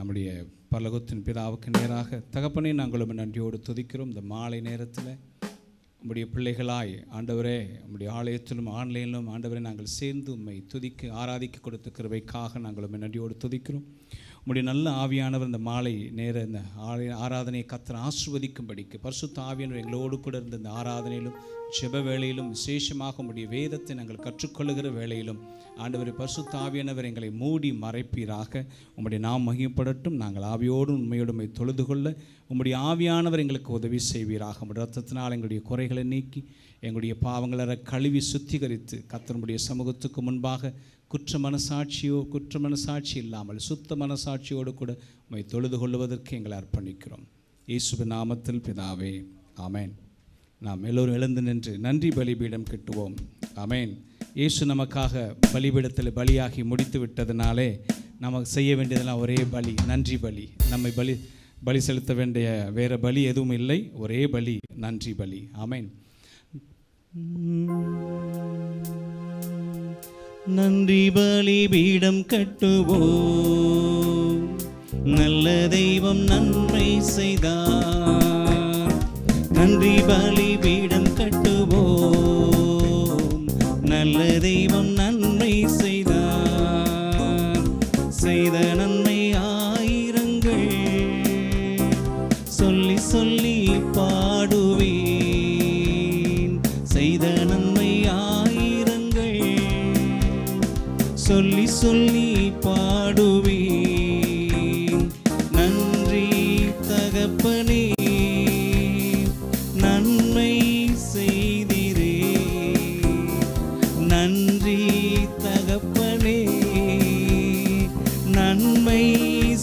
நம்முடைய பரலோகத்தின் பிதாவுக்கு நேராக தகப்பனே நாங்களும் நன்றியோடு துதிக்கிறோம். இந்த மாலை நேரத்தில் உம்முடைய பிள்ளைகளாய் ஆண்டவரே உம்முடைய ஆலயத்திலும் ஆன்லைனிலும் ஆண்டவரே நாங்கள் சேர்ந்து உம்மை துதிக்க ஆராதிக்க கொடுத்த கிருபைக்காக நாங்கள் நன்றியோடு துதிக்கிறோம். உம்முடைய நல்ல ஆவியானவர் இந்த மாலை நேர இந்த ஆராதனையை கர்த்தர் ஆசீர்வதிக்கும்படிக்கு பரிசுத்த ஆவியானவர் எங்களோடு கூட இருந்த இந்த ஆராதனையிலும் ஜெப வேளையிலும் விசேஷமாக உம்முடைய வேதத்தை நாங்கள் கற்றுக்கொள்ளுகிற வேளையிலும் ஆண்டவரை பரிசுத்த ஆவியானவர் எங்களை மூடி மறைப்பீராக. உம்முடைய நாம் மகிமைப்படட்டும். நாங்கள் ஆவியோடும் உண்மையோடு தொழுது கொள்ள உம்முடைய ஆவியானவர் எங்களுக்கு உதவி செய்வீராக. உம்முடைய ரத்தத்தினால் எங்களுடைய குறைகளை நீக்கி எங்களுடைய பாவங்களை கழுவி சுத்திகரித்து கர்த்தருடைய சமூகத்துக்கு முன்பாக குற்ற மனசாட்சி இல்லாமல் சுத்த மனசாட்சியோடு கூட உம்மை தொழுது கொள்வதற்கு எங்களை அர்ப்பணிக்கிறோம். இயேசுவின் நாமத்தில் பிதாவே, ஆமேன். நாம் எல்லோரும் எழுந்து நின்று நன்றி பலிபீடம் கட்டுவோம். ஆமேன். இயேசு நமக்காக பலிபீடத்தில் பலியாகி முடித்து விட்டதுனாலே நமக்கு செய்ய வேண்டியதெல்லாம் ஒரே பலி, நன்றி பலி. நம்மை பலி செலுத்த வேண்டிய வேறு பலி எதுவும் இல்லை, ஒரே பலி, நன்றி பலி. ஆமேன். நன்றி பலிபீடம் கட்டுவோம், நல்ல தெய்வம் நன்மை செய்தார். நன்றி பலிபீடம் கட்டுவோம், நல்ல தெய்வம் நன்மை செய்தார். செய்த நன்மை ஆயிரங்கள் சொல்லி சொல்லி பாடுவேன். செய்த நன்மை ஆயிரங்கள் சொல்லி சொல்லி பாடுவேன். நன்றி தகப்பனே, நன்மை செய்திரே. நன்றி தகப்பனே, நன்மை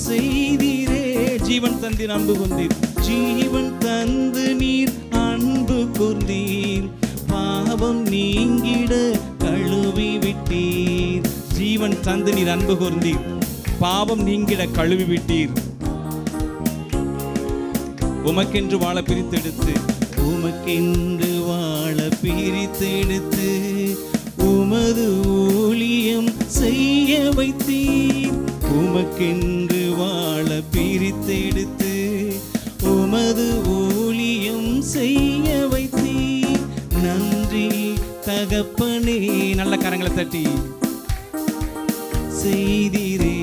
செய்திரே. ஜீவன் தந்தீர், அன்பு கொண்டீர். ஜீவன் தந்து நீர் அன்பு கூர்ந்தீர். பாவம் நீங்கிட கழுவி விட்டீர். ஜீவன் தந்து நீர் அன்பு கூர்ந்தீர். பாவம் நீங்கிட கழுவி விட்டீர். உமக்கென்று வாழ பிரித்தெடுத்து, உமக்கென்று வாழ பிரித்தெடுத்து உமது ஊழியம் செய்ய வைத்தீர். உமக்கென்று வாழ பிரித்தெடுத்து உமது ஊழியம் செய்ய வைத்தீர். நன்றி தகப்பனே. நல்ல கரங்களை தட்டி செய்திரே.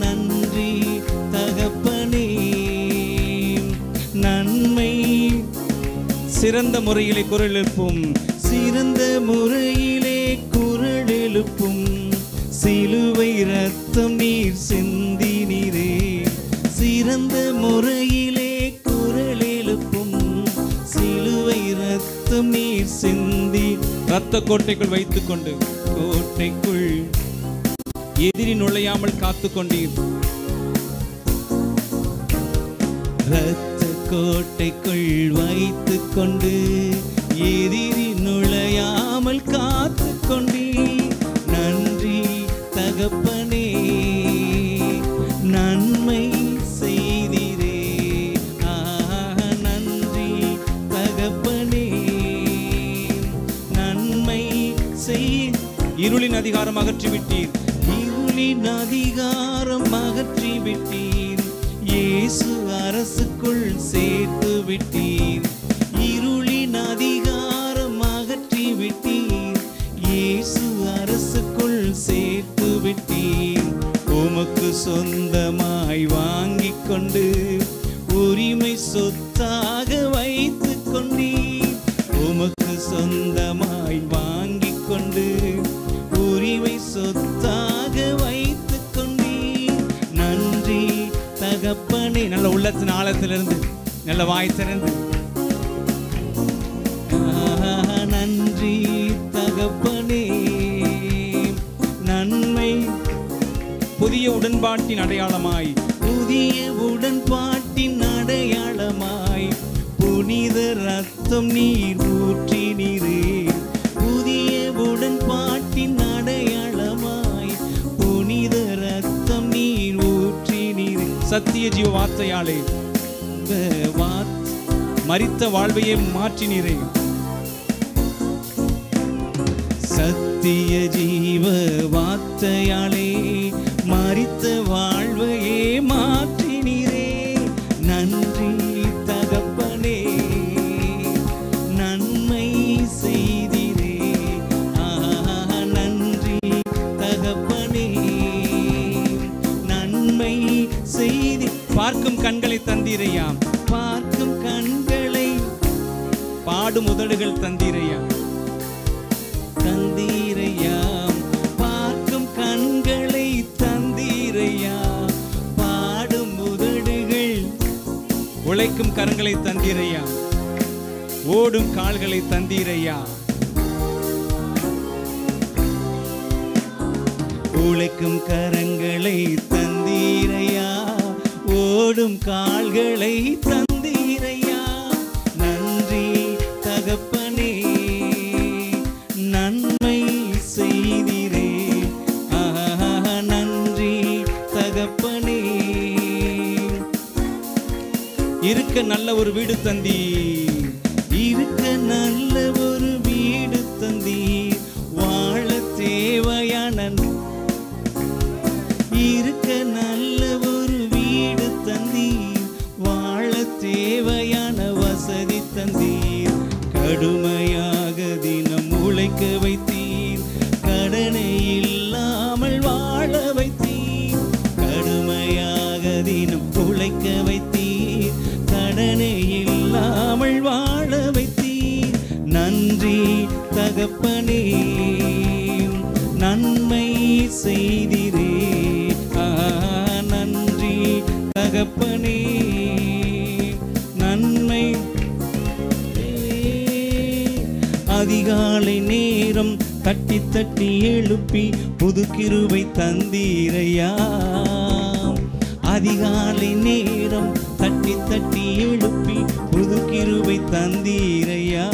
நன்றி தகப்பனே, நன்மை. சிறந்த முறையிலே குரல் எழுப்பும், சிறந்த முறையிலே குரல் எழுப்பும். சிலுவை ரத்தம் நீர் சிந்தினீரே. சிறந்த முறையிலே குரல் எழுப்பும். சிலுவை ரத்தம் நீர் சிந்தி. ரத்த கோட்டைக்குள் வைத்துக் கொண்டு, கோட்டைக்குள் எதிரி நுழையாமல் காத்துக் கொண்டீர். ரத்த கோட்டைக்குள் வைத்துக் கொண்டு எதிரி நுழையாமல் காத்துக் கொண்டீர். நன்றி தகப்பனே, நன்மை செய்திரே. நன்றி தகப்பனே, நன்மை செய். இருளின் அதிகாரம் அகற்றிவிட்டீர். இருளின் அதிகாரம் அகற்றிவிட்டீர். இயேசு அரசுக்குள் சேர்த்து விட்டீர். இருளின் அதிகாரம் அகற்றிவிட்டீர். இயேசு அரசுக்குள் சேர்த்து விட்டீர். உமக்கு சொந்தமாய் வாங்கிக் கொண்டு உரிமை சொத்தாக வைத்துக் கொண்டீர். உமக்கு சொந்தமாய் வாங்கிக் கொண்டு உரிமை சொத்தாக வைத்துக் கொண்டீர். நன்றி தகப்பனே. நல்ல உள்ளத்தின் ஆழத்திலிருந்து நல்ல வாய் திறந்து நன்றி தகப்பனே, நன்மை. புதிய உடன்பாட்டின் அடையாளமாய், புதிய உடன்பாட்டின் அடையாளமாய் புனித ரத்தம் நீர் ஊற்றினீரே. புதிய உடன்பாட்டின் அடையாளமாய் புனித ரத்தம் நீர் ஊற்றினீரே. சத்திய ஜீவ வார்த்தையாலே மரித்த வாழ்வையே மாற்றினீரே. சத்திய ஜீவ வார்த்தையாலே மரித்த வாழ்வையே மாற்றினீரே. நன்றி தகப்பனே, நன்மை செய்தீரே. நன்றி தகப்பனே, நன்மை செய்தி. பார்க்கும் கண்களை தந்தீரையா, பார்க்கும் கண்களை, பாடும் உதடுகள் தந்தீரையா, தந்தீரையா. பார்க்கும் கண்களை தந்தீரையா, பாடும் உதடுகள், உழைக்கும் கரங்களை தந்தீரையா, ஓடும் கால்களை தந்தீரையா. உழைக்கும் கரங்களை தந்தீரையா, ஓடும் கால்களை தந்தீரையா. நன்றி தகப்பனே, நன்மை செய்தீரே. நன்றி தகப்பனே. இருக்க நல்ல ஒரு வீடு தந்தீர், இருக்க நல்ல ஒரு வீடு தந்தீர். வாழ தேவையான, இருக்க நல்ல ஒரு வீடு தந்தீர். வாழ தேவையான வசதி தந்தீர். கடுமையாக தினம் உழைக்க வைத்தீர், கடனை இல்லாமல் வாழ வைத்தீர். கடுமையாக தினம் உழைக்க வைத்தீர், கடனை இல்லாமல் வாழ வைத்தீர். நன்றி தகப்பனே, நன்மை செய்தீரே. நன்றி தகப்பனே, நன்மை. அதிகாலை நேரம் தட்டி தட்டி எழுப்பி புது கிருபை தந்தீரையா. அதிகாலை நேரம் தட்டி தட்டி எழுப்பி புது கிருபை தந்தீரையா.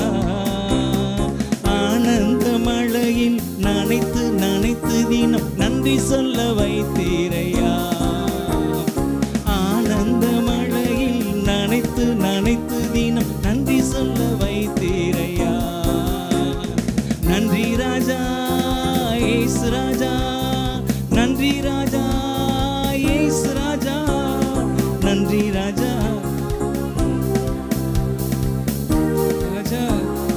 ஆனந்த மழையில் நனைத்து நனைத்து தினம் நன்றி சொல்ல வைத்தீரையா. ஆனந்த மழையில் நனைத்து நனைத்து தினம் நன்றி சொல்ல வைத்தீரையா. நன்றி ராஜா இயேசு ராஜா, நன்றி ராஜா இயேசு ராஜா, நன்றி ராஜா. ராஜா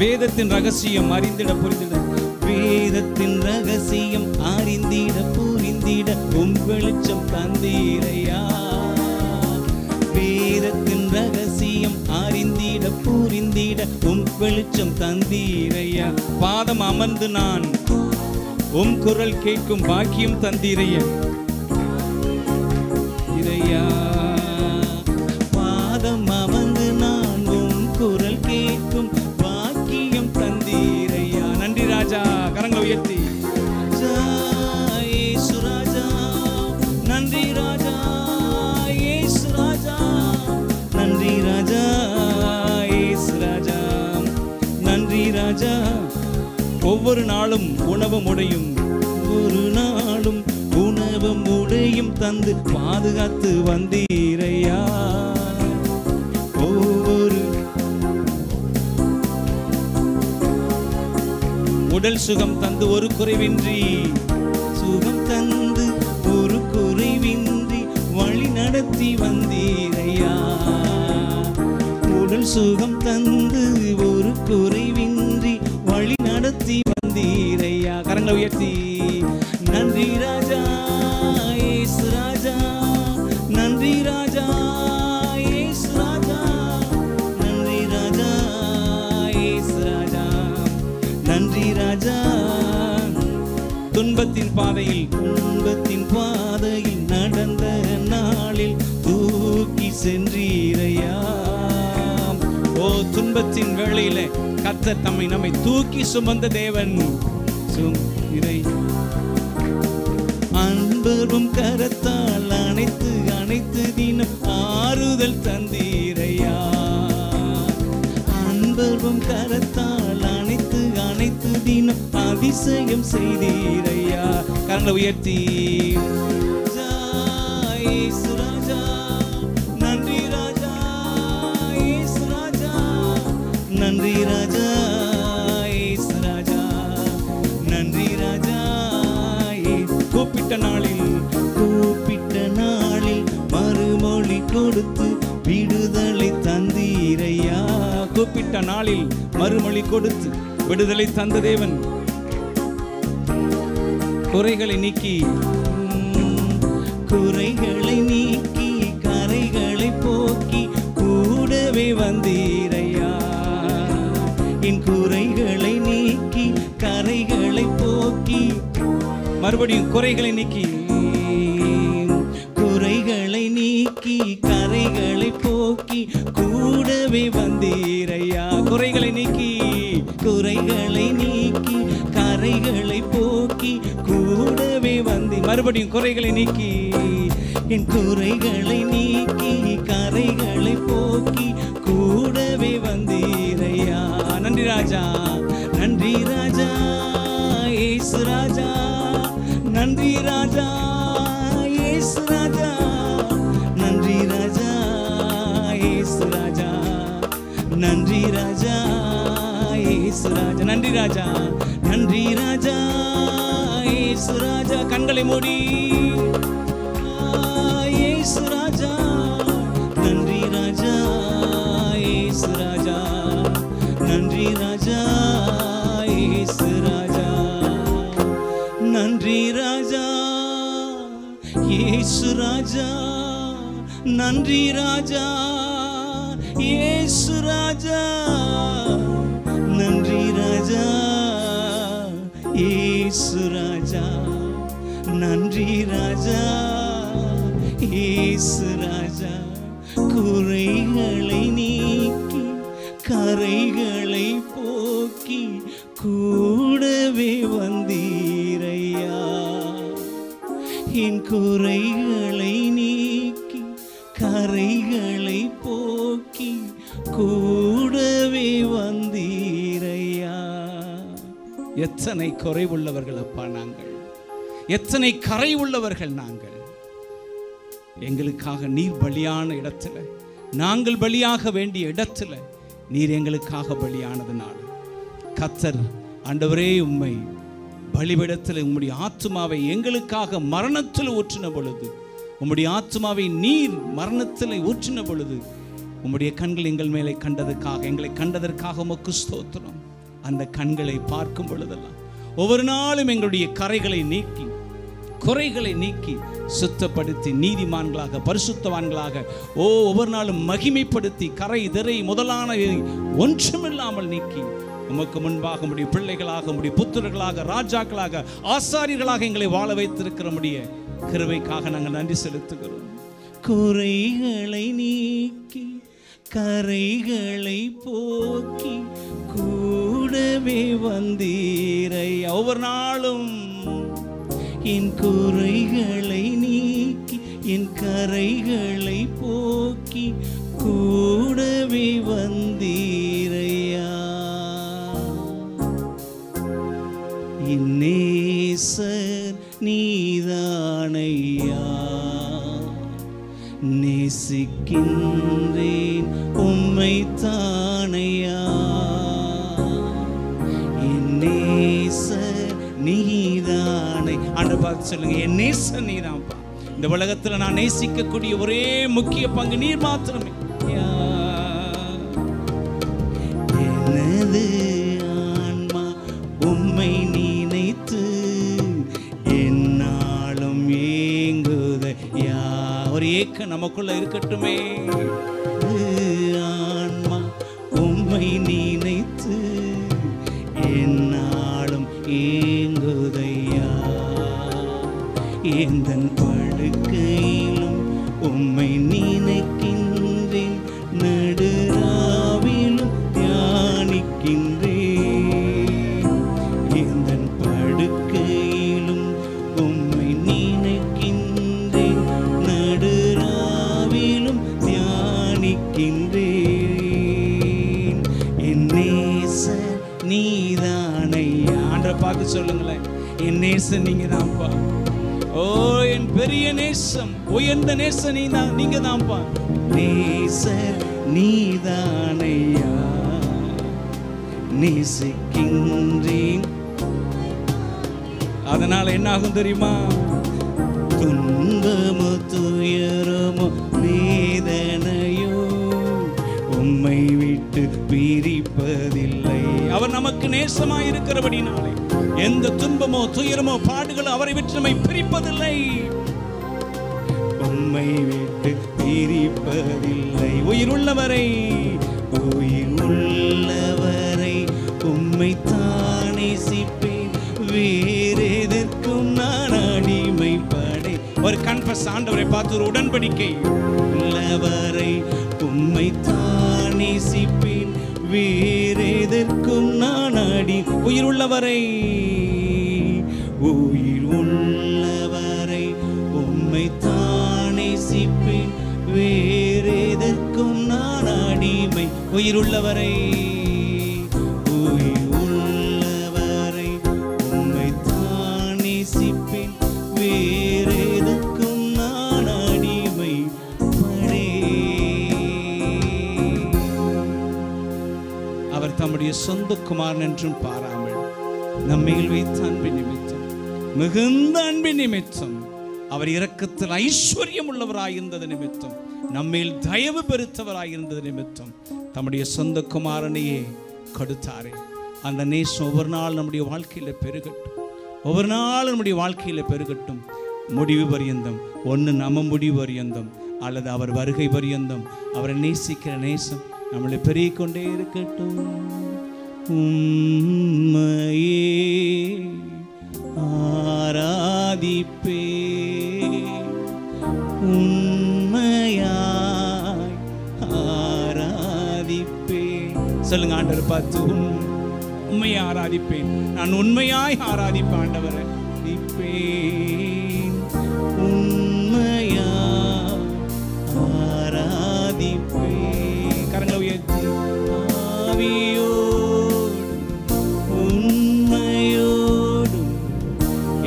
வேதத்தின் ரகசியம் அறிந்திட புரிந்திட, வேதத்தின் ரகசியம் அறிந்திட புரிந்திட வெளிச்சம் தந்தீரையா. வேதத்தின் ரகசியம் அறிந்திட புரிந்திட வெளிச்சம் தந்தீரையா. பாதம் அமர்ந்து நான் குரல் கேட்கும் பாக்கியம் தந்தீரையா. இறையா, பாதம் அமர்ந்து நான் குரல் கேட்கும் பாக்கியம் தந்தீரையா. நன்றி ராஜா. கரங்களை உயர்த்தி இயேசு ராஜா, நன்றி ராஜா இயேசு ராஜா, நன்றி ராஜா இயேசு ராஜா, நன்றி ராஜா. ஒவ்வொரு நாளும் உணவும் உடையும், ஒரு நாளும் உணவும் உடையும் தந்து பாதுகாத்து வந்தீரையா. ஒவ்வொரு உடல் சுகம் தந்து ஒரு குறைவின்றி, சுகம் தந்து ஒரு குறைவின்றி வழி நடத்தி வந்தீரையா. உடல் சுகம் தந்து ஒரு குறைவின்றி வழி நடத்தி வந்தீரையா. கரங்களை உயர்த்தி நன்றி ராஜா இயேசு ராஜா, நன்றி ராஜா இயேசு ராஜா, நன்றி ராஜா இயேசு ராஜா, நன்றி ராஜா. துன்பத்தின் பாதையில் நடந்த நாளில் தூக்கி சென்றீரையா. ஓ, துன்பத்தின் வேளையில கர்த்தர் நம்மை தூக்கி சுமந்த தேவன். இதை அன்பரும் கரத்தால் அனைத்து அனைத்து தினம் ஆறுதல் தந்தீரையா. அன்பரும் கரத்தால் அனைத்து அனைத்து தினம் அதிசயம் செய்தீரையா. கரங்களை உயர்த்தி இயேசு ராஜா, நன்றி ராஜா இயேசு ராஜா, நன்றி ராஜா இயேசு ராஜா, நன்றி ராஜா. கூப்பிட்ட நாளில் கொடுத்து விடுதலை தந்தீரையா. கூப்பிட்ட நாளில் மறுமொழி கொடுத்து விடுதலை தந்த தேவன். குறைகளை நீக்கி குறைகளை நீக்கி கரைகளை போக்கி கூடவே வந்தீரையா. என் குறைகளை நீக்கி கரைகளை போக்கி, மறுபடியும் குறைகளை நீக்கி குறைகளை நீக்கி கரைகளை போக்கி கூடவே வந்தீரையா. குறைகளை நீக்கி குறைகளை நீக்கி கரைகளை போக்கி கூடவே வந்தீர். மறுபடியும் குறைகளை நீக்கி என் குறைகளை நீக்கி கரைகளை போக்கி கூடவே வந்தீரையா. நன்றி ராஜா, நன்றி ராஜா இயேசு ராஜா. நன்றி ராஜா இயேசு ராஜா. நன்றி ராஜா இயேசு ராஜா. நன்றி ராஜா இயேசு ராஜா. நன்றி ராஜா, நன்றி ராஜா இயேசு ராஜா. கண்களை மூடி இயேசு ராஜா. நன்றி ராஜா இயேசு ராஜா. நன்றி ராஜா இயேசு ராஜா. நன்றி ராஜா இயேசு ராஜா. நன்றி ராஜா இயேசு ராஜா. நன்றி ராஜா இயேசு ராஜா. நன்றி ராஜா இயேசு ராஜா. குறைகளை நீக்கி கரைகளை போக்கி கூடவே வந்தீரையா. என் குறைகளை நீக்கி கரைகளை போக்கி கூடவே வந்தீரையா. எத்தனை குறைவுள்ளவர்கள் அப்பா நாங்கள், எத்தனை கரை உள்ளவர்கள் நாங்கள். எங்களுக்காக நீர் பலியான இடத்துல, நாங்கள் பலியாக வேண்டிய இடத்துல நீர் எங்களுக்காக பலியானதுனால கர்த்தர் ஆண்டவரே உம்மை பலிபீடத்தில் உம்முடைய ஆத்துமாவை எங்களுக்காக மரணத்தில் ஊற்றின பொழுது, உம்முடைய ஆத்துமாவை நீர் மரணத்தில் ஊற்றின பொழுது உம்முடைய கண்கள் எங்கள் மேலே கண்டதற்காக, எங்களை கண்டதற்காக உமக்கு ஸ்தோத்திரம். அந்த கண்களை பார்க்கும் பொழுதெல்லாம் ஒவ்வொரு நாளும் எங்களுடைய கரைகளை நீக்கி குறைகளை நீக்கி சுத்தப்படுத்தி நீதிமான்களாக பரிசுத்தவான்களாக ஒவ்வொரு நாளும் மகிமைப்படுத்தி கரை திரை முதலான ஒன்றுமில்லாமல் நீக்கி உமக்கு முன்பாக உம்முடைய பிள்ளைகளாக, உம்முடைய புத்திரர்களாக, ராஜாக்களாக, ஆசாரியர்களாக எங்களை வாழ வைத்திருக்கிற உம்முடைய கிருபைக்காக நாங்கள் நன்றி செலுத்துகிறோம். குறைகளை நீக்கி கரைகளை போக்கி கூடவே வந்தீரை. ஒவ்வொரு நாளும் என் குறைகளை நீக்கி என் கரைகளை போக்கி கூடவே வந்தீரையா. என் நேசர் நீதானையா. நேசிக்கின்றேன் உம்மை தானையா. என் நேசர் நீதானை. ஆண்டவர் பார்த்து சொல்லுங்க, என் நேசர் நீதான்ப்பா. இந்த உலகத்தில் நான் நேசிக்கக்கூடிய ஒரே முக்கிய பங்கு நீர் மாத்திரமே. எனது ஆன்மா உம்மை நினைத்து என்னாலும் ஏங்குதையா. ஒரு ஏக்கம் நமக்குள்ள இருக்கட்டுமே. ஆன்மா உம்மை நினைத்து என்னாலும் ஏங்குதையா. எந்தன் படுக்கையிலும் உம்மை நினைக்கின்றேன், நடுராவிலும் தியானிக்கின்றேன். எந்தன் படுக்கையிலும் உம்மை நினைக்கின்றேன், நடுராவிலும் தியானிக்கின்றேன். என் நேசர் நீதானையா. ஆண்டவரை பார்த்து சொல்லுங்களேன், என் நேசர் நீங்க தான்ப்பா. ஓ என் பெரிய நேசம், உயர்ந்த நேசம் நீங்க தான்ப்பா. நேசர் நீதானையா. நேசிக்கின்றேன். அதனால என்ன ஆகும் தெரியுமா? துன்பமோ துயரமோ வேதனை விட்டு பிரிப்பதில்லை. அவர் நமக்கு நேசமாய் இருக்கிறபடினாலே எந்த துன்பமோ துயரமோ பாடுகளோ அவரை விட்டு நம்மை பிரிப்பதில்லை. உம்மை விட்டு பிரிப்பதில்லை. உயிருள்ளவரை உம்மை தானே சிப்பேன், வேறெதற்கும் நான் அடிமைப்படை. ஒரு கன்ஃபஸ், ஆண்டவரை பார்த்து ஒரு உடன்படிக்கை. உள்ளவரை உம்மை தானே சிப்பேன், வேறெதற்கும் நான் உயிருள்ளவரை உம்மை தானே சிப்பேன், வேறெதற்கும் நான் அடிமை. உயிருள்ளவரை உம்மை தானே சிப்பேன், வேறெதற்கும் நான் அடிமை படே. அவர் தம்முடைய சொந்த குமாரன் என்றும் பாராமல் நம்மையில் வைத்த அன்பின் நிமித்தம், மிகுந்த அன்பின் நிமித்தம், அவர் இரக்கத்தில் ஐஸ்வர்யம் உள்ளவராயிருந்தது நிமித்தம், நம்மேல் தயவு பெருத்தவராயிருந்தது நிமித்தம் தம்முடைய சொந்த குமாரனையே கொடுத்தாரே. அந்த நேசம் ஒவ்வொரு நாள் நம்முடைய வாழ்க்கையில் பெருகட்டும், ஒவ்வொரு நாள் நம்முடைய வாழ்க்கையில் பெருகட்டும். முடிவு பரியந்தம், ஒன்று நம்ம முடிவு பரியந்தம் அல்லது அவர் வருகை பரியந்தம் அவரை நேசிக்கிற நேசம் நம்மளை பெருகிக் கொண்டே இருக்கட்டும். உம்மையே ஆராதிப்பே, உண்மையாய் ஆராதிப்பே. சொல்லுங்க ஆண்டவர் பார்த்து, உண்மையை ஆராதிப்பேன், நான் உண்மையாய் ஆராதிப்பேன் ஆண்டவரை. உண்மையாய் ஆராதிப்பேன். கரங்களை உயர்த்தி ஆவியோடும் உண்மையோடும்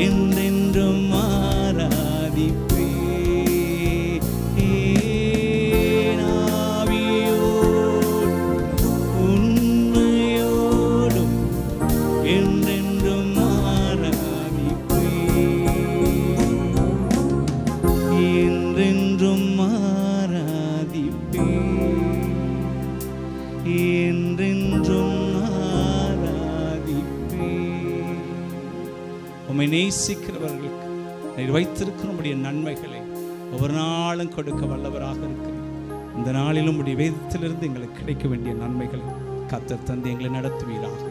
என்றென்றும் ஆராதிப்பேன். உம்மை நேசிக்கிறவர்களுக்கு நீர் வைத்திருக்கிற உம்முடைய நன்மைகளை ஒவ்வொரு நாளும் கொடுக்க வல்லவராக இருக்கிறேன். இந்த நாளிலும் உம்முடைய வேதத்திலிருந்து எங்களுக்கு கிடைக்க வேண்டிய நன்மைகளை கர்த்தர் தந்து எங்களை நடத்துவீராக.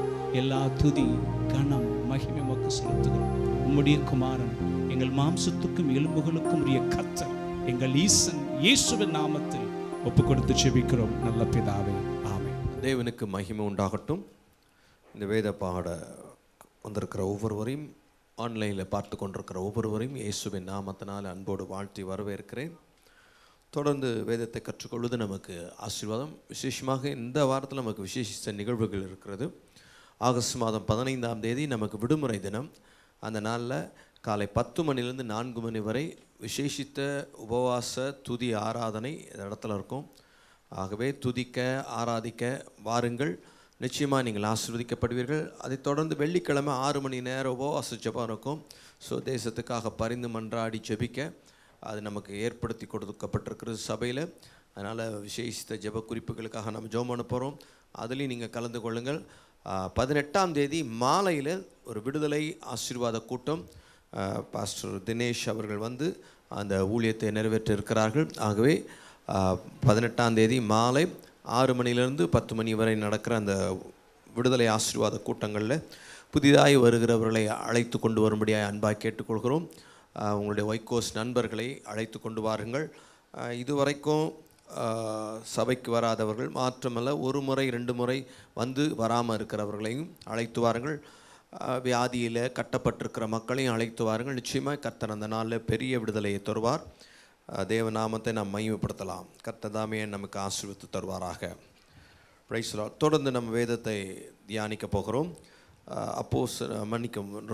எல்லா துதி கனம் மகிமை உமக்கு செலுத்துகிறோம். உம்முடைய குமாரன் எங்கள் மாம்சத்துக்கும் எலும்புகளுக்கும் உரிய கர்த்தர் எங்கள் ஈசன் இயேசுவின் நாமத்தில் ஒப்பு கொடுத்து செபிக்கிறோம் நல்ல பிதாவே, ஆமென். தேவனுக்கு மகிமை உண்டாகட்டும். இந்த வேத பாட வந்திருக்கிற ஒவ்வொருவரையும், ஆன்லைனில் பார்த்து கொண்டிருக்கிற ஒவ்வொருவரையும் இயேசுவின் நாமத்தினால் அன்போடு வாழ்த்தி வரவேற்கிறேன். தொடர்ந்து வேதத்தை கற்றுக்கொள்வது நமக்கு ஆசீர்வாதம். விசேஷமாக இந்த வாரத்தில் நமக்கு விசேஷித்த நிகழ்வுகள் இருக்கிறது. ஆகஸ்ட் மாதம் 15ஆம் தேதி நமக்கு விடுமுறை தினம். அந்த நாளில் காலை 10 மணிலேருந்து 4 மணி வரை விசேஷித்த உபவாச துதி ஆராதனை இந்த இடத்துல இருக்கும். ஆகவே துதிக்க ஆராதிக்க வாருங்கள், நிச்சயமாக நீங்கள் ஆசீர்வதிக்கப்படுவீர்கள். அதைத் தொடர்ந்து வெள்ளிக்கிழமை 6 மணி நேரம் உபவாச ஜெபம் இருக்கும். ஸோ தேசத்துக்காக பரிந்து மன்றாடி ஜெபிக்க அது நமக்கு ஏற்படுத்தி கொடுக்கப்பட்டிருக்கிறது சபையில். அதனால் விசேஷித்த ஜெப குறிப்புகளுக்காக நம்ம ஜெபம் பண்ண போகிறோம். அதுலேயும் நீங்கள் கலந்து கொள்ளுங்கள். 18ஆம் தேதி மாலையில் ஒரு விடுதலை ஆசீர்வாத கூட்டம், பாஸ்டர் தினேஷ் அவர்கள் வந்து அந்த ஊழியத்தை நிறைவேற்ற இருக்கிறார்கள். ஆகவே 18ஆம் தேதி மாலை 6 மணிலேருந்து 10 மணி வரை நடக்கிற அந்த விடுதலை ஆசீர்வாத கூட்டங்களில் புதிதாய் வருகிறவர்களை அழைத்து கொண்டு வரும்படியாக அன்பாக கேட்டுக்கொள்கிறோம். உங்களுடைய வைகோஸ் நண்பர்களை அழைத்து கொண்டு வாருங்கள். இதுவரைக்கும் சபைக்கு வராதவர்கள் மாற்றமல்ல, 1 முறை 2 முறை வந்து வராமல் இருக்கிறவர்களையும் அழைத்து வாருங்கள். வியாதியில் கட்டப்பட்டிருக்கிற மக்களையும் அழைத்து வாருங்கள். நிச்சயமாக கர்த்தர் அந்த நாளில் பெரிய விடுதலையை தருவார். தேவநாமத்தை நாம் மகிமைப்படுத்தலாம். கர்த்தர் தாமே நமக்கு ஆசீர்வதித்து தருவாராக. Praise the Lord. தொடர்ந்து நம்ம வேதத்தை தியானிக்க போகிறோம்.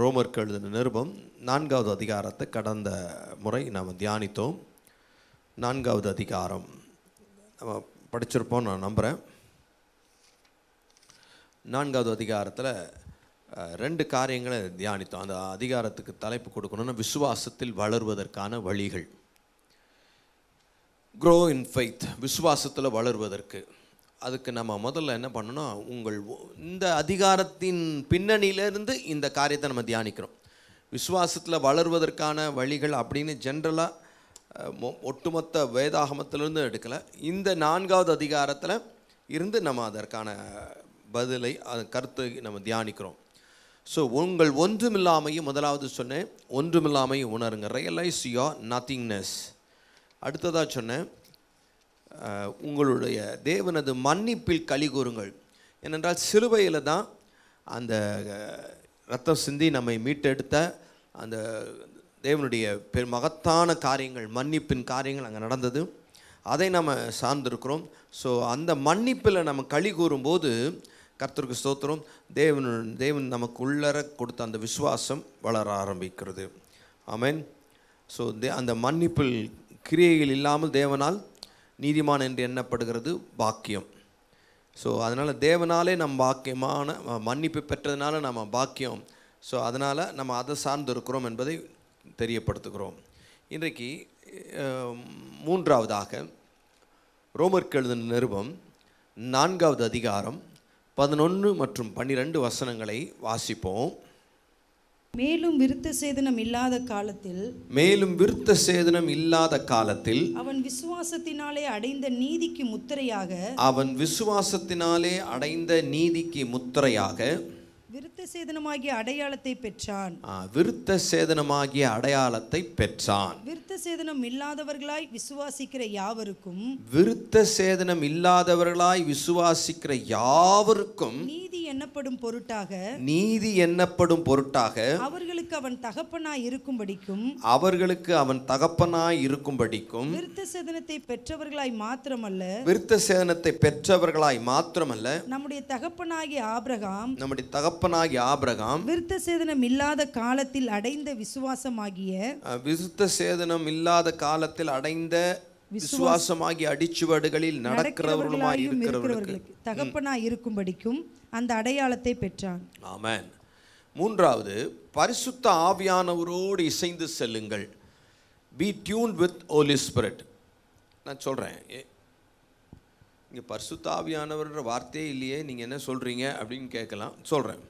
ரோமருக்கு எழுதின நிருபம் 4வது அதிகாரத்தை கடந்த முறை நாம் தியானித்தோம். 4வது அதிகாரம் நம்ம படிச்சிருப்போம் நான் நம்புகிறேன். 4வது அதிகாரத்தில் 2 காரியங்களை தியானித்தோம். அந்த அதிகாரத்துக்கு தலைப்பு கொடுக்கணும்னா விசுவாசத்தில் வளர்வதற்கான வழிகள். க்ரோ இன் ஃபெய்த், விசுவாசத்தில் வளர்வதற்கு அதுக்கு நம்ம முதல்ல என்ன பண்ணணும், இந்த அதிகாரத்தின் பின்னணியிலிருந்து இந்த காரியத்தை நம்ம தியானிக்கிறோம். விசுவாசத்தில் வளர்வதற்கான வழிகள் அப்படின்னு ஜென்ரலாக ஒட்டுமொத்த வேதாகமத்திலிருந்து எடுக்கலை. இந்த 4வது அதிகாரத்தில் இருந்து நம்ம அதற்கான பதிலை கருத்தை நம்ம தியானிக்கிறோம். ஸோ உங்கள் ஒன்றுமில்லாமையும், முதலாவது சொன்னேன் ஒன்றுமில்லாமையும் உணருங்க, ரியலைஸ் யுவர் நத்திங்னஸ். அடுத்ததாக சொன்னேன் உங்களுடைய தேவனது மன்னிப்பில் களி கூறுங்கள். ஏனென்றால் சிலுவையில் தான் அந்த இரத்தம் சிந்தி நம்மை மீட்டெடுத்த அந்த தேவனுடைய மகத்தான காரியங்கள், மன்னிப்பின் காரியங்கள் அங்கே நடந்தது. அதை நம்ம சார்ந்திருக்கிறோம். ஸோ அந்த மன்னிப்பில் நம்ம களி கூறும்போது கர்த்தருக்கு ஸ்தோத்திரம், தேவன் நமக்கு உள்ளர கொடுத்த அந்த விசுவாசம் வளர ஆரம்பிக்கிறது. ஆமென். ஸோ அந்த மன்னிப்பில் கிரியைகள் இல்லாமல் தேவனால் நீதிமான் என்று எண்ணப்படுகிறது பாக்கியம். ஸோ அதனால் தேவனாலே நம்ம பாக்கியமான மன்னிப்பு பெற்றதுனால நம்ம பாக்கியம். ஸோ அதனால் நம்ம அதை சார்ந்து இருக்கிறோம் என்பதை தெரியப்படுத்துகிறோம். இன்றைக்கு 3வதாக ரோமருக்கு எழுதின நிருபம் 4வது அதிகாரம் 11 மற்றும் 12 வசனங்களை வாசிப்போம். மேலும் விருத்த சேதனம் இல்லாத காலத்தில் அவன் விசுவாசத்தினாலே அடைந்த நீதிக்கு முத்திரையாக விருத்த சேதனமாகிய அடையாளத்தை பெற்றான். விருத்த சேதனம் இல்லாதவர்களாய் விசுவாசிக்கிற யாவருக்கும் நீதி எண்ணப்படும் பொருட்டாக அவர்களுக்கு அவன் தகப்பனாய் இருக்கும்படிக்கும் விருத்த சேதனத்தை பெற்றவர்களாய் மாத்திரமல்ல நம்முடைய தகப்பனாகிய ஆபிரகாம் விருத்த சேதனம் இல்லாத காலத்தில் அடைந்த விசுவாசமாகிய அடிச்சுவடுகளில் நடக்கிறவர்களுமாய் இருக்கிறவர்களுக்கு தகப்பனாய் இருக்கும்படிக்கும் அந்த அடையாளத்தை பெற்றான். ஆமென். 3வது, பரிசுத்த ஆவியானவரோடு இசைந்து செல்லுங்கள். Be tuned with Holy Spirit. நான் சொல்கிறேன், இங்கே பரிசுத்த ஆவியானவர்ன்ற வார்த்தையே இல்லையே, நீங்கள் என்ன சொல்கிறீங்க அப்படின்னு கேட்கலாம். சொல்கிறேன்,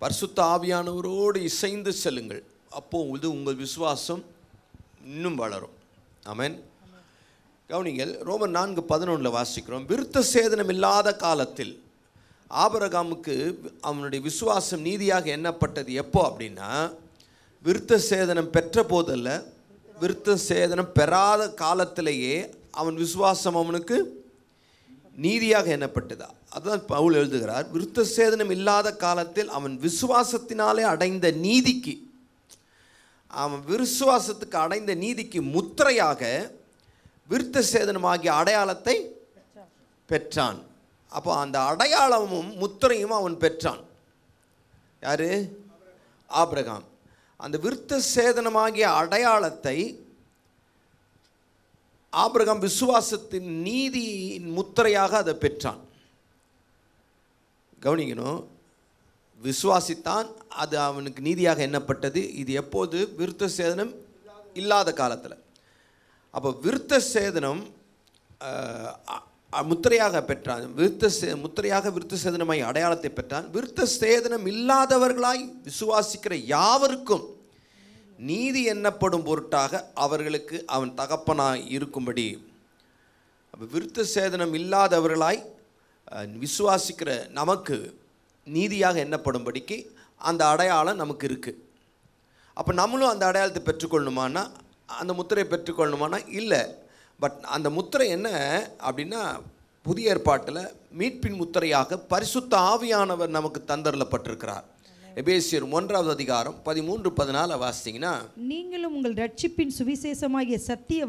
பரிசுத்த ஆவியானவரோடு இசைந்து செல்லுங்கள். அப்போது உங்கள் விசுவாசம் இன்னும் வளரும். ஆமென். கவனிங்கள், ரோமர் 4:11 வாசிக்கிறோம். விருத்த சேதனம் இல்லாத காலத்தில் ஆபிரகாமுக்கு அவனுடைய விசுவாசம் நீதியாக எண்ணப்பட்டது எப்போ அப்படின்னா, விருத்த சேதனம் பெற்ற போதல்ல, விருத்த சேதனம் பெறாத காலத்திலேயே அவன் விசுவாசம் அவனுக்கு நீதியாக எண்ணப்பட்டதா. அதுதான் பவுல் எழுதுகிறார், விருத்த சேதனம் இல்லாத காலத்தில் அவன் விசுவாசத்தினாலே அடைந்த நீதிக்கு, அவன் விசுவாசத்துக்கு அடைந்த நீதிக்கு முத்திரையாக விருத்த சேதனமாகிய அடையாளத்தை பெற்றான். அப்போ அந்த அடையாளமும் முத்திரையும் அவன் பெற்றான். யாரு? ஆபிரகாம். அந்த விருத்த சேதனமாகிய அடையாளத்தை ஆபிரகாம் விசுவாசத்தின் நீதியின் முத்திரையாக அதை பெற்றான். கவனிக்கணும், விசுவாசித்தான், அது அவனுக்கு நீதியாக எண்ணப்பட்டது. இது எப்போது? விருத்த சேதனம் இல்லாத காலத்தில். அப்போ விருத்த சேதனம் முத்திரையாக பெற்றான். முத்திரையாக விருத்த சேதனமாய் அடையாளத்தை பெற்றான். விருத்த சேதனம் இல்லாதவர்களாய் விசுவாசிக்கிற யாவருக்கும் நீதி எண்ணப்படும் பொருட்டாக அவர்களுக்கு அவன் தகப்பனாய் இருக்கும்படி. அப்போ விருத்த சேதனம் இல்லாதவர்களாய் விசுவாசிக்கிற நமக்கு நீதியாக எண்ணப்படும்படிக்கு அந்த அடையாளம் நமக்கு இருக்குது. அப்போ நம்மளும் அந்த அடையாளத்தை பெற்றுக்கொள்ளணுமானா, அந்த முத்திரையை பெற்றுக்கொள்ளணுமானா இல்லை. பட் அந்த முத்திரை என்ன அப்படின்னா, புதிய ஏற்பாட்டில் மீட்பின் முத்திரையாக பரிசுத்த ஆவியானவர் நமக்கு தந்தரப்பட்டிருக்கிறார். எபேசியர் 1வது அதிகாரம் 13-14 வாசித்தீங்கன்னா, நீங்களும் உங்கள் ரட்சிப்பின் சுவிசேஷமாகிய சத்திய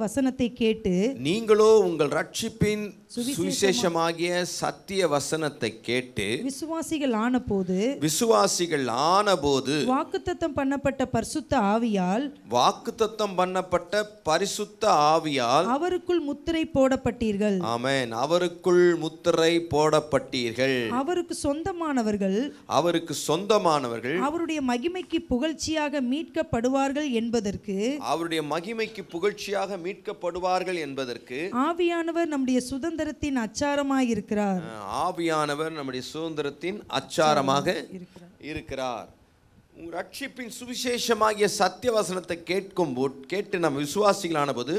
வசனத்தை கேட்டு விசுவாசிகள் ஆனபோது வாக்குத்தத்தம் பண்ணப்பட்ட பரிசுத்த ஆவியால் அவருக்குள் முத்திரை போடப்பட்டீர்கள். ஆமென். அவருக்குள் முத்திரை போடப்பட்டீர்கள். அவருக்கு சொந்தமானவர்கள் சொந்தமானவர்கள் அவருடைய மகிமைக்கு புகழ்ச்சியாக மீட்கப்படுவார்கள் என்பதற்கு அவருடைய மகிமைக்கு புகழ்ச்சியாக மீட்கப்படுவார்கள் என்பதற்கு ஆவியானவர் நம்முடைய சுதந்திரத்தின் அச்சாரமாய் இருக்கிறார். ஆவியானவர் நம்முடைய சுதந்திரத்தின் அச்சாரமாக இருக்கிறார். உங்கள் ரட்சிப்பின் சுவிசேஷமாகிய சத்திய வசனத்தை கேட்டு நம்ம விசுவாசிகளான போது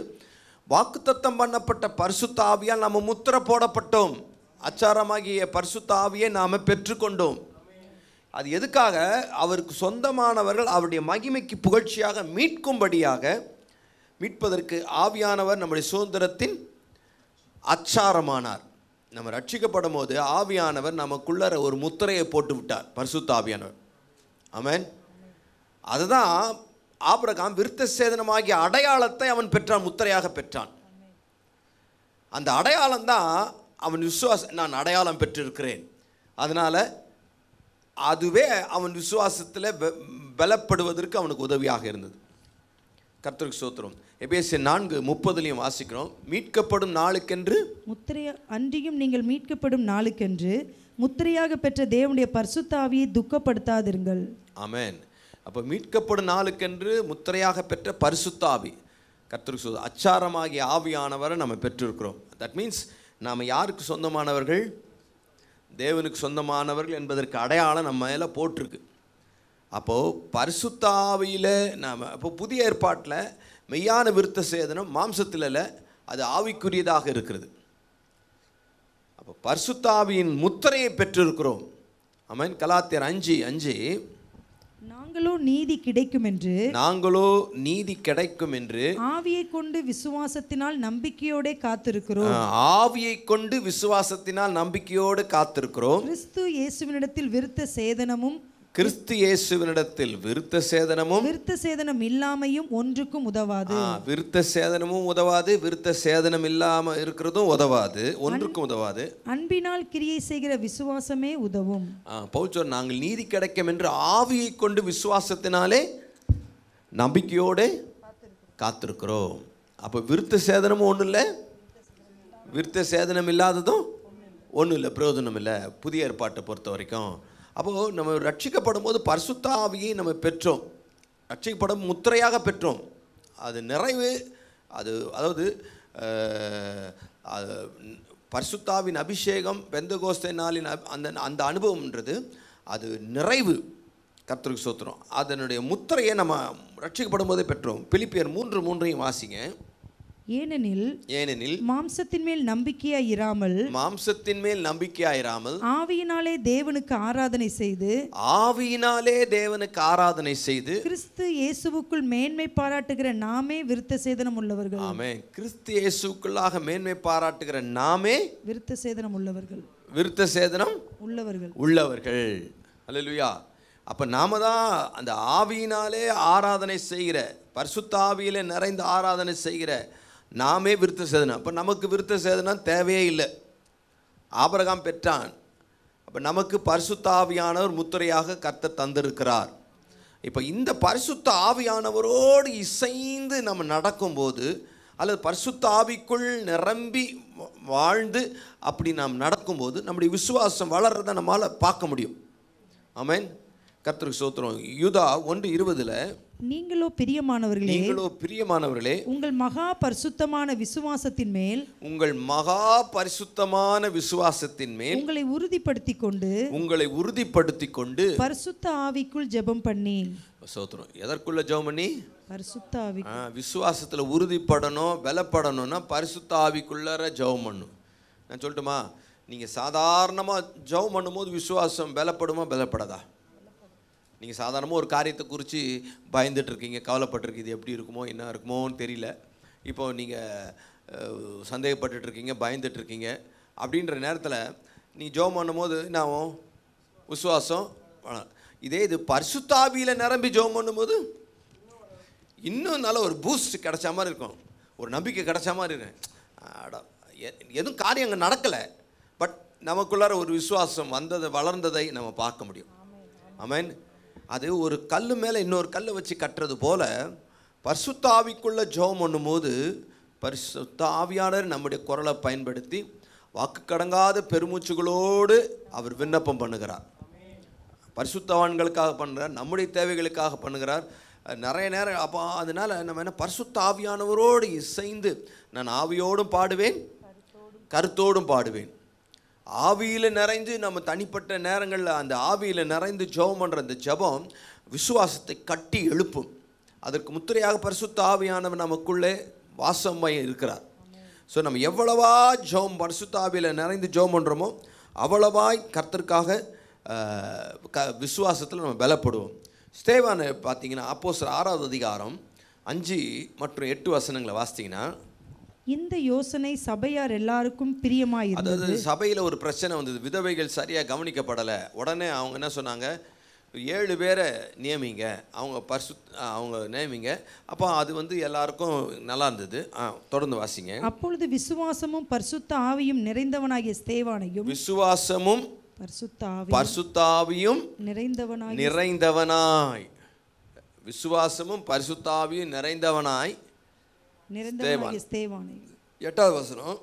வாக்குத்தத்தம் பண்ணப்பட்ட பரிசுத்த ஆவியால் நம்ம முத்திரை போடப்பட்டோம். அச்சாரமாகிய பரிசுத்த ஆவியை நாம் பெற்றுக்கொண்டோம். அது எதுக்காக? அவருக்கு சொந்தமானவர்கள் அவருடைய மகிமைக்கு புகழ்ச்சியாக மீட்பதற்கு ஆவியானவர் நம்முடைய சுதந்திரத்தின் அச்சாரமானார். நம்ம ரட்சிக்கப்படும் போது ஆவியானவர் நமக்குள்ளற ஒரு முத்திரையை போட்டு விட்டார், பரிசுத்த ஆவியானவர். ஆமென். அதுதான் ஆபிரகாம் விருத்த சேதனமாகிய அடையாளத்தை அவன் பெற்றான், முத்திரையாக பெற்றான். அந்த அடையாளம் தான் அவன் நான் அடையாளம் பெற்றிருக்கிறேன். அதனால் அதுவே அவன் விசுவாசத்தில் பலப்படுவதற்கு அவனுக்கு உதவியாக இருந்தது. கர்த்தருக்கு ஸ்தோத்திரம். எபேசியர் 4:30 வாசிக்கிறோம். மீட்கப்படும் நாளுக்கென்று அன்றியும் நீங்கள் மீட்கப்படும் நாளுக்கென்று முத்திரையாக பெற்ற தேவனுடைய பரிசுத்த ஆவியை துக்கப்படுத்தாதிருங்கள். ஆமென். அப்போ மீட்கப்படும் நாளுக்கென்று முத்திரையாக பெற்ற பரிசுத்த ஆவி, கர்த்தருக்கு ஸ்தோத்திரம், அச்சாரமாகிய ஆவியானவரை நம்ம பெற்றிருக்கிறோம். தட் மீன்ஸ் நாம் யாருக்கு சொந்தமானவர்கள்? தேவனுக்கு சொந்தமானவர்கள் என்பதற்கு அடையாளம் நம்ம மேலே போட்டிருக்கு. அப்போது பரிசுத்த ஆவியில் நாம் இப்போ புதிய ஏற்பாட்டில் மெய்யான விருத்த சேதனம் மாம்சத்தில் இல்லை, அது ஆவிக்குரியதாக இருக்கிறது. அப்போ பரிசுத்த ஆவியின் முத்திரையை பெற்றிருக்கிறோம். ஆமென். கலாத்தியர் 5:5 நாங்களோ நீதி கிடைக்கும் என்று ஆவியை கொண்டு விசுவாசத்தினால் நம்பிக்கையோடு காத்திருக்கிறோம். ஆவியை கொண்டு விசுவாசத்தினால் நம்பிக்கையோடு காத்திருக்கிறோம். கிறிஸ்து இயேசுவினிடத்தில் விருத்த சேதனமும் விருத்த சேதனம் இல்லாமையும் ஒன்றுக்கும் உதவாது. விருத்த சேதனமும் உதவாது, விருத்த சேதனம் இல்லாம இருக்கிறதும் உதவாது, ஒன்றுக்கும் உதவாது. அன்பினால் கிரியை செய்கிற விசுவாசமே உதவும். பவுல் நாங்கள் நீதி கிடைக்கும் என்று ஆவியை கொண்டு விசுவாசத்தினாலே நம்பிக்கையோடு காத்திருக்கிறோம். அப்போ விருத்த சேதனமும் ஒன்றும் இல்லை, விருத்த சேதனம் இல்லாததும் ஒன்றும் இல்லை, பிரயோஜனம் இல்லை புதிய ஏற்பாட்டை பொறுத்த வரைக்கும். அப்போது நம்ம ரட்சிக்கப்படும் போது பரிசுத்த ஆவியை நம்ம பெற்றோம், ரட்சிக்கப்படும் முத்திரையாக பெற்றோம். அது நிறைவு, அதாவது பரிசுத்தாவின் அபிஷேகம், பெந்தகோஸ்தே நாளின் அந்த அனுபவம்ன்றது அது நிறைவு. கர்த்தருக்கு ஸ்தோத்திரம். அதனுடைய முத்திரையை நம்ம ரட்சிக்கப்படும் போதே பெற்றோம். பிலிப்பியர் 3:3 வாசிங்க. ஏனெனில் மாம்சத்தின் மேல் நம்பிக்கையாயிராமல் ஆவியினாலே தேவனுக்கு ஆராதனை செய்து கிறிஸ்து இயேசுவுக்குள் மேன்மை பாராட்டுகிற நாமே விருத்த சேதனம் உள்ளவர்கள். ஆமென். கிறிஸ்து இயேசுவுக்குள்ளாக மேன்மை பாராட்டுகிற நாமே விருத்த சேதனம் உள்ளவர்கள். அல்லேலூயா. அப்போ நாம தான் அந்த ஆவியினாலே ஆராதனை செய்கிற, பரிசுத்த ஆவியிலே நிறைந்த ஆராதனை செய்கிற நாமே விருத்த சேதனம். அப்போ நமக்கு விருத்த சேதனம் தேவையே இல்லை, ஆபிரகாம் பெற்றான். அப்போ நமக்கு பரிசுத்த ஆவியானவர் முத்திரையாக கர்த்தர் தந்திருக்கிறார். இப்போ இந்த பரிசுத்த ஆவியானவரோடு இசைந்து நம்ம நடக்கும்போது, அல்லது பரிசுத்த ஆவிக்குள் நிரம்பி வாழ்ந்து அப்படி நாம் நடக்கும்போது நம்முடைய விசுவாசம் வளர்றதை நம்மளால் பார்க்க முடியும். ஆமென். கர்த்தருக்கு ஸ்தோத்திரம். யூதா 1:20 நீங்களோ பிரியமானவர்களே உங்கள் மகா பரிசுத்தமான விசுவாசத்தின் மேல் உங்களை உறுதிப்படுத்திக் கொண்டு பரிசுத்த ஆவிக்குள் ஜெபம் பண்ணி. ஸ்தோத்திரம். எதற்குள்ள ஜெபம் பண்ணி? பரிசுத்த ஆவி. விசுவாசத்தில் உறுதிப்படணும், பலப்படணும்னா பரிசுத்த ஆவிக்குள்ளற ஜெபம் பண்ணணும். நான் சொல்லட்டுமா? நீங்கள் சாதாரணமாக ஜெபம் பண்ணும்போது விசுவாசம் பலப்படுமா, பலப்படாதா? நீங்கள் சாதாரணமாக ஒரு காரியத்தை குறித்து பயந்துட்டுருக்கீங்க, கவலைப்பட்டிருக்கீங்க, இது எப்படி இருக்குமோ என்ன இருக்குமோன்னு தெரியல. இப்போ நீங்கள் சந்தேகப்பட்டுருக்கீங்க, பயந்துட்டுருக்கீங்க. அப்படின்ற நேரத்தில் நீங்கள் ஜெபம் பண்ணும்போது என்ன ஆகும்? விசுவாசம். இதே இது பரிசுத்த ஆவியில் நிரம்பி ஜெபம் பண்ணும்போது இன்னும் நல்ல ஒரு பூஸ்ட் கிடைச்ச மாதிரி இருக்கும், ஒரு நம்பிக்கை கிடைச்ச மாதிரி இருக்கும். எதுவும் காரியம் அங்கே நடக்கலை, பட் நமக்குள்ளார ஒரு விசுவாசம் வளர்ந்ததை நம்ம பார்க்க முடியும். ஆமென். அது ஒரு கல் மேலே இன்னொரு கல்லை வச்சு கட்டுறது போல் பரிசுத்த ஆவிக்குள்ள ஜெபம் பண்ணும்போது பரிசுத்த ஆவியானவர் நம்முடைய குரலை பயன்படுத்தி வாக்கு கடங்காத பெருமூச்சுகளோடு அவர் விண்ணப்பம் பண்ணுகிறார். பரிசுத்தவான்களுக்காக பண்ணுறார், நம்முடைய தேவைகளுக்காக பண்ணுகிறார். நிறைய நேரம் அப்போ அதனால் நம்ம என்ன, பரிசுத்த ஆவியானவரோடு இசைந்து நான் ஆவியோடும் பாடுவேன், கருத்தோடும் பாடுவேன். ஆவியில் நிறைந்து நம்ம தனிப்பட்ட நேரங்களில் அந்த ஆவியில் நிறைந்து ஜெபம் பண்ணுற அந்த ஜெபம் விசுவாசத்தை கட்டி எழுப்பும். அதற்கு முத்திரையாக பரிசுத்த ஆவியானவர் நமக்குள்ளே வாசமாய் இருக்கிறார். ஸோ நம்ம எவ்வளவா ஜெபம் பரிசுத்த ஆவியில் நிறைந்து ஜெபம் பண்ணுறோமோ அவ்வளவாய் கர்த்தருக்காக விசுவாசத்தில் நம்ம பலப்படுவோம். ஸ்தேவானை பார்த்தீங்கன்னா அப்போஸ்தலர் 6வது அதிகாரம் 5 மற்றும் 8 வசனங்களை வாசித்தீங்கன்னா, இந்த யோசனை சபையார் எல்லாருக்கும் பிரியமாயிருந்தது. அதாவது சபையில் ஒரு பிரச்சனை வந்தது, விதவைகள் சரியாக கவனிக்கப்படலை. உடனே அவங்க என்ன சொன்னாங்க, 7 பேரை நியமிங்க, அவங்க நியமிங்க. அப்போ அது எல்லாருக்கும் நல்லா இருந்தது. தொடர்ந்து வாசிங்க. அப்பொழுது விசுவாசமும் பரிசுத்த ஆவியும் நிறைந்தவனாகிய ஸ்தேவானையும், விசுவாசமும் பரிசுத்த ஆவியும் நிறைந்தவனாய், விசுவாசமும் பரிசுத்த ஆவியும் நிறைந்தவனாய் ஸ்தேவானை. 8வது வசனம்,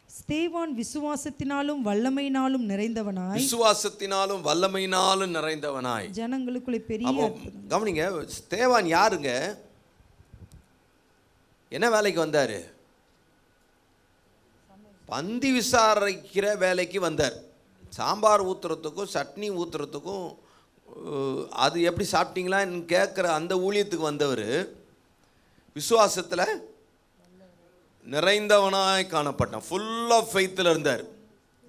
ஸ்தேவான் விசுவாசத்தினாலும் வல்லமையினாலும் நிறைந்தவனாய், விசுவாசத்தினாலும் வல்லமையினாலும் நிறைந்தவனாய் ஜனங்களுக்குள்ளே பெரிய. கவனிங்க, ஸ்தேவான் யாருங்க? என்ன வேலைக்கு வந்தாரு? பந்தி விசாரிக்கிற வேலைக்கு வந்தார். சாம்பார் ஊத்துறதுக்கும் சட்னி ஊத்துறதுக்கும் அது எப்படி சாப்பிட்டீங்களான்னு கேட்குற அந்த ஊழியத்துக்கு வந்தவர் விசுவாசத்தில் நிறைந்தவனாய் காணப்பட்டான். ஃபுல் ஆஃப் ஃபெய்த்தில் இருந்தார்.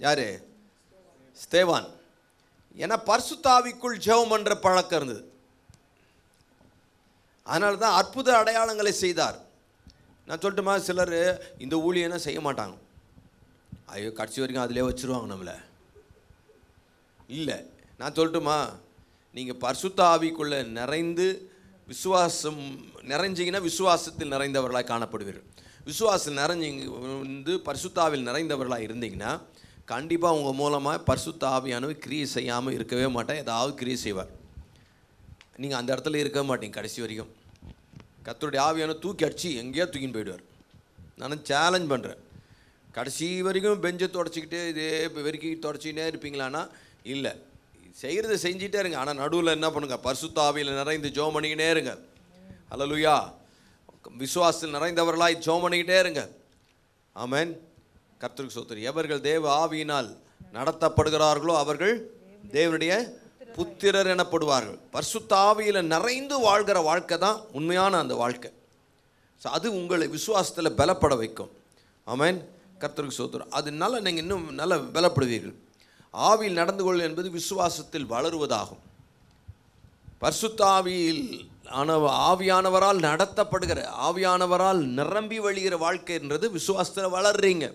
யார்? ஸ்தேவான். ஏன்னா பரிசுத்த ஆவிக்குள் ஜெபம் பண்ணுற பழக்கம் இருந்தது. அதனால தான் அற்புத அடையாளங்களை செய்தார். நான் சொல்லட்டுமா, சிலர் இந்த ஊழியனை செய்ய மாட்டாங்க, ஐயோ கடைசி வரைக்கும் அதிலே வச்சுருவாங்க நம்மளை. இல்லை, நான் சொல்லட்டுமா, நீங்கள் பரிசுத்த ஆவிக்குள்ளே நிறைந்து விசுவாசம் நிறைஞ்சிங்கன்னா விசுவாசத்தில் நிறைந்தவர்களாக காணப்படுவீர்கள். விசுவாசம் நிறைஞ்சி பரிசுத்த ஆவியில் நிறைந்தவர்களாக இருந்தீங்கன்னா கண்டிப்பாக உங்கள் மூலமாக பரிசுத்த ஆவியானவர் கிரியை செய்யாமல் இருக்கவே மாட்டேன், ஏதாவது கிரியை செய்வார். நீங்கள் அந்த இடத்துல இருக்க மாட்டீங்க கடைசி வரைக்கும். கர்த்தருடைய ஆவியானவர் தூக்கி அடிச்சு எங்கேயோ தூக்கின்னு போயிடுவார். நான் சேலஞ்ச் பண்ணுறேன், கடைசி வரைக்கும் பெஞ்சை தொடச்சிக்கிட்டே இதே வெறுக்கி தொடச்சிக்கிட்டே இருப்பீங்களான்னா இல்லை, செய்கிறத செஞ்சிட்டே இருங்க. ஆனால் நடுவில் என்ன பண்ணுங்க, பரிசுத்த ஆவியில் நிறைந்து ஜெபம் பண்ணிக்கிட்டே இருங்க. அல்லேலூயா. விசுவாசத்தில் நிறைந்தவர்களாய் ஜெபம் பண்ணிக்கிட்டே இருங்க. ஆமென். கர்த்தருக்கு ஸ்தோத்திரம். எவர்கள் தேவ ஆவியினால் நடத்தப்படுகிறார்களோ அவர்கள் தேவனுடைய புத்திரர் எனப்படுவார்கள். பரிசுத்த ஆவியில் நிறைந்து வாழ்கிற வாழ்க்கை தான் உண்மையான அந்த வாழ்க்கை. ஸோ அது உங்களை விசுவாசத்தில் பலப்பட வைக்கும். ஆமென். கர்த்தருக்கு ஸ்தோத்திரம். அதனால நீங்கள் இன்னும் நல்லா பலப்படுவீர்கள். ஆவியில் நடந்து கொள் என்பது விசுவாசத்தில் வளருவதாகும். பரிசுத்த ஆவியில் ஆவியானவரால் நடத்தப்படுகிற, ஆவியானவரால் நிரம்பி வழிகிற வாழ்க்கை என்றது விசுவாசத்தில் வளர்றீங்க.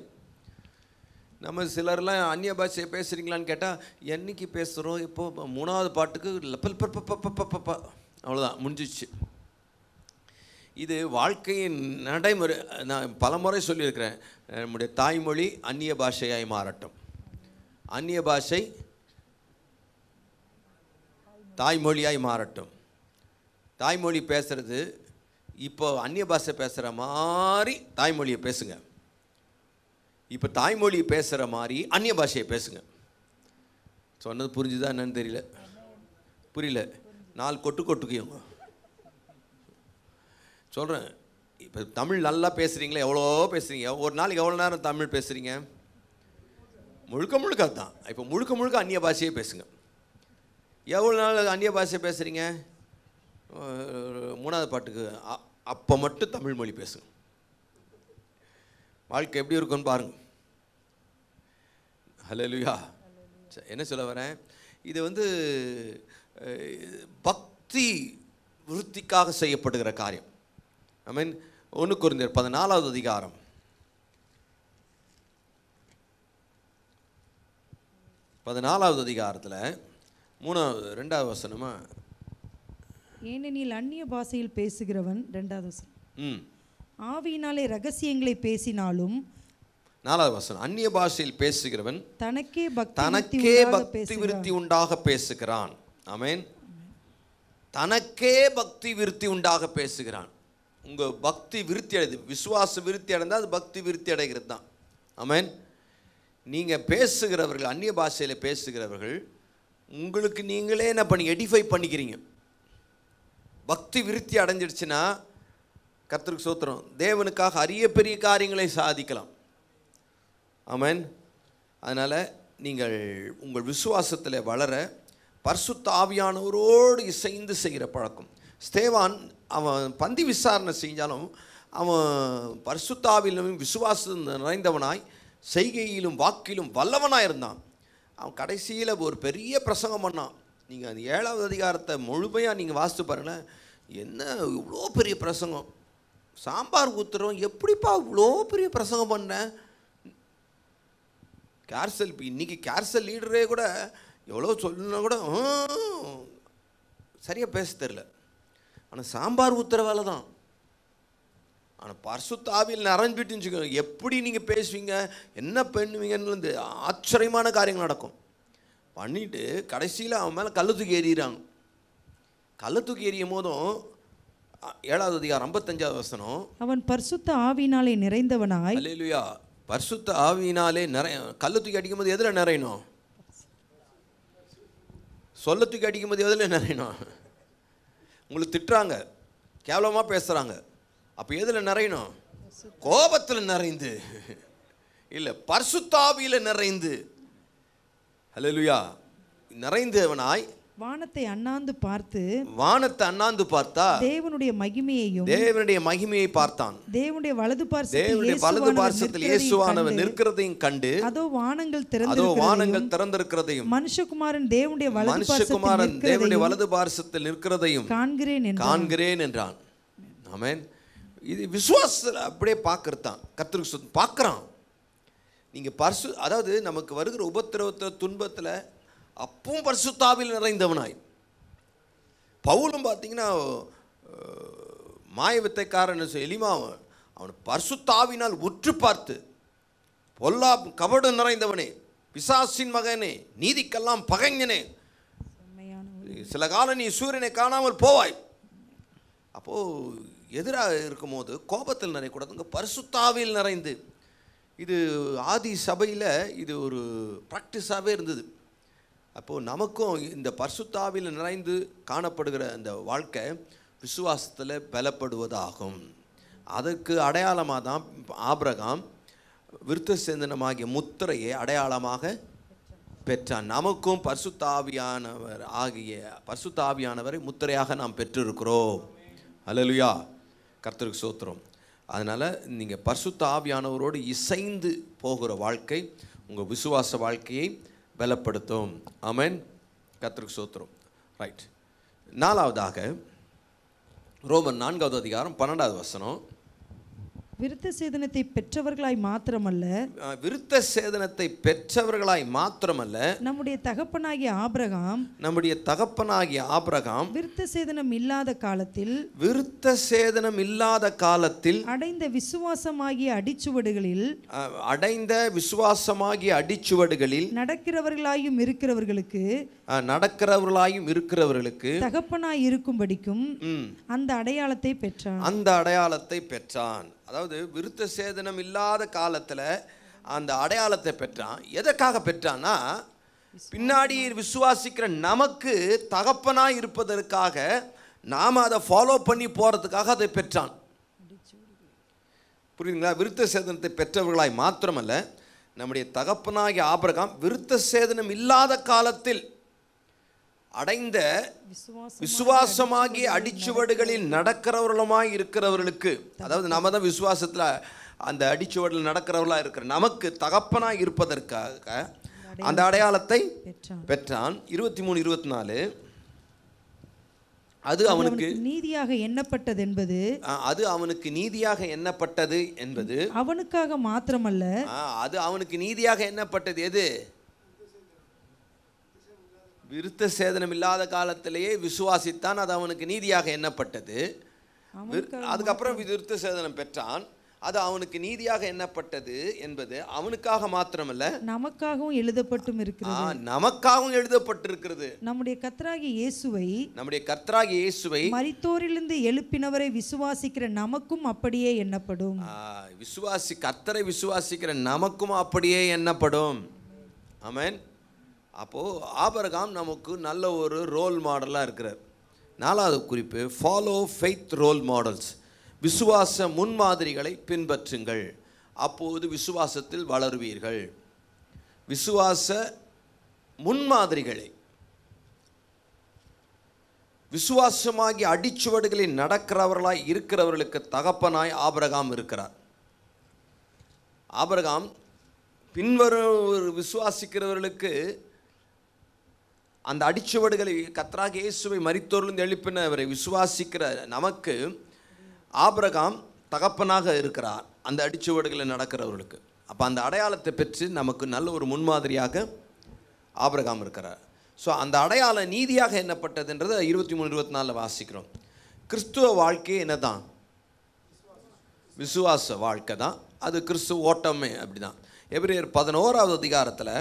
நம்ம சிலர்லாம் அந்நிய பாஷையை பேசுகிறீங்களான்னு கேட்டால் என்னைக்கு பேசுகிறோம், இப்போது 3வது பாட்டுக்கு அவ்வளோதான் முடிஞ்சிச்சு. இது வாழ்க்கையின் நடைமுறை. நான் பலமுறை சொல்லியிருக்கிறேன், நம்முடைய தாய்மொழி அந்நிய பாஷையாய் மாறட்டும். அந்நிய பாஷை தாய்மொழியாய் மாறட்டும். தாய்மொழி பேசுகிறது இப்போ அந்நிய பாஷை பேசுகிற மாதிரி தாய்மொழியை பேசுங்க. இப்போ தாய்மொழி பேசுகிற மாதிரி அந்நிய பாஷையை பேசுங்க. சொன்னது புரிஞ்சுதான் என்னன்னு தெரியல, புரியல. 4 கொட்டுக்கையும் சொல்கிறேன். இப்போ தமிழ் நல்லா பேசுகிறீங்களே, எவ்வளோ பேசுகிறீங்க, ஒரு நாளைக்கு எவ்வளோ நேரம் தமிழ் பேசுகிறீங்க? முழுக்க தான். இப்போ முழுக்க அந்நிய பாஷையே பேசுங்க. எவ்வளோ நாள் அந்நிய பாஷை பேசுகிறீங்க? 3வது பாட்டுக்கு அப்போ மட்டும் தமிழ் மொழி பேசுங்க. வாழ்க்கை எப்படி இருக்குன்னு பாருங்க. ஹல்லேலூயா. என்ன சொல்ல வரேன், இது பக்தி விருத்திக்காக செய்யப்படுகிற காரியம். ஐ மீன் 1 கொரிந்தியர் 14வது அதிகாரம் 14வது அதிகாரத்தில் 2வது வசனமா, ஏனெனில் அந்நிய பாஷையில் பேசுகிறவன் 2வது வசனம் ஆவியினாலே ரகசியங்களை பேசினாலும், 4வது வசனம், அந்நிய பாஷையில் பேசுகிறவன் தனக்கே பக்தி விருத்தி உண்டாக பேசுகிறான். ஆமென். தனக்கே பக்தி விருத்தி உண்டாக பேசுகிறான். உங்கள் பக்தி விருத்தி அடைது, விசுவாச விருத்தி அடைந்தால் அது பக்தி விருத்தி அடைகிறது தான். ஆமென். நீங்கள் பேசுகிறவர்கள், அந்நிய பாஷையில் பேசுகிறவர்கள் உங்களுக்கு நீங்களே என்ன பண்ணி எடிஃபை பண்ணிக்கிறீங்க. பக்தி விருத்தி அடைஞ்சிடுச்சுன்னா கர்த்தருக்கு ஸ்தோத்திரம், தேவனுக்காக அரிய பெரிய காரியங்களை சாதிக்கலாம். ஆமென். அதனால் நீங்கள் உங்கள் விசுவாசத்தில் வளர பரிசுத்த ஆவியானவரோடு இசைந்து செய்கிற பழக்கம். ஸ்தேவான் அவன் பந்தி விசாரணை செஞ்சாலும் அவன் பரிசுத்த ஆவியிலும் விசுவாசம் நிறைந்தவனாய் செய்கையிலும் வாக்கிலும் வல்லவனாக இருந்தான். அவன் கடைசியில் ஒரு பெரிய பிரசங்கம் பண்ணான். நீங்கள் அந்த 7வது அதிகாரத்தை முழுமையாக நீங்கள் வாசித்து பாருங்களேன். என்ன இவ்வளோ பெரிய பிரசங்கம், சாம்பார் ஊற்றுறோம், எப்படிப்பா இவ்வளோ பெரிய பிரசங்கம் பண்ணேன். கேர்சல் இன்றைக்கி கேர்சல் லீடரே கூட எவ்வளோ சொல்லணுன்னா கூட சரியாக பேச தெரில. ஆனால் சாம்பார் ஊற்றுற வேலை தான். ஆனால் பரிசுத்த ஆவியில் நிறைஞ்சிட்டுன்னு வச்சுக்கோங்க, எப்படி நீங்கள் பேசுவீங்க, என்ன பண்ணுவீங்கன்னு ஆச்சரியமான காரியங்கள் நடக்கும். பண்ணிவிட்டு கடைசியில் அவன் மேலே கல்லை தூக்கி எறிகிறாங்க. கல்லை தூக்கி எறியும் போதும் 7வது அதிகாரம் 55வது வசனம், அவன் பரிசுத்த ஆவியினாலே நிறைந்தவனாய். அல்லேலூயா. பரிசுத்த ஆவியினாலே கல்லை தூக்கி அடிக்கும் போது எதில் நிறையணும்? சொல்ல தூக்கி அடிக்கும் போது எதில் நிறையணும்? உங்களுக்கு திட்டுறாங்க, கேவலமாக பேசுகிறாங்க, அப்போ எதில் நிறையணும்? கோபத்தில் நிறைந்து இல்லை, பரிசுத்த ஆவியில் நிறைந்து. அல்லேலூயா. நிறைந்தவனாய் வானத்தை அண்ணாந்து பார்த்தா தேவனுடைய மகிமையை பார்த்தான். தேவனுடைய வலது பார்சத்தில் இயேசுவானவர் நிற்கிறதையும் கண்டு, அதோ வானங்கள் திறந்திருக்கிறதையும் மனுஷகுமாரன் தேவனுடைய வலது பார்சத்தில் நிற்கிறதையும் காண்கிறேன் என்றான். ஆமென். இது விசுவாசத்தில் அப்படியே பார்க்கறதான். கர்த்தருக்கு பார்க்குறான். நீங்கள் அதாவது நமக்கு வருகிற உபத்திரவத்தில் துன்பத்தில் அப்பவும் பரிசுத்த ஆவியில் நிறைந்தவனாய். பவுலும் பார்த்தீங்கன்னா மாயவித்தைக்காரன் எலிமா அவனை பரிசுத்த ஆவியினால் உற்று பார்த்து, பொல்லா கபடு நிறைந்தவனே, பிசாசின் மகனே, நீதிக்கெல்லாம் பகைஞனே, சில காலம் நீ சூரியனை காணாமல் போவாய். அப்போது எதிராக இருக்கும்போது கோபத்தில் நிறையக்கூடாதுங்க, பரிசுத்த ஆவியில் நிறைந்து. இது ஆதி சபையில் இது ஒரு ப்ராக்டிஸாகவே இருந்தது. அப்போது நமக்கும் இந்த பரிசுத்த ஆவியில் நிறைந்து காணப்படுகிற அந்த வாழ்க்கை விசுவாசத்தில் பலப்படுவதாகும். அதற்கு அடையாளமாக தான் ஆபிரகாம் விருத்த சேதனமாகிய முத்திரையை அடையாளமாக பெற்றான். நமக்கும் பரிசுத்த ஆவியானவரை முத்திரையாக நாம் பெற்றிருக்கிறோம். அல்லேலூயா. கர்த்தருக்கு ஸ்தோத்திரம். அதனால் நீங்கள் பரிசுத்த ஆவியானவரோடு இசைந்து போகிற வாழ்க்கை உங்கள் விசுவாச வாழ்க்கையை பலப்படுத்தும். ஆமென். கர்த்தருக்கு ஸ்தோத்திரம். ரைட். 4வதாக ரோமன் 4வது அதிகாரம் 12வது வசனம். விருத்த சேதனத்தை பெற்றவர்களாய் மாத்திரமல்ல, நம்முடைய தகப்பனாகிய ஆபிரகாம் விருத்த சேதனம் இல்லாத காலத்தில் அடைந்த விசுவாசமாகிய அடிச்சுவடுகளில் நடக்கிறவர்களாயும் இருக்கிறவர்களுக்கு தகப்பனாய் இருக்கும்படிக்கும் அந்த அடையாளத்தை பெற்றான். அதாவது விருத்த சேதனம் இல்லாத காலத்தில் அந்த அடையாளத்தை பெற்றான். எதற்காக பெற்றான்னா, பின்னாடி விசுவாசிக்கிற நமக்கு தகப்பனாய் இருப்பதற்காக, நாம் அதை ஃபாலோ பண்ணி போகிறதுக்காக அதை பெற்றான். புரியுதுங்களா? விருத்த சேதனத்தை பெற்றவர்களாய் மாத்திரமல்ல, நம்முடைய தகப்பனாகிய ஆபிரகாம் விருத்த சேதனம் இல்லாத காலத்தில் அடைந்த விசுவாசமாகிய அடிச்சுவடுகளில் நடக்கிறவர்களுமாய் இருக்கிறவர்களுக்கு, அதாவது நம்ம தான் விசுவாசத்தில் அந்த அடிச்சுவடில் நடக்கிறவர்களாக இருக்கிற நமக்கு தகப்பனாய் இருப்பதற்காக அந்த அடையாளத்தை பெற்றான். 23, 24. அது அவனுக்கு நீதியாக எண்ணப்பட்டது என்பது அவனுக்காக மாத்திரமல்ல, அது அவனுக்கு நீதியாக எண்ணப்பட்டது. எது? விருத்த சேதனம் இல்லாத காலத்திலேயே விசுவாசித்தான், அது அவனுக்கு நீதியாக எண்ணப்பட்டது. அதுக்கப்புறம் விருத்த சேதனம் பெற்றான், அது அவனுக்கு நீதியாக எண்ணப்பட்டது என்பது அவனுக்காக மாத்திரமல்ல, நமக்காகவும் எழுதப்பட்டிருக்கிறது. நம்முடைய கர்த்தராகிய இயேசுவை மரித்தோரிலிருந்து எழுப்பினவரை விசுவாசிக்கிற நமக்கும் அப்படியே எண்ணப்படும். கர்த்தரை விசுவாசிக்கிற நமக்கும் அப்படியே எண்ணப்படும். ஆமென். அப்போது ஆபிரகாம் நமக்கு நல்ல ஒரு ரோல் மாடலாக இருக்கிறார். 4வது குறிப்பு, ஃபாலோ ஃபெய்த் ரோல் மாடல்ஸ். விசுவாச முன்மாதிரிகளை பின்பற்றுங்கள், அப்போது விசுவாசத்தில் வளருவீர்கள். விசுவாச முன்மாதிரிகளை, விசுவாசமாகி அடிச்சுவடுகளில் நடக்கிறவர்களாய் இருக்கிறவர்களுக்கு தகப்பனாய் ஆபிரகாம் இருக்கிறார். ஆபிரகாம் பின்வரும் விசுவாசிக்கிறவர்களுக்கு அந்த அடிச்சுவடுகளை, கர்த்தராகிய இயேசுவை மரித்தோரிலிருந்து எழுப்பினவரை விசுவாசிக்கிற நமக்கு ஆபிரகாம் தகப்பனாக இருக்கிறார், அந்த அடிச்சுவடுகளை நடக்கிறவர்களுக்கு. அப்போ அந்த அடையாளத்தை பெற்று நமக்கு நல்ல ஒரு முன்மாதிரியாக ஆபிரகாம் இருக்கிறார். ஸோ அந்த அடையாள நீதியாக எண்ணப்பட்டதுன்றது 23-24 வாசிக்கிறோம். கிறிஸ்துவ வாழ்க்கை என்ன தான்? விசுவாச வாழ்க்கை தான். அது கிறிஸ்துவ ஓட்டமே அப்படி தான். எபிரேயர் 11வது அதிகாரத்தில்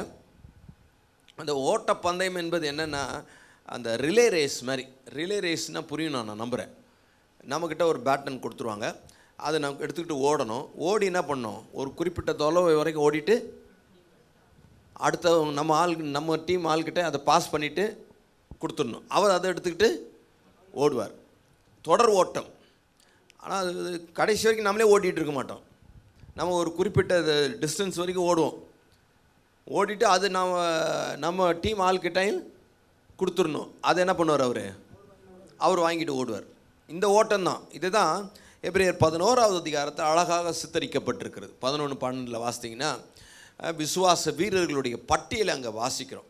அந்த ஓட்டப்பந்தயம் என்பது என்னென்னா, அந்த ரிலே ரேஸ் மாதிரி. ரிலே ரேஸ்னால் புரியும், நான் நம்புகிறேன். நம்மக்கிட்ட ஒரு பேட்டன் கொடுத்துருவாங்க, அதை நம்ம எடுத்துக்கிட்டு ஓடணும். ஓடி என்ன பண்ணணும், ஒரு குறிப்பிட்ட தொலைவு வரைக்கும் ஓடிட்டு அடுத்த நம்ம டீம் ஆள்கிட்ட அதை பாஸ் பண்ணிவிட்டு கொடுத்துடணும். அவர் அதை எடுத்துக்கிட்டு ஓடுவார். தொடர் ஓட்டம். ஆனால் அது கடைசி வரைக்கும் நம்மளே ஓட்டிகிட்டு இருக்க மாட்டோம். நம்ம ஒரு குறிப்பிட்ட டிஸ்டன்ஸ் வரைக்கும் ஓடுவோம். ஓடிட்டு அது நம்ம டீம் ஆள்கிட்டையும் கொடுத்துடணும். அதை என்ன பண்ணுவார், அவர் வாங்கிட்டு ஓடுவார். இந்த ஓட்டம்தான். இதுதான் எபிரேயர் 11வது அதிகாரத்தை அழகாக சித்தரிக்கப்பட்டிருக்கிறது. 11-12 வாசித்தீங்கன்னா விசுவாச வீரர்களுடைய பட்டியலை அங்கே வாசிக்கிறோம்.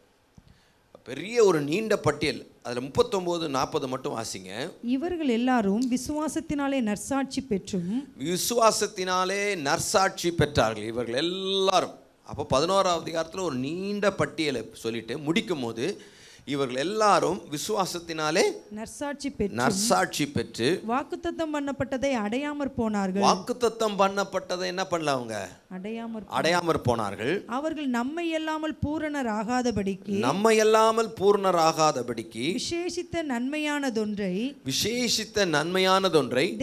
பெரிய ஒரு நீண்ட பட்டியல். அதில் 39-40 மட்டும் வாசிங்க. இவர்கள் எல்லாரும் விசுவாசத்தினாலே நற்சாட்சி பெற்றும். விசுவாசத்தினாலே நற்சாட்சி பெற்றார்கள் இவர்கள் எல்லாரும். அப்போ 11வது அதிகாரத்தில் ஒரு நீண்ட பட்டியலை சொல்லிட்டு முடிக்கும் போது, இவர்கள் எல்லாரும் விசுவாசத்தினாலே நற்சாட்சி பெற்று வாக்குத்தத்தம் பண்ணப்பட்டதை அடையாமற் போனார்கள். வாக்குத்தத்தம் பண்ணப்பட்டதை என்ன பண்ணல, அவங்க அடையாமற் போனார்கள். அவர்கள் நம்மை இல்லாமல் பூரணராகாதபடிக்கு விசேஷித்த நன்மையானதொன்றை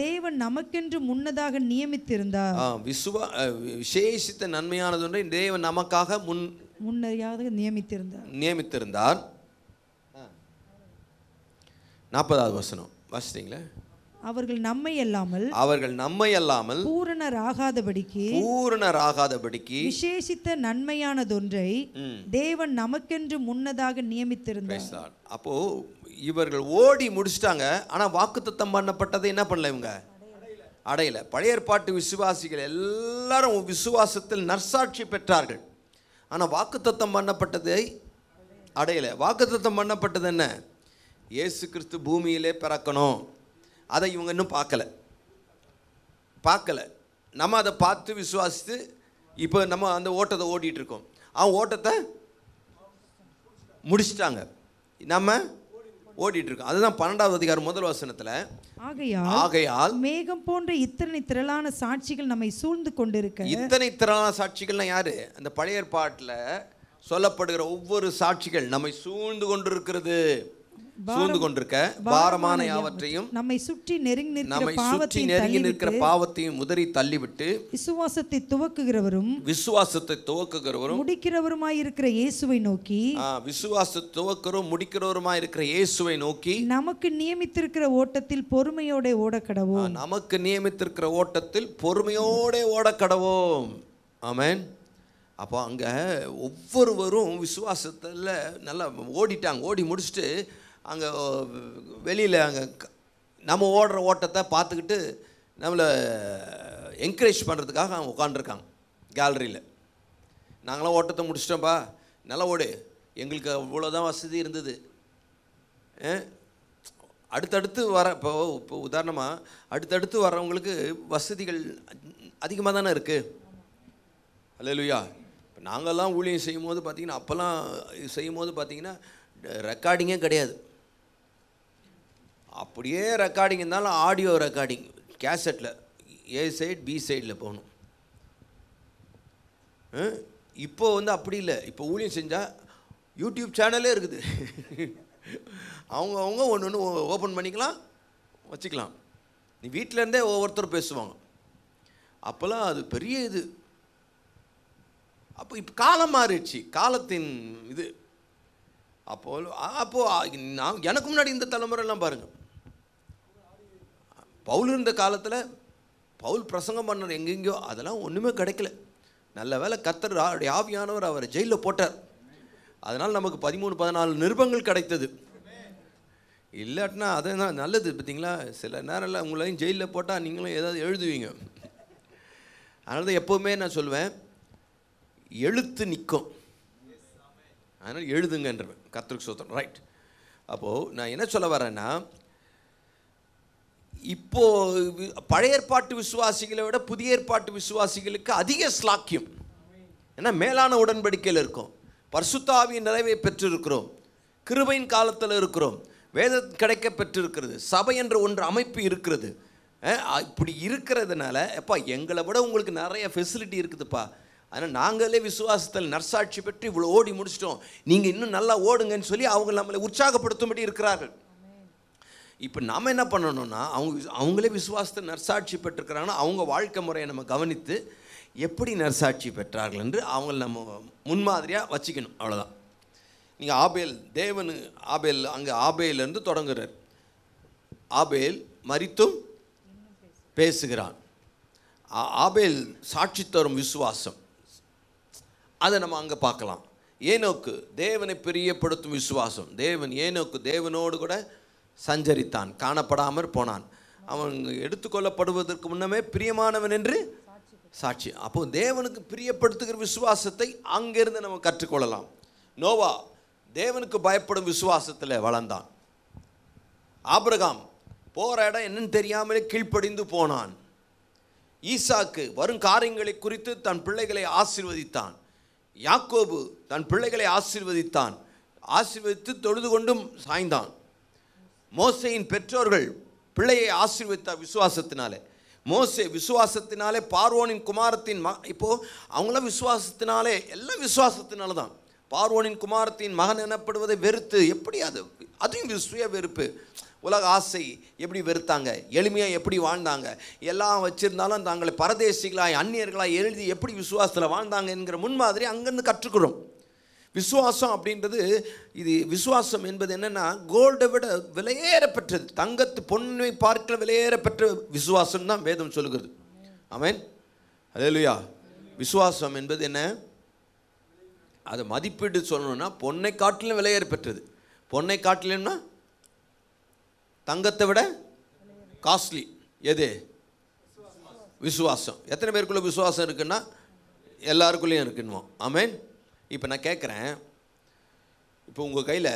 தேவன் நமக்கென்று முன்னதாக நியமித்திருந்தார். விசேஷித்த நன்மையானதொன்றை தேவன் நமக்காக முன்னதாக நியமித்திருந்தார். 40வது வசனம் வாசித்தீங்களா? அவர்கள் நம்மை அல்லாமல் பூரணராகாதபடிக்கு விசேஷித்த நன்மையானதொன்றை தேவன் நமக்கென்று முன்னதாக நியமித்திருந்தார். அப்போ இவர்கள் ஓடி முடிச்சிட்டாங்க. ஆனா வாக்குத்தத்தம் பண்ணப்பட்டதை என்ன பண்ணல, இவங்க அடையல. பழைய ஏற்பாட்டு விசுவாசிகள் எல்லாரும் விசுவாசத்தில் நற்சாட்சி பெற்றார்கள். ஆனா வாக்குத்தத்தம் பண்ணப்பட்டதை அடையல. வாக்குத்தத்தம் பண்ணப்பட்டது என்ன? இயேசு கிறிஸ்து பூமியிலே பிறக்கணும். அதை இவங்க இன்னும் பார்க்கல. நம்ம அதை பார்த்து விசுவாசித்து இப்போ நம்ம அந்த ஓட்டத்தை ஓடிட்டு இருக்கோம். அவன் ஓட்டத்தை முடிச்சிட்டாங்க, நம்ம ஓடிட்டு இருக்கோம். அதுதான் 12வது அதிகாரம் 1 வசனத்தில், ஆகையால் மேகம் போன்ற இத்தனை திரளான சாட்சிகள் நம்மை சூழ்ந்து கொண்டிருக்க. இத்தனை திரளான சாட்சிகள்னா யாரு? அந்த பழைய ஏற்பாட்டில் சொல்லப்படுகிற ஒவ்வொரு சாட்சிகள் நம்மை சூழ்ந்து கொண்டிருக்கிறது. சூழ்ந்து கொண்டிருக்க பாரமான யாவற்றையும் நம்மை சுற்றி நெருங்கி நிற்கிற பாவத்தையும் உதறி தள்ளிவிட்டு விசுவாசத்தை துவக்குகிறவரும் முடிக்கிறவருமாய் இருக்கிற இயேசுவை நோக்கி, விசுவாசத்தை துவக்கிறவரும் முடிக்கிறவருமாய் இருக்கிற இயேசுவை நோக்கி நமக்கு நியமித்திருக்கிற ஓட்டத்தில் பொறுமையோட ஓடக்கடவோம். நமக்கு நியமித்திருக்கிற ஓட்டத்தில் பொறுமையோட ஓடக்கடவோம். ஆமென். அப்போ அங்கே ஒவ்வொருவரும் விசுவாசத்தில் நல்லா ஓடிட்டாங்க. ஓடி முடிச்சுட்டு அங்கே வெளியில் அங்கே நம்ம ஓடுற ஓட்டத்தை பார்த்துக்கிட்டு நம்மளை என்கரேஜ் பண்ணுறதுக்காக அவங்க உட்காந்துருக்காங்க கேலரியில். நாங்களாம் ஓட்டத்தை முடிச்சிட்டோம்ப்பா, நல்லா ஓடு, எங்களுக்கு இவ்வளோதான் வசதி இருந்தது. அடுத்தடுத்து இப்போ உதாரணமாக அடுத்தடுத்து வர்றவங்களுக்கு வசதிகள் அதிகமாக தானே இருக்குது. அல்லேலூயா. இப்போ நாங்கள்லாம் ஊழியம் செய்யும் போது பார்த்திங்கன்னா, அப்போல்லாம் செய்யும் போது பார்த்திங்கன்னா ரெக்கார்டிங்கே கிடையாது. அப்படியே ரெக்கார்டிங் இருந்தாலும் ஆடியோ ரெக்கார்டிங் கேசட்டில் ஏ சைடு பி சைடில் போகணும். இப்போ அப்படி இல்லை. இப்போ ஊழியம் செஞ்சால் யூடியூப் சேனலே இருக்குது. அவங்க ஒன்று ஓப்பன் பண்ணிக்கலாம், வச்சுக்கலாம். நீ வீட்டிலேருந்தே ஒவ்வொருத்தரும் பேசுவாங்க. அப்போல்லாம் அது பெரிய இது. அப்போ இப்போ காலம் மாறிடுச்சு. காலத்தின் இது அப்போது நான் எனக்கு முன்னாடி இந்த தலைமுறைலாம் பாருங்கள், பவுல் இருந்த காலத்தில் பவுல் பிரசங்கம் பண்ண எங்கெங்கேயோ அதெல்லாம் ஒன்றுமே கிடைக்கல. நல்ல வேளை கர்த்தர் ஆவியானவர் அவரை ஜெயிலில் போட்டார். அதனால் நமக்கு 13-14 நிருபங்கள் கிடைத்தது. இல்லாட்டினா அதுதான் நல்லது. பார்த்தீங்களா, சில நேரம்லாம் உங்களையும் ஜெயிலில் போட்டால் நீங்களும் ஏதாவது எழுதுவீங்க. அதனால தான் எப்போவுமே நான் சொல்லுவேன், எழுத்து நிற்கும், அதனால் எழுதுங்கன்றேன். கர்த்தருக்கு ஸ்தோத்திரம். ரைட். அப்போது நான் என்ன சொல்ல வரேன்னா, இப்போது பழைய ஏற்பாட்டு விசுவாசிகளை விட புதிய ஏற்பாட்டு விசுவாசிகளுக்கு அதிக ஸ்லாக்கியம். ஏன்னா மேலான உடன்படிக்கையில் இருக்கும், பரிசுத்த ஆவியின் நிறைவை பெற்றிருக்கிறோம், கிருபையின் காலத்தில் இருக்கிறோம், வேதம் கிடைக்க பெற்றிருக்கிறது, சபை என்ற ஒன்று அமைப்பு இருக்கிறது. இப்படி இருக்கிறதுனால எப்பா எங்களை விட உங்களுக்கு நிறைய ஃபெசிலிட்டி இருக்குதுப்பா, அதனால் நாங்களே விசுவாசத்தில் நற்சாட்சி பெற்று இவ்வளோ ஓடி முடிச்சிட்டோம், நீங்கள் இன்னும் நல்லா ஓடுங்கன்னு சொல்லி அவங்க நம்மளை உற்சாகப்படுத்தும்படி இருக்கிறார்கள். இப்போ நாம் என்ன பண்ணணும்னா, அவங்களே விசுவாசத்தை நற்சாட்சி பெற்றிருக்கிறாங்கன்னா அவங்க வாழ்க்கை முறையை நம்ம கவனித்து எப்படி நற்சாட்சி பெற்றார்கள் என்று அவங்கள நம்ம முன்மாதிரியாக வச்சுக்கணும். அவ்வளோதான். நீங்கள் ஆபேல் அங்கே ஆபேலேருந்து தொடங்குறார். ஆபேல் மரித்தும் பேசுகிறான். ஆபேல் சாட்சி தரும் விசுவாசம், அதை நம்ம அங்கே பார்க்கலாம். ஏனோக்கு தேவனை பிரியப்படுத்தும் விசுவாசம். ஏனோக்கு தேவனோடு கூட சஞ்சரித்தான், காணப்படாமற் போனான். அவன் எடுத்துக்கொள்ளப்படுவதற்கு முன்னமே பிரியமானவன் என்று சாட்சி. அப்போது தேவனுக்கு பிரியப்படுத்துகிற விசுவாசத்தை அங்கிருந்து நம்ம கற்றுக்கொள்ளலாம். நோவா தேவனுக்கு பயப்படும் விசுவாசத்தில் வளர்ந்தான். ஆபிரகாம் போகிற இடம் என்னன்னு தெரியாமலே கீழ்ப்படிந்து போனான். ஈசாக்கு வரும் காரியங்களை குறித்து தன் பிள்ளைகளை ஆசீர்வதித்தான். யாக்கோபு தன் பிள்ளைகளை ஆசீர்வதித்தான், ஆசீர்வதித்து தொழுது கொண்டும் சாய்ந்தான். மோசேயின் பெற்றோர்கள் பிள்ளையை ஆசீர்வதித்தார் விசுவாசத்தினாலே. மோசே விசுவாசத்தினாலே பார்வோனின் குமாரத்தின் இப்போது அவங்களாம் விசுவாசத்தினாலே, எல்லாம் விசுவாசத்தினால தான். பார்வோனின் குமாரத்தின் மகன் எனப்படுவதை வெறுத்து, எப்படி அதையும் சுய வெறுப்பு, உலக ஆசை எப்படி வெறுத்தாங்க, எளிமையாக எப்படி வாழ்ந்தாங்க, எல்லாம் வச்சுருந்தாலும் தாங்களை பரதேசிகளாய் அந்நியர்களாய் எழுதி எப்படி விசுவாசத்தில் வாழ்ந்தாங்க என்கிற முன்மாதிரி அங்கேருந்து கற்றுக்கிறோம். விசுவாசம் அப்படின்றது, இது விசுவாசம் என்பது என்னென்னா, கோல்டை விட விலையேறப்பெற்றது, தங்கத்து பொன்னை பார்க்கல விலையேறப்பெற்ற விசுவாசம் தான் வேதம் சொல்லுகிறது. ஆமென், அல்லேலூயா. விசுவாசம் என்பது என்ன, அதை மதிப்பீடு சொல்லணும்னா பொன்னை காட்டிலும் விலையேற பெற்றது. பொன்னை காட்டிலும்னா தங்கத்தை விட காஸ்ட்லி எது? விசுவாசம். எத்தனை பேருக்குள்ள விசுவாசம் இருக்குன்னா எல்லாருக்குள்ளேயும் இருக்குன்னு. ஆமென். இப்போ நான் கேட்குறேன், இப்போ உங்கள் கையில்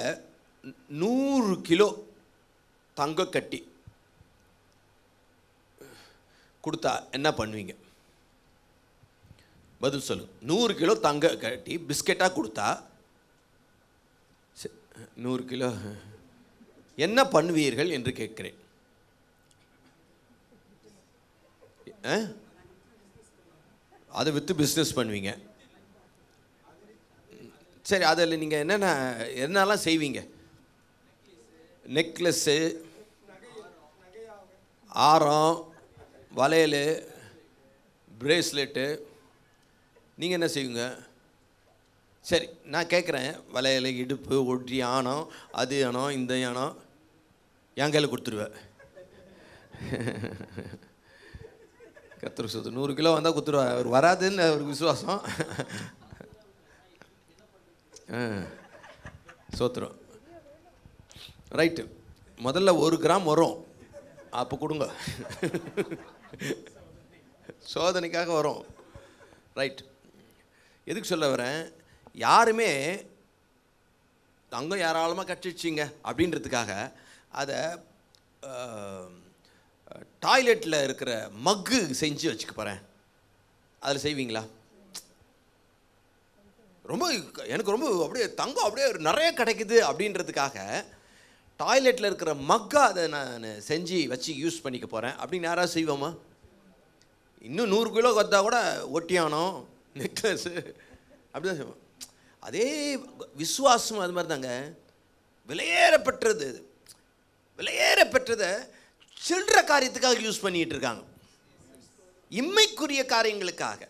100 கிலோ தங்க கட்டி கொடுத்தா என்ன பண்ணுவீங்க? பதில் சொல்லுங்க. 100 கிலோ தங்க கட்டி பிஸ்கெட்டாக கொடுத்தா 100 கிலோ என்ன பண்ணுவீர்கள் என்று கேட்குறேன். அதை விற்று பிஸ்னஸ் பண்ணுவீங்க. சரி, அதில் நீங்கள் என்னெல்லாம் செய்வீங்க? நெக்லஸ்ஸு, ஆரம், வளையல், பிரேஸ்லெட்டு, நீங்கள் என்ன செய்வீங்க? சரி, நான் கேட்குறேன், வளையல், இடுப்பு, ஒட்டி, ஆணம், அது ஆணம், இந்த ஆணம் என் கையில் கொடுத்துருவேன். கத்திர சொத்து 100 கிலோ வந்தால் கொடுத்துருவேன். அவர் வராதுன்னு அவருக்கு விசுவாசம். சோத்துரும். ரைட்டு, முதல்ல 1 கிராம் வரும், அப்போ கொடுங்க. சோதனைக்காக வரும். ரைட். எதுக்கு சொல்ல வரேன், யாருமே தங்கம் ஏராளமாக கட்டிச்சிங்க அப்படின்றதுக்காக அதை டாய்லெட்டில் இருக்கிற மக்கு செஞ்சு வச்சுக்க போகிறேன், அதில் செய்வீங்களா? எனக்கு ரொம்ப அப்படியே தங்கம் அப்படியே நிறைய கிடைக்குது அப்படின்றதுக்காக டாய்லெட்டில் இருக்கிற மக்கா அதை நான் செஞ்சு வச்சு யூஸ் பண்ணிக்க போகிறேன் அப்படின்னு யாராவது செய்வோமா? இன்னும் 100 கிலோ கொத்தா கூட ஒட்டியானம், நெக்லஸ்ஸு அப்படிதான் செய்வோம். அதே விசுவாசம் அது மாதிரி தாங்க. விலையேறப்பெற்றது, விலையேறப்பெற்றதை சில்லற காரியத்துக்காக யூஸ் பண்ணிகிட்டு இருக்காங்க, இம்மைக்குரிய காரியங்களுக்காக.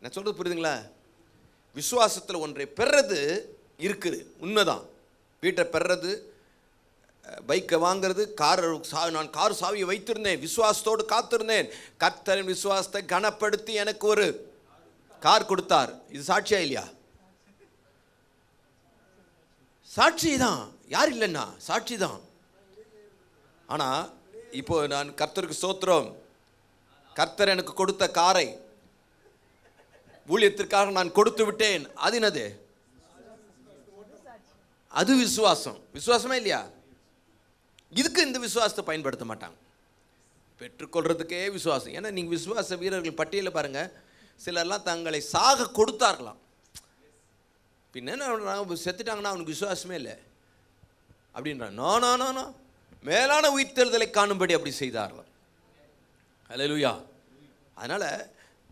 நான் சொல்கிறது புரியுதுங்களா? விசுவாசத்தில் ஒன்றை பெறது இருக்குது, உண்மைதான். வீட்டை பெறது, பைக்கை வாங்கிறது, நான் கார் சாவியை வைத்திருந்தேன், விசுவாசத்தோடு காத்திருந்தேன், கர்த்தரின் விசுவாசத்தை கனப்படுத்தி எனக்கு ஒரு கார் கொடுத்தார். இது சாட்சியா இல்லையா? சாட்சி தான், யார் இல்லைன்னா சாட்சி தான். ஆனால் இப்போ நான் கர்த்தருக்கு ஸ்தோத்திரம், கர்த்தர் எனக்கு கொடுத்த காரை ஊழியத்திற்காக நான் கொடுத்து விட்டேன். அது என்னது? அது விசுவாசம். விசுவாசமே இல்லையா? இதுக்கு இந்த விசுவாசத்தை பயன்படுத்த மாட்டாங்க. பெற்றுக்கொள்றதுக்கே விசுவாசம். ஏன்னா நீங்கள் விசுவாச வீரர்கள் பட்டியலில் பாருங்கள், சிலர்லாம் தங்களை சாக கொடுத்தார்களாம். பின்ன செத்துட்டாங்கன்னா அவனுக்கு விசுவாசமே இல்லை அப்படின்றான். நோ, மேலான உயிர்த்தெழுதலை காணும்படி அப்படி செய்தார்களாம். அல்லேலூயா. அதனால்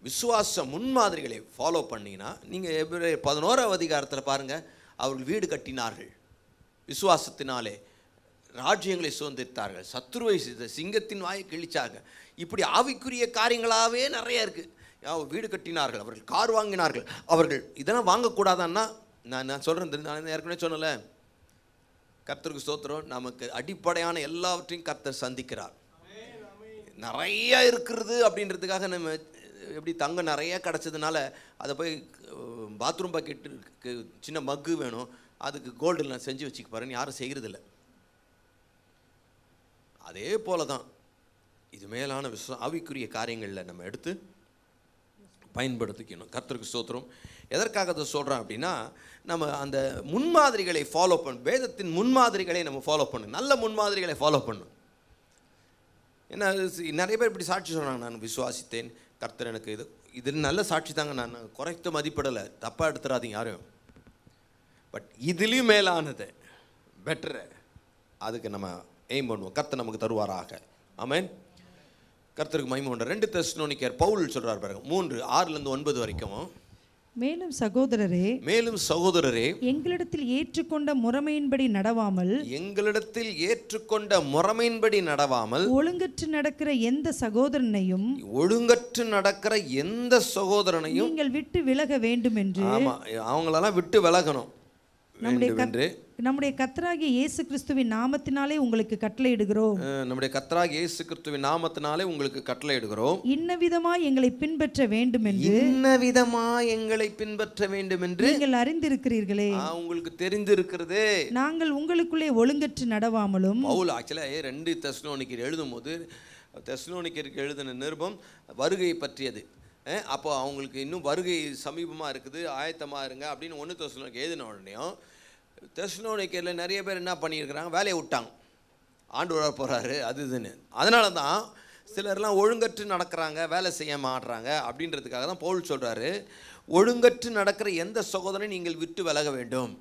விசுவாச முன்மாதிரிகளை ஃபாலோ பண்ணிங்கன்னா, நீங்கள் எபிரேயர் 11ஆம் அதிகாரத்தில் பாருங்கள், அவர்கள் வீடு கட்டினார்கள், விசுவாசத்தினாலே ராஜ்யங்களை சுதந்திரித்தார்கள், சத்துருவை சிங்கத்தின் வாயை கிழிச்சார்கள். இப்படி ஆவிக்குரிய காரியங்களாகவே நிறைய இருக்குது. வீடு கட்டினார்கள், அவர்கள் கார் வாங்கினார்கள். அவர்கள் இதெல்லாம் வாங்கக்கூடாதான்னா, நான் சொல்கிறேன், நான் ஏற்கனவே சொன்னல, கர்த்தருக்கு ஸ்தோத்திரம், நமக்கு அடிப்படையான எல்லாவற்றையும் கர்த்தர் சந்திக்கிறார். நிறைய இருக்கிறது அப்படின்றதுக்காக நம்ம எப்படி தங்கம் நிறைய கிடச்சதுனால அதை போய் பாத்ரூம் பக்கெட்டு சின்ன மக்கு வேணும், அதுக்கு கோல்டு நான் செஞ்சு வச்சுக்க பாருன்னு யாரும் செய்கிறதில்ல. அதே போல தான் இது மேலான ஆவிக்குரிய காரியங்களில் நம்ம எடுத்து பயன்படுத்திக்கணும். கர்த்தருக்கு ஸ்தோத்திரம். எதற்காக அதை சொல்கிறேன் அப்படின்னா, நம்ம அந்த முன்மாதிரிகளை ஃபாலோ பண்ணணும். வேதத்தின் முன்மாதிரிகளை நம்ம ஃபாலோ பண்ணணும், நல்ல முன்மாதிரிகளை ஃபாலோ பண்ணணும். ஏன்னா நிறைய பேர் இப்படி சாட்சி சொல்கிறாங்க, நான் விசுவாசித்தேன், கர்த்தர் எனக்கு இது நல்ல சாட்சி தாங்க, நான் குறைத்து மதிப்பிடலை, தப்பாக எடுத்துடாதீங்க யாரும். பட் இதுலேயும் மேலானது பெட்டரு, அதுக்கு நம்ம எய்ம் பண்ணுவோம். கர்த்தர் நமக்கு தருவாராக. ஆமென். கர்த்தருக்கு மகிமை உண்டு. 2 தெசலோனிக்கேயர் பவுல் சொல்றார் பாருங்க, 3:6-9 வரைக்கும். மேலும் சகோதரரே, எங்களிடத்தில் ஏற்றுக்கொண்ட முறைமையின்படி நடவாமல் ஒழுங்கற்று நடக்கிற எந்த சகோதரனையும் நீங்கள் விட்டு விலக வேண்டும் என்று. ஆமா, அவங்களெல்லாம் விட்டு விலகணும். நம்முடைய கர்த்தராகிய இயேசு கிறிஸ்துவின் நாமத்தினாலே உங்களுக்கு கட்டளையிடுகிறோம். நம்முடைய கர்த்தராகிய இயேசு கிறிஸ்துவின் நாமத்தினாலே உங்களுக்கு கட்டளையிடுகிறோம். இன்னவிதமாய் எங்களை பின்பற்ற வேண்டும் என்று நீங்கள் அறிந்திருக்கிறீர்களே. உங்களுக்கு தெரிந்திருக்கிறதே. நாங்கள் உங்களுக்குள்ளே ஒழுங்கற்று நடவாமலும். பவுல் ஆக்சுவலா 2 தெசலோனிக்கேயர் எழுதும்போது, தெசலோனிக்கேயருக்கு எழுதின நிருபம் வருகையை பற்றியது. அப்போ அவங்களுக்கு இன்னும் வருகை சமீபமாக இருக்குது, ஆயத்தமாக இருங்க அப்படின்னு 1 தெசலோனிக்கேயர் எழுதின உடனேயும் தெசலோனிக்கேயரில் நிறைய பேர் என்ன பண்ணியிருக்கிறாங்க, வேலையை விட்டாங்க. ஆண்டவர் போகிறாரு அது இதுன்னு. அதனால தான் சிலர்லாம் ஒழுங்கற்று நடக்கிறாங்க, வேலை செய்ய மாட்டுறாங்க. அப்படின்றதுக்காக தான் பவுல் சொல்கிறாரு, ஒழுங்கற்று நடக்கிற எந்த சகோதரனை நீங்கள் விட்டு விலக வேண்டும்.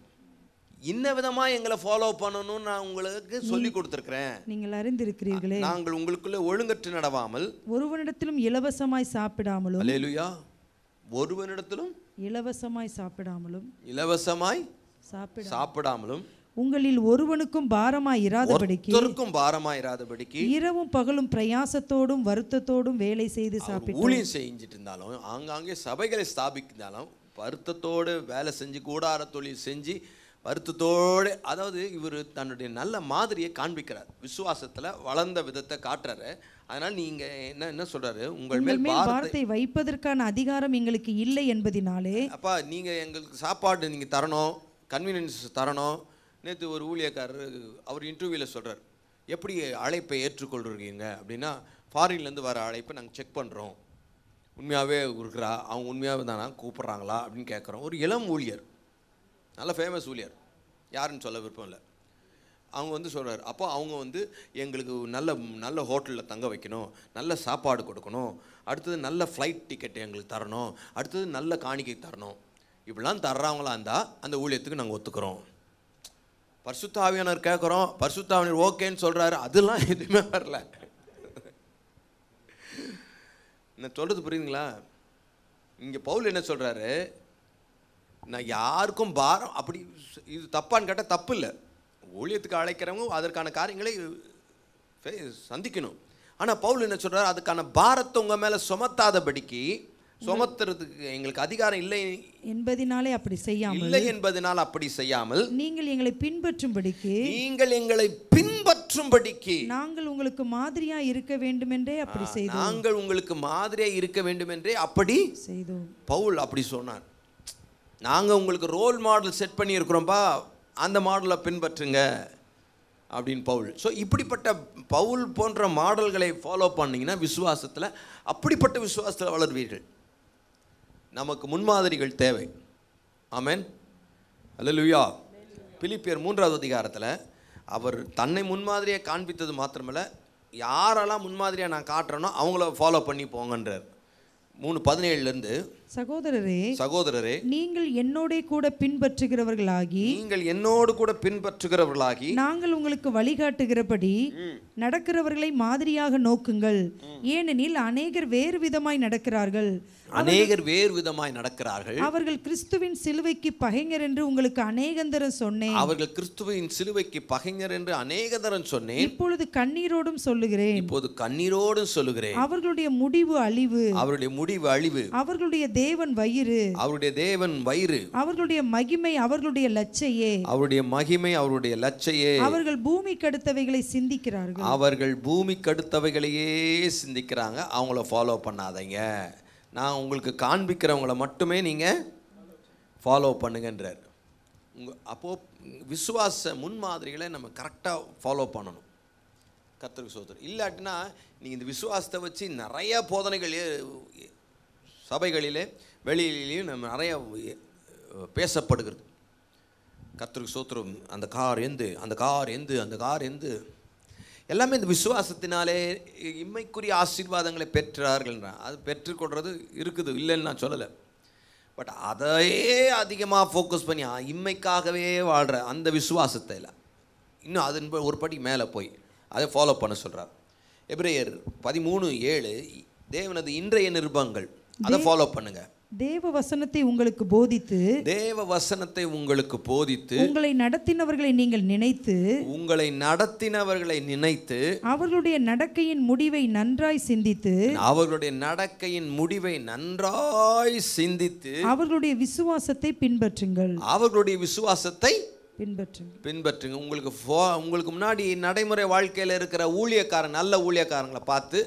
இன்ன விதமாக எங்களை ஃபாலோ பண்ணணும்னு நான் உங்களுக்கு சொல்லி கொடுத்துருக்கிறேன், நீங்கள் அறிந்திருக்கிறீர்களே. நாங்கள் உங்களுக்குள்ளே ஒழுங்கற்று நடவாமல் ஒருவனிடத்திலும் இலவசமாய் சாப்பிடாமலும். அல்லேலூயா. ஒருவனிடத்திலும் இலவசமாய் சாப்பிடாமலும் உங்களில் ஒருவனுக்கும் பாரமாய் இராதபடிக்கு இரவும் பகலும் பிரயாசத்தோடும் வருத்தத்தோடும் வேலை செய்து சாப்பிட்டு ஊழியம் செஞ்சுட்டு இருந்தாலும், ஆங்காங்கே சபைகளை ஸ்தாபித்தாலும் வருத்தத்தோடு வேலை செஞ்சு, கூடார தொழில் செஞ்சு வருத்தத்தோடு, அதாவது இவர் தன்னுடைய நல்ல மாதிரியை காண்பிக்கிறார், விசுவாசத்தில் வளர்ந்த விதத்தை காட்டுறாரு. அதனால் நீங்கள் என்ன சொல்கிறாரு, உங்கள் மேல் பாரத்தை வைப்பதற்கான அதிகாரம் எங்களுக்கு இல்லை என்பதினாலே. அப்பா நீங்கள் எங்களுக்கு சாப்பாடு நீங்கள் தரணும், கன்வீனியன்ஸ் தரணும். நேற்று ஒரு ஊழியக்காரர் அவர் இன்டர்வியூவில் சொல்கிறார், எப்படி அழைப்பை ஏற்றுக்கொள்கிறீங்க அப்படின்னா, ஃபாரின்லேருந்து வர அழைப்பை நாங்கள் செக் பண்ணுறோம், உண்மையாகவே இருக்கிறா, அவங்க உண்மையாகவே தானா கூப்பிட்றாங்களா அப்படின்னு கேட்குறோம். ஒரு இளம் ஊழியர், நல்ல ஃபேமஸ் ஊழியர், யாருன்னு சொல்ல விருப்பம் இல்லை. அவங்க சொல்கிறார், அப்போ அவங்க எங்களுக்கு நல்ல ஹோட்டலில் தங்க வைக்கணும், நல்ல சாப்பாடு கொடுக்கணும், அடுத்தது நல்ல ஃப்ளைட் டிக்கெட் எங்களுக்கு தரணும், அடுத்தது நல்ல காணிக்கை தரணும். இப்படிலாம் தர்றவங்களா இருந்தால் அந்த ஊழியத்துக்கு நாங்கள் ஒத்துக்கிறோம். பரிசுத்த ஆவியானவர் கேட்குறோம், பரிசுத்த ஆவியானவர் ஓகேன்னு சொல்கிறாரு, அதெல்லாம் எதுவுமே வரல. நான் சொல்கிறது புரியுதுங்களா? இங்கே பவுல் என்ன சொல்கிறாரு, நான் யாருக்கும் பாரம், அப்படி இது தப்பான்னு கேட்டால் தப்பு இல்லை. ஊழியத்துக்கு அழைக்கிறவங்க அதற்கான காரியங்களை சந்திக்கணும். ஆனால் பவுல் என்ன சொல்கிறார், அதுக்கான பாரத்தை உங்கள் மேலே சுமத்தாதபடிக்கு சுமத்துறதுக்கு எங்களுக்கு அதிகாரம் இல்லை என்பதினாலே அப்படி செய்யாமல், இல்லை என்பதனால் அப்படி செய்யாமல், நீங்கள் எங்களை பின்பற்றும்படிக்கு நாங்கள் உங்களுக்கு மாதிரியா இருக்க வேண்டுமென்றே அப்படி செய்தோம். நாங்கள் உங்களுக்கு மாதிரியா இருக்க வேண்டுமென்றே அப்படி செய்தோம். பவுல் அப்படி சொன்னார். நாங்கள் உங்களுக்கு ரோல் மாடல் செட் பண்ணி இருக்கிறோம்ப்பா, அந்த மாடலை பின்பற்றுங்க அப்படின்னு பவுல். ஸோ இப்படிப்பட்ட பவுல் போன்ற மாடல்களை ஃபாலோ பண்ணிங்கன்னா விசுவாசத்தில், அப்படிப்பட்ட விசுவாசத்தில் வளர்வீர்கள். நமக்கு முன்மாதிரிகள் தேவை. ஆமென், அல்லேலூயா. பிலிப்பியர் 3வது அதிகாரத்தில் அவர் தன்னை முன்மாதிரியை காண்பித்தது மாத்திரமல்ல, யாரெல்லாம் முன்மாதிரியாக நான் காட்டுறேனோ அவங்கள ஃபாலோ பண்ணி போங்கன்றார். 3:17 சகோதரரே நீங்கள் என்னோட கூட பின்பற்றுகிறவர்களாகி நாங்கள் உங்களுக்கு வழிகாட்டுகிறபடி நடக்கிறவர்களை மாதிரியாக நோக்குங்கள். ஏனெனில் அநேகர் வேறு விதமாய் நடக்கிறார்கள். அவர்கள் கிறிஸ்துவின் சிலுவைக்கு பகைஞர் என்று உங்களுக்கு அநேகந்தரம் சொன்னேன். இப்பொழுது கண்ணீரோடும் சொல்லுகிறேன். அவர்களுடைய முடிவு அழிவு. அவர்களுடைய தேவன் வயிறு. அவர்களுடைய மகிமை அவர்களுடைய லட்சையே. அவர்கள் பூமிக்கு அடுத்தவைகளை சிந்திக்கிறாங்க. அவங்கள ஃபாலோ பண்ணாதீங்க. நான் உங்களுக்கு காண்பிக்கிறவங்கள மட்டுமே நீங்கள் ஃபாலோ பண்ணுங்கன்றார். அப்போது விசுவாச முன்மாதிரிகளை நம்ம கரெக்டாக ஃபாலோ பண்ணணும். கர்த்தருக்கு ஸ்தோத்திரம். இல்லாட்டினா நீங்கள் இந்த விசுவாசத்தை வச்சு நிறைய போதனைகள் சபைகளிலே வெளியிலேயும் நம்ம நிறைய பேசப்படுகிறது. கர்த்தருக்கு ஸ்தோத்திரம். அந்த கார் எந்து எல்லாமே இந்த விசுவாசத்தினாலே இம்மைக்குரிய ஆசீர்வாதங்களை பெற்றார்கள்ன்றான். அது பெற்றுக்கொள்வது இருக்குது, இல்லைன்னு நான் சொல்லலை. பட் அதையே அதிகமாக ஃபோக்கஸ் பண்ணி இம்மைக்காகவே வாழ்கிற அந்த விசுவாசத்தை இல்லை, இன்னும் அதன் ஒரு படி மேலே போய் அதை ஃபாலோ பண்ண சொல்கிறார். எபிரேயர் 13:7 தேவனது இன்றைய நிருபங்கள், அதை ஃபாலோ பண்ணுங்க. தேவ வசனத்தை உங்களுக்கு போதித்து உங்களை நடத்தினவர்களை நீங்கள் நினைத்து அவர்களுடைய நடக்கையின் முடிவை நன்றாய் சிந்தித்து அவர்களுடைய விசுவாசத்தை பின்பற்றுங்கள். உங்களுக்கு முன்னாடி நடைமுறை வாழ்க்கையில் இருக்கிற நல்ல ஊழியக்காரங்களை பார்த்து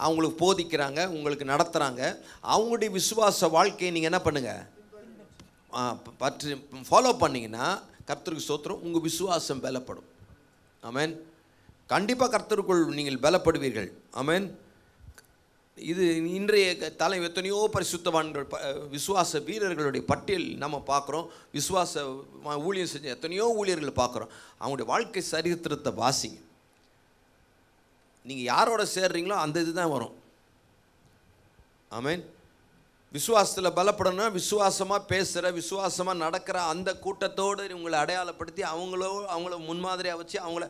அவங்களுக்கு போதிக்கிறாங்க, உங்களுக்கு நடத்துகிறாங்க. அவங்களுடைய விசுவாச வாழ்க்கையை நீங்கள் என்ன பண்ணுங்கள், ஃபாலோ பண்ணிங்கன்னா கர்த்தருக்கு ஸ்தோத்திரம், உங்கள் விசுவாசம் பலப்படும். ஆமென். கண்டிப்பாக கர்த்தருக்குள் நீங்கள் பலப்படுவீர்கள். ஆமென். இது இன்றைய எத்தனையோ பரிசுத்தவான்கள், விசுவாச வீரர்களுடைய பட்டியல் நம்ம பார்க்குறோம். விசுவாச ஊழியம் செஞ்ச எத்தனையோ ஊழியர்களை பார்க்குறோம். அவங்களுடைய வாழ்க்கை சரித்திரத்தை வாசிங்க. நீங்கள் யாரோட சேர்றீங்களோ அந்த இது தான் வரும். ஆமென். விசுவாசத்தில் பலப்படணும்னா விசுவாசமாக பேசுகிற, விசுவாசமாக நடக்கிற அந்த கூட்டத்தோடு உங்களை அடையாளப்படுத்தி அவங்கள முன்மாதிரியாக வச்சு அவங்கள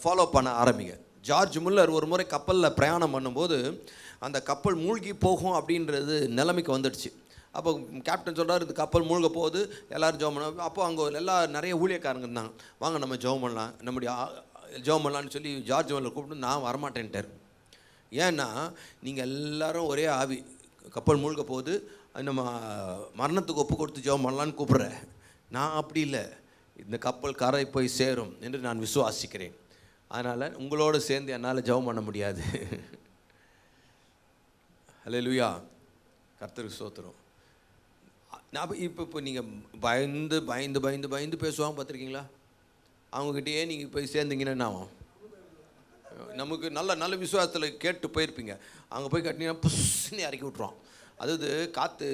ஃபாலோ பண்ண ஆரம்பிங்க. ஜார்ஜ் முல்லர் ஒரு முறை கப்பலில் பிரயாணம் பண்ணும்போது அந்த கப்பல் மூழ்கி போகும் அப்படின்றது நிலைமைக்கு வந்துடுச்சு. அப்போ கேப்டன் சொல்கிறார், இது கப்பல் மூழ்க போகுது, எல்லோரும் ஜெபம் பண்ண. அப்போ அங்கே நிறைய ஊழியக்காரங்க இருந்தாங்க. வாங்க நம்ம ஜெபம் பண்ணலாம், நம்முடைய ஜெபம் பண்ணலான்னு சொல்லி ஜார்ஜ் முல்லர் கூப்பிட்டு நான் வரமாட்டேன்ட்டார். ஏன்னா நீங்கள் எல்லோரும் ஒரே ஆவி, கப்பல் மூழ்க போகுது, நம்ம மரணத்துக்கு ஒப்பு கொடுத்து ஜெபம் பண்ணலான்னு கூப்பிட்றேன். நான் அப்படி இல்லை, இந்த கப்பல் கரை போய் சேரும் என்று நான் விசுவாசிக்கிறேன். அதனால் உங்களோடு சேர்ந்து என்னால் ஜெபம் பண்ண முடியாது. அல்லேலூயா. கர்த்தருக்கு ஸ்தோத்திரம். நான் இப்போ நீங்கள் பயந்து பயந்து பயந்து பயந்து பேசுவாங்க பார்த்துருக்கீங்களா? அவங்ககிட்டயே நீங்கள் போய் சேர்ந்தீங்கன்னா என்ன ஆகும்? நமக்கு நல்ல விசுவாசத்தில் கேட்டு போயிருப்பீங்க. அங்கே போய் கட்டினீங்கன்னா புஷ்ன்னு இறக்கி விட்ருவான். அதாவது காற்று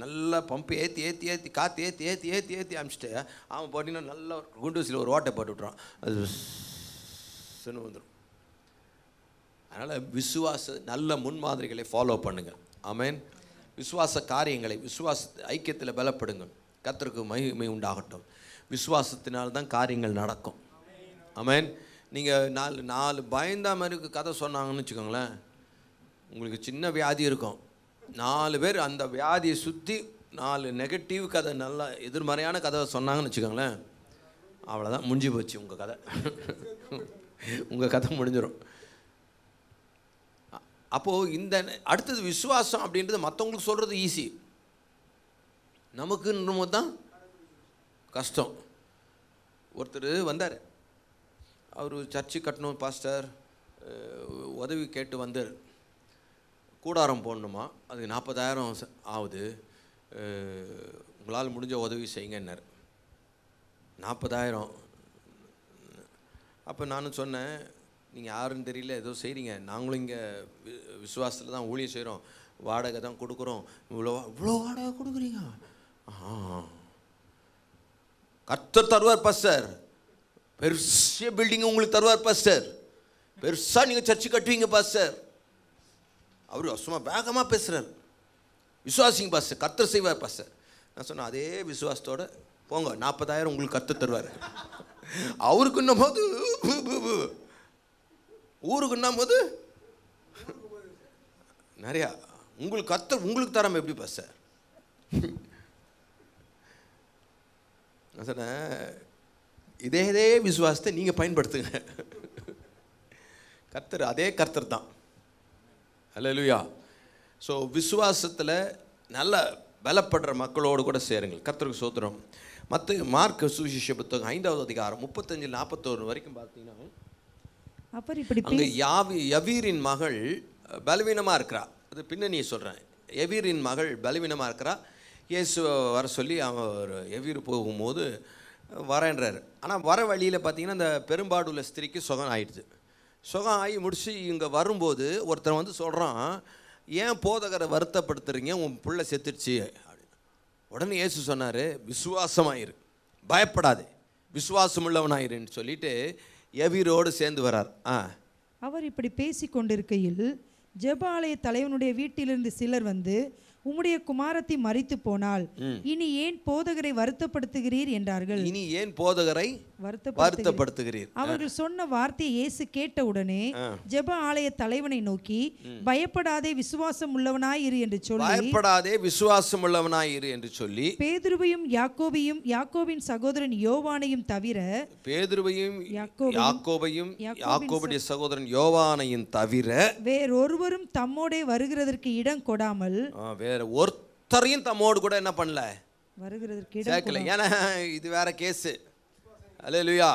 நல்லா பம்பு ஏற்றி காற்று ஏற்றி அமிச்சிட்டு அவன் போட்டிங்கன்னா நல்லா குண்டு வசியில் ஒரு ஓட்டை போட்டு விட்ருவான். அது சின்ன வந்துடும். அதனால் நல்ல முன்மாதிரிகளை ஃபாலோ பண்ணுங்கள். ஆமென். விசுவாச காரியங்களை, விசுவாச ஐக்கியத்தில் பலப்படுங்க. கர்த்தருக்கு மகிமை உண்டாகட்டும். விசுவாசத்தினால்தான் காரியங்கள் நடக்கும். ஆமென். நீங்கள் நாலு பயந்தா மாதிரி கதை சொன்னாங்கன்னு வச்சுக்கோங்களேன், உங்களுக்கு சின்ன வியாதி இருக்கும், 4 பேர் அந்த வியாதியை சுற்றி 4 நெகட்டிவ் கதை, நல்லா எதிர்மறையான கதை சொன்னாங்கன்னு வச்சுக்கோங்களேன், அவ்வளோதான், முடிஞ்சு போச்சு உங்கள் கதை. உங்கள் கதை முடிஞ்சிடும். அப்போது இந்த அடுத்தது விசுவாசம் அப்படின்றது மற்றவங்களுக்கு சொல்கிறது ஈஸி, நமக்குன்னு தான் கஷ்டம். ஒருத்தர் வந்தார், அவர் சர்ச்சு கட்டணும் பாஸ்டர், உதவி கேட்டு வந்தார். கூடாரம் போடணுமா, அதுக்கு 40,000 ஆகுது, உங்களால் முடிஞ்ச உதவி செய்யுங்கன்னார். 40,000. அப்போ நானும் சொன்னேன், நீங்கள் யாருன்னு தெரியல, ஏதோ செய்கிறீங்க, நாங்களும் இங்கே விசுவாசத்தில் தான் ஊழியம் செய்கிறோம், வாடகை தான் கொடுக்குறோம். இவ்வளோ வாடகை கொடுக்குறீங்க? கர்த்தர் தருவார் பாஸ்டர், பெருசு பில்டிங் உங்களுக்கு தருவார் பாஸ்டர், பெருசாக நீங்கள் சர்ச்சு கட்டுவீங்க பாஸ்டர். அவர் சும்மா வேகமாக பேசுகிறார். விசுவாசிங்க பாஸ்டர், கர்த்தர் செய்வார் பாஸ்டர். நான் சொன்னேன், அதே விசுவாசத்தோடு போங்க, 40,000 உங்களுக்கு கர்த்தர் தருவார். அவருக்குன்னும் போது ஊருக்குன்னும் போது நிறையா, உங்களுக்கு கர்த்தர் உங்களுக்கு தராமல் எப்படி பாஸ்டர்? நான் சொன்னேன், இதே விசுவாசத்தை நீங்கள் பயன்படுத்துங்க, கர்த்தர் அதே கர்த்தர் தான். அல்லேலூயா. ஸோ விசுவாசத்தில் நல்ல பலப்படுற மக்களோடு கூட சேருங்கள். கர்த்தருக்கு ஸ்தோத்திரம். மார்க் சுவிசேஷ புத்தகம் 5வது அதிகாரம் 35-41 வரைக்கும் பார்த்தீங்கன்னா, அங்கே யவீரின் மகள் பலவீனமாக இருக்கிறா. அது பின்னணியை சொல்கிறேன். யவீரின் மகள் பலவீனமாக இருக்கிறா. இயேசு வர சொல்லி அவர் யவீர் போகும்போது வரேன்றார். ஆனால் வர வழியில் பார்த்தீங்கன்னா அந்த பெரும்பாடுள்ள ஸ்திரிக்கு சுகம் ஆயிடுது. சுகம் ஆகி முடிச்சு இங்கே வரும்போது ஒருத்தர் வந்து சொல்கிறான், ஏன் போதகரை வருத்தப்படுத்துறீங்க, உன் பிள்ளை செத்துடுச்சு அப்படின்னு. உடனே இயேசு சொன்னார், விசுவாசமாயிரு, பயப்படாதே, விசுவாசம் உள்ளவனாயிருன்னு சொல்லிட்டு யவீரோடு சேர்ந்து வரார். அவர் இப்படி பேசி கொண்டிருக்கையில் ஜெப ஆலய தலைவனுடைய வீட்டிலிருந்து சிலர் வந்து, உம்முடைய குமாரத்தி மரித்து போனால் இனி ஏன் போதகரை வருத்தப்படுத்துகிறீர் என்றார்கள். இனி ஏன் போதகரை வருத்தப்படுத்துகிறீர்? அவர்கள் சொன்ன வார்த்தையை இயேசு கேட்டவுடனே ஜெப ஆலய தலைவனை நோக்கி, பயப்படாதே விசுவாசம் உள்ளவனாயிரு என்று சொல்லி, பயப்படாதே விசுவாசம் உள்ளவனாயிரு என்று சொல்லி, பேதுருவையும் யாக்கோபையும் யாக்கோபின் சகோதரன் யோவானையும் தவிர, பேதுருவையும் யாக்கோபையும் யாக்கோபுடைய சகோதரன் யோவானையும் தவிர வேறொருவரும் தம்மோடே வருகிறதற்கு இடம் கொடாமல், வேற ஒருத்தரையும் தம்மோடு கூட என்ன பண்ணல, வருகிறதற்கு சேர்க்கல. ஏன்னா இது வேற கேஸு. அல்லேலூயா.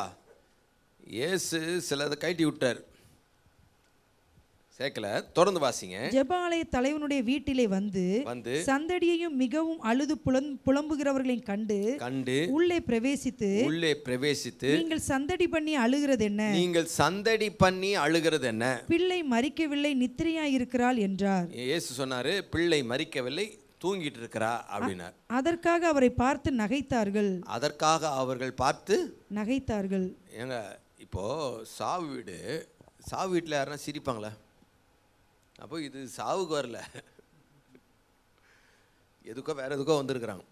இயேசு சிலதை கைட்டி விட்டார், சேர்க்கல. தொடர்ந்து வாசிங்க. ஜெபாலய தலைவனுடைய வீட்டிலே வந்து சந்தடியையும் மிகவும் அழுது புலம்புகிறவர்களையும் கண்டு உள்ளே பிரவேசித்து நீங்கள் சந்தடி பண்ணி அழுகிறது என்ன, நீங்கள் சந்தடி பண்ணி அழுகிறது என்ன, பிள்ளை மரிக்கவில்லை நித்திரையாய் இருக்கிறாள் என்றார். இயேசு சொன்னாரு, பிள்ளை மரிக்கவில்லை தூங்கிட்டு இருக்கிறா அப்படின்னார். அதற்காக அவரை பார்த்து நகைத்தார்கள். அதற்காக அவர்கள் பார்த்து நகைத்தார்கள். ஏங்க இப்போ சாவு வீட்டில் யாருன்னா சிரிப்பாங்களா? அப்போ இது சாவுக்கு வரல, எதுக்கோ வேற எதுக்கோ வந்திருக்கிறாங்க.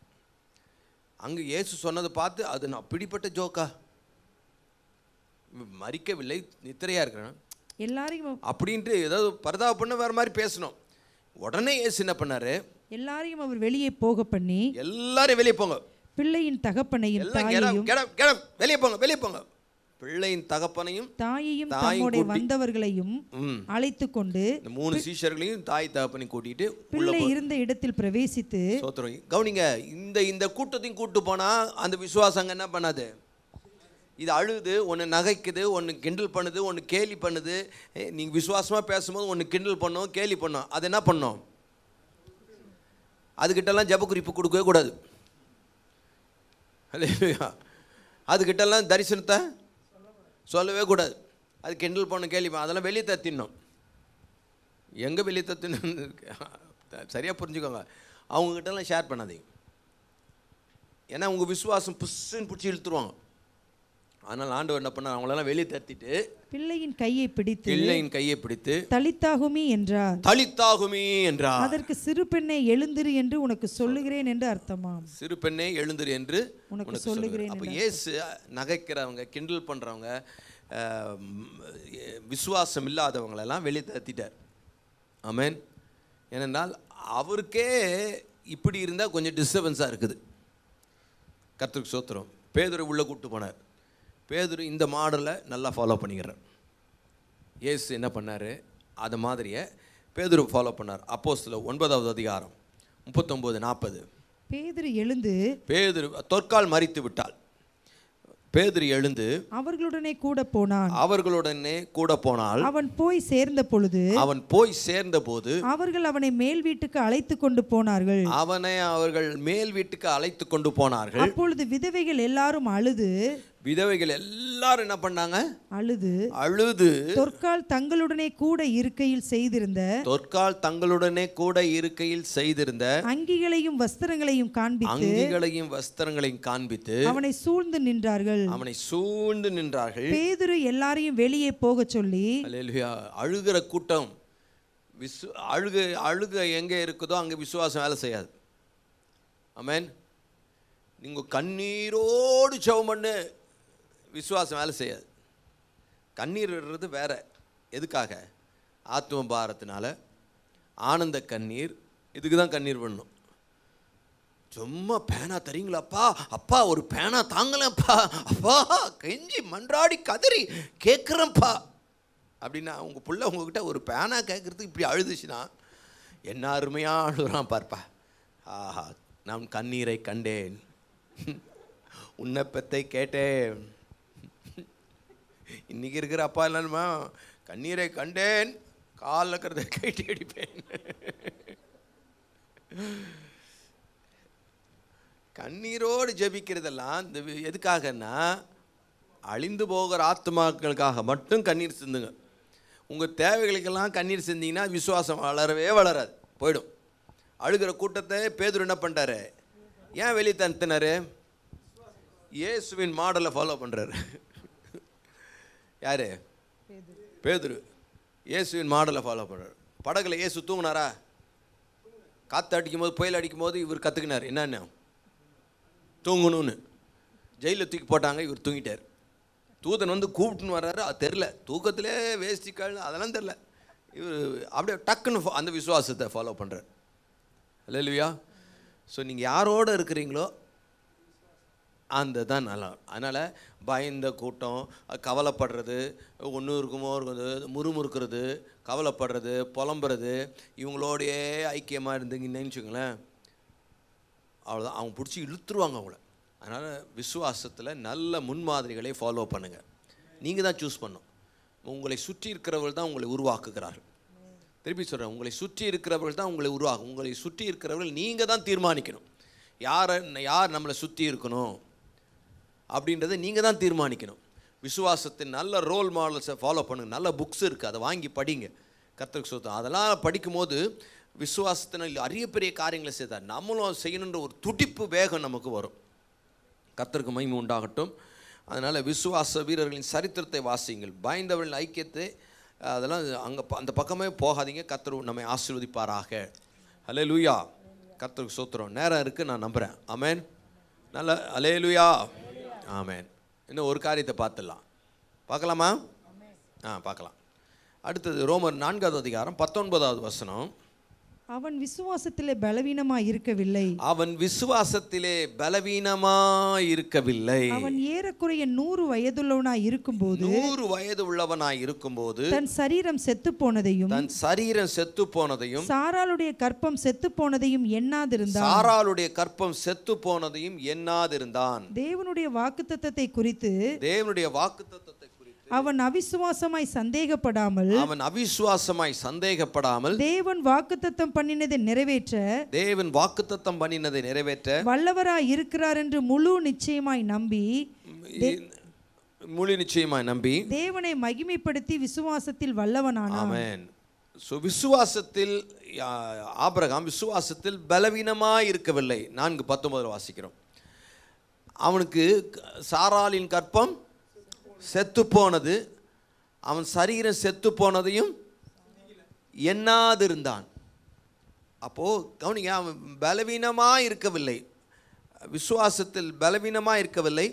அங்கே இயேசு சொன்னதை பார்த்து அது நான் பிடிப்பட்ட ஜோக்கா, மரிக்கவில்லை நித்திரையா இருக்கிறேன் எல்லாரையும் அப்படின்ட்டு ஏதாவது பரதாப பண்ண வேற மாதிரி பேசணும். உடனே இயேசு என்ன பண்ணாரு, எல்லாரையும் அவர் வெளியே போக பண்ணி, எல்லாரும் வெளியே போங்க, பிள்ளையின் தகப்பனையும் வெளியே போங்க, பிள்ளையின் தகப்பனையும் தாயையும் தம்மோட வந்தவர்களையும் அழைத்து கொண்டு, 3 சீஷர்களையும் தாய் தகப்பனை கூட்டிட்டு பிள்ளை இருந்த இடத்தில் பிரவேசித்து, கவனிங்க, இந்த கூட்டத்தையும் கூட்டு போனா அந்த விசுவாசம் என்ன பண்ணாது, இது அழுது, ஒன்று நகைக்குது, ஒன்று கிண்டல் பண்ணுது, ஒன்று கேலி பண்ணுது. நீங்கள் விசுவாசமாக பேசும்போது ஒன்று கிண்டல் பண்ணோம், கேலி பண்ணோம். அது என்ன பண்ணோம், அதுக்கிட்டெல்லாம் ஜெப குறிப்பு கொடுக்கவே கூடாது. அல்லேலூயா. அதுக்கிட்டெல்லாம் தரிசனத்தை சொல்லவே கூடாது. அது கிண்டல் பண்ண கேள்வி, அதெல்லாம் வெளியே தத்திடணும். எங்கே வெளியே தத்தின்னு சரியாக புரிஞ்சுக்கோங்க. அவங்கக்கிட்டலாம் ஷேர் பண்ணாதீங்க. ஏன்னா உங்கள் விசுவாசம் புஷ்ஷுன்னு பிடிச்சி இழுத்துருவாங்க. அதனால் ஆண்டவர் என்ன பண்ணார், அவங்களெல்லாம் வெளியே தத்திட்டு பிள்ளையின் கையை பிடித்து தலித்தாகுமி என்றார். அதற்கு சிறு பெண்ணை எழுந்திரு என்று உனக்கு சொல்லுகிறேன் என்று அர்த்தமாம். சிறு பெண்ணை எழுந்திரு என்று உனக்கு சொல்லுகிறேன். அப்போ இயேசு நகைக்கிறவங்க, கிண்டல் பண்ணுறவங்க, விசுவாசம் இல்லாதவங்களெல்லாம் வெளியே தத்திட்டார். ஆமென். ஏனென்றால் அவருக்கே இப்படி இருந்தால் கொஞ்சம் டிஸ்டர்பன்ஸாக இருக்குது. கர்த்தருக்கு ஸ்தோத்திரம். பேதுரு உள்ளே கூப்பிட்டு போனார். பேதுரு இந்த மாடலை நல்லா ஃபாலோ பண்ணிக்கிறார். இயேசு என்ன பண்ணார், அது மாதிரியே பேதுரு ஃபாலோ பண்ணார். அப்போஸ்தலர் 9வது அதிகாரம் 39-40. பேதுரு தொற்கால் மரித்து விட்டாள். பேதுரு எழுந்து அவர்களுடனே கூட போனான். அவன் போய் சேர்ந்த பொழுது அவர்கள் அவனை மேல் வீட்டுக்கு அழைத்து கொண்டு போனார்கள். அப்பொழுது விதவைகள் எல்லாரும் என்ன பண்ணாங்க? அழுது தொற்கால் தங்களுடனே கூட இருக்கையில் செய்திருந்த அங்கிகளையும் வஸ்திரங்களையும் காண்பித்து அவனை சூழ்ந்து நின்றார்கள். பேதுரு எல்லாரையும் வெளியே போக சொல்லி, அல்லேலூயா. அழுகிற கூட்டம், அழுக எங்க இருக்குதோ அங்க விசுவாசம் வேலை செய்யாது. ஆமென். நீங்க கண்ணீரோடு ஜெபம் பண்ணு, விசுவாசம் வேலை செய்யாது. கண்ணீர் விடுறது வேற. எதுக்காக? ஆத்ம பாரத்தினால. ஆனந்த கண்ணீர். இதுக்கு தான் கண்ணீர் பண்ணணும். சும்மா பேனா தரீங்களாப்பா, அப்பா ஒரு பேனா தாங்கலப்பா, அப்பா கெஞ்சி மன்றாடி கதறி கேட்குறேன்ப்பா அப்படின்னா, உங்கள் பிள்ளை உங்ககிட்ட ஒரு பேனா கேட்குறதுக்கு இப்படி அழுதுச்சுன்னா என்ன அருமையாக அழுகுறான் பார்ப்பா. ஆஹா, நான் கண்ணீரை கண்டேன், உன்னப்பத்தை கேட்டேன். இன்னைக்கு இருக்கிற அப்பா இல்லைன்னா கண்ணீரை கண்டேன், காலில் இருக்கிறத கேட்டி அடிப்பேன். கண்ணீரோடு ஜெபிக்கிறதெல்லாம் இந்த எதுக்காகன்னா, அழிந்து போகிற ஆத்மாக்களுக்காக மட்டும் கண்ணீர் சிந்துங்க. உங்கள் தேவைகளுக்கெல்லாம் கண்ணீர் சிந்திங்கன்னா விசுவாசம் வளராது, போயிடும். அழுகிற கூட்டத்தை பேதுரு என்ன பண்ணுறாரு? ஏன் வெளியே தனித்தினாரு? இயேசுவின் மாடலை ஃபாலோ பண்ணுறாரு. யார்? பேதுரு. இயேசுவின் மாடலை ஃபாலோ பண்ணுறாரு. படகுல இயேசு தூங்கினாரா? காற்று அடிக்கும் போது, புயல் அடிக்கும் போது இவர் கற்றுக்கினார் என்னென்ன தூங்கணும்னு. ஜெயிலில் தூக்கி போட்டாங்க, இவர் தூங்கிட்டார். தூதன் வந்து கூப்பிட்டுன்னு வர்றாரு, அது தெரில, தூக்கத்திலே வேஸ்டிக்கால் அதெல்லாம் தெரில. இவர் அப்படியே டக்குன்னு அந்த விசுவாசத்தை ஃபாலோ பண்ணுறார். அல்லேலூயா. ஸோ நீங்கள் யாரோடு இருக்கிறீங்களோ அந்த தான் நல்லா. அதனால் பயந்த கூட்டம், கவலைப்படுறது, ஒன்று இருக்குமோ இருக்குது, முறுமுறுக்கிறது, கவலைப்படுறது, புலம்புறது, இவங்களோடையே ஐக்கியமாக இருந்தீங்கன்னு நினச்சிங்களேன், அவ்வளோதான். அவங்க பிடிச்சி இழுத்துருவாங்க அவங்கள. அதனால் விசுவாசத்தில் நல்ல முன்மாதிரிகளை ஃபாலோ பண்ணுங்கள். நீங்கள் தான் சூஸ் பண்ணணும். உங்களை சுற்றி இருக்கிறவர்கள் தான் உங்களை உருவாக்குகிறார்கள். திருப்பி சொல்கிறேன், உங்களை சுற்றி இருக்கிறவர்கள் தான் உங்களை உருவாக்கும். உங்களை சுற்றி இருக்கிறவர்கள் நீங்கள் தான் தீர்மானிக்கணும். யார் நம்மளை சுற்றி இருக்கணும் அப்படின்றத நீங்கள் தான் தீர்மானிக்கணும். விசுவாசத்தின் நல்ல ரோல் மாடல்ஸை ஃபாலோ பண்ணுங்கள். நல்ல புக்ஸ் இருக்குது, அதை வாங்கி படிங்க. கர்த்தருக்கு ஸ்தோத்திரம். அதெல்லாம் படிக்கும்போது விசுவாசத்தினால் அரிய பெரிய காரியங்களை செய்தார். நம்மளும் செய்யணுன்ற ஒரு துடிப்பு, வேகம் நமக்கு வரும். கர்த்தருக்கு மகிமை உண்டாகட்டும். அதனால் விசுவாச வீரர்களின் சரித்திரத்தை வாசியுங்கள். பயந்தவர்களின் ஐக்கியத்தை அதெல்லாம் அந்த பக்கமே போகாதீங்க. கர்த்தர் நம்மை ஆசீர்வதிப்பாராக. அல்லேலூயா. கர்த்தருக்கு ஸ்தோத்திரம். நேரம் இருக்குது, நான் நம்புகிறேன். ஆமென். நல்ல அல்லேலூயா. ஆமென். இன்னும் ஒரு காரியத்தை பார்க்கலாமா? பார்க்கலாம். அடுத்தது ரோமர் 4வது அதிகாரம் 19வது வசனம். அவன் விசுவாசத்திலே பலவீனமாய் இருக்கவில்லை. அவன் ஏறக்குறைய 100 வயதுள்ளவனாய் இருக்கும்போது தன் சரீரம் செத்து போனதையும் சாராளுடைய கற்பம் செத்து போனதையும் எண்ணாதிருந்தான். தேவனுடைய வாக்குத்தத்தத்தை குறித்து அவன் அவிசுவாசமாய் சந்தேகப்படாமல் தேவன் வாக்குத்தத்தம் பண்ணினதை நிறைவேற்ற வல்லவராய் இருக்கிறார் என்று முழு நிச்சயமாய் நம்பி தேவனை மகிமைப்படுத்தி விசுவாசத்தில் வல்லவனானான். ஆமென். சோ விசுவாசத்தில் ஆபிரகாம் விசுவாசத்தில் பலவீனமாய் இருக்கவில்லை. 4:19 வாசிக்கிறோம். அவனுக்கு சாராளின் கற்பம் செத்து போனது, அவன் சரீரம் செத்து போனதையும் எண்ணாதிருந்தான். அப்போ கவனிங்க, அவன் பலவீனமாக இருக்கவில்லை, விசுவாசத்தில் பலவீனமாக இருக்கவில்லை,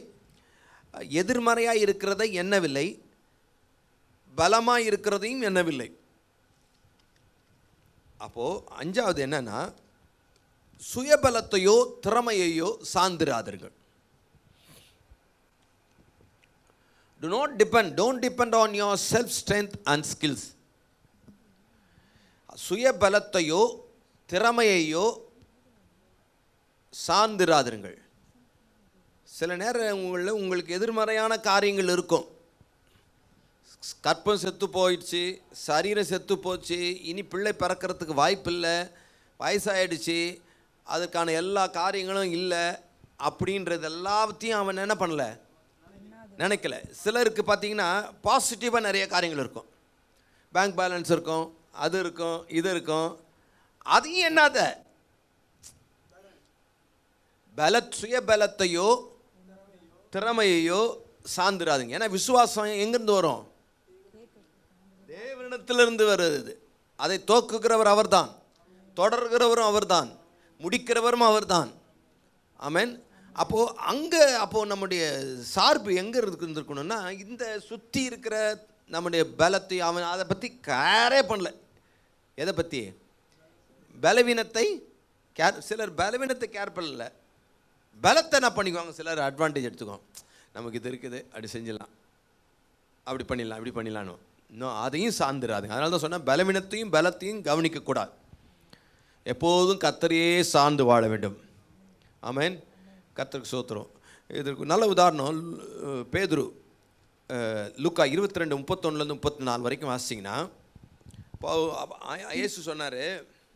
எதிர்மறையாக இருக்கிறதை எண்ணவில்லை, பலமாக இருக்கிறதையும் எண்ணவில்லை. அப்போது 5வது என்னன்னா, சுயபலத்தையோ திறமையையோ சார்ந்திராதீர்கள். Don't depend on your self strength and skills. சுயபலத்தையோ திறமையையோ சார்ந்திராதிருங்கள். சில நேரம் உங்களுக்கு எதிர்மறையான காரியங்கள் இருக்கும். கற்பம் செத்து போயிடுச்சு, சரீரம் செத்து போச்சு, இனி பிள்ளை பிறக்கிறதுக்கு வாய்ப்பு இல்லை, வயசாகிடுச்சு, அதுக்கான எல்லா காரியங்களும் இல்லை அப்படின்றது எல்லாத்தையும் அவன் என்ன பண்ணல, நினைக்கல. சிலருக்கு பார்த்தீங்கன்னா பாசிட்டிவாக நிறைய காரியங்கள் இருக்கும். பேங்க் பேலன்ஸ் இருக்கும், அது இருக்கும், இது இருக்கும். அதையும் என்னத சுயபலத்தையோ திறமையையோ சார்ந்துடாதுங்க. ஏன்னா விசுவாசம் எங்கிருந்து வரும்? தேவனிடத்திலிருந்து வருது. அதை தோக்குகிறவர் அவர்தான், தொடர்கிறவரும் அவர்தான், முடிக்கிறவரும் அவர்தான். ஆமென். அப்போது நம்முடைய சார்பு எங்கே இருந்திருக்கணும்னா, இந்த சுற்றி இருக்கிற நம்முடைய பலத்தை அவன் அதை பற்றி கேரே பண்ணல. எதை பற்றி? பலவீனத்தை சிலர் பலவீனத்தை கேர் பண்ணல, பலத்தை என்ன பண்ணிக்குவாங்க, சிலர் அட்வான்டேஜ் எடுத்துக்குவோம். நமக்கு இது இருக்குது, அப்படி செஞ்சிடலாம், அப்படி பண்ணிடலாம், இப்படி பண்ணிடலான்னு. இன்னும் அதையும் சார்ந்துடாதுங்க. அதனால தான் சொன்னால் பலவீனத்தையும் பலத்தையும் கவனிக்கக்கூடாது. எப்போதும் கர்த்தரையே சார்ந்து வாழ வேண்டும். ஆமென். கர்த்தருக்கு ஸ்தோத்திரம். இதற்கு நல்ல உதாரணம் பேதுரு. லூக்கா 22:31-34 வரைக்கும் வாசிச்சிங்கன்னா, இயேசு சொன்னார்,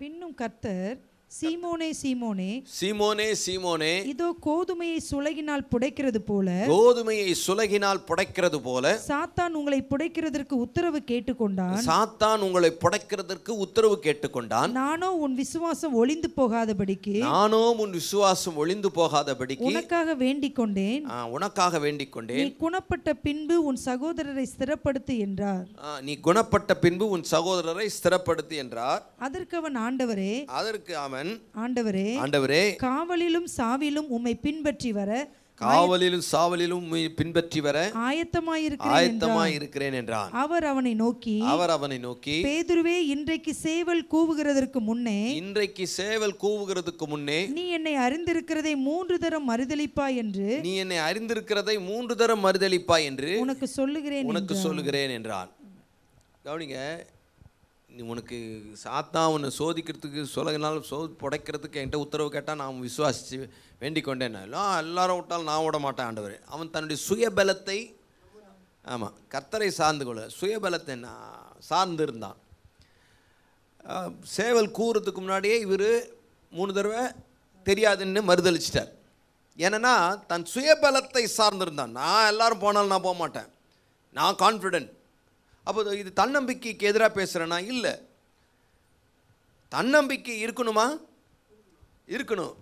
பின்னும் கர்த்தர், சீமோனே சீமோனே, சீமோனே சீமோனே, இதோ கோதுமையை சுலகினால் புடைக்கிறது போல, கோதுமையை சுலகினால் புடைக்கிறது போல சாத்தான் உங்களை புடைக்கிறதற்கு உத்தரவு கேட்டுக்கொண்டான். சாத்தான் உங்களை புடைக்கிறதற்கு உத்தரவு கேட்டுக்கொண்டான். நானோ உன் விசுவாசம் ஒளிந்து போகாதபடிக்கு, நானோ உன் விசுவாசம் ஒளிந்து போகாதபடிக்கு உனக்காக வேண்டிக் கொண்டேன். உனக்காக வேண்டிக் கொண்டேன். நீ குணப்பட்ட பின்பு உன் சகோதரரை ஸ்திரப்படுத்து என்றார். நீ குணப்பட்ட பின்பு உன் சகோதரரை ஸ்திரப்படுத்து என்றார். அதற்கு அவன், ஆண்டவரே, அதற்கு அவன், ஆண்டவரே, ஆண்டவரே, காவலிலும் சாவிலும் உம்மை பின்பற்றி வர, காவலிலும் சாவலிலும் பின்பற்றி வர ஆயத்தமாயிருக்கிறேன் என்றான். அவர் அவனை நோக்கி, பேதுருவே, இன்றைக்கு சேவல் கூவுகிறதற்கு முன்னே நீ என்னை அறிந்திருக்கிறதை 3 தரம் மறுதலிப்பாய் என்று உனக்கு சொல்லுகிறேன் என்றான். கவனிங்க, உனக்கு சாத்தான் உன்னை சோதிக்கிறதுக்கு சொல்லனாலும் புடைக்கிறதுக்கு என்கிட்ட உத்தரவு கேட்டால் நான் விசுவாசித்து வேண்டிக் கொண்டேன். எல்லாரும் விட்டாலும் நான் விட மாட்டேன் ஆண்டவர். அவன் தன்னுடைய சுயபலத்தை, ஆமாம், கர்த்தரை சார்ந்து கொள்ள சுயபலத்தை சார்ந்து இருந்தான். சேவல் கூறுறதுக்கு முன்னாடியே இவர் 3 தடவை தெரியாதுன்னு மறுதளிச்சிட்டார். ஏன்னா தன் சுயபலத்தை சார்ந்திருந்தான். நான் எல்லாரும் போனாலும் நான் போக மாட்டேன், நான் கான்ஃபிடென்ட். அப்போ இது தன்னம்பிக்கைக்கு எதிராக பேசுகிறேன்னா இல்லை. தன்னம்பிக்கை இருக்கணுமா? இருக்கணும்.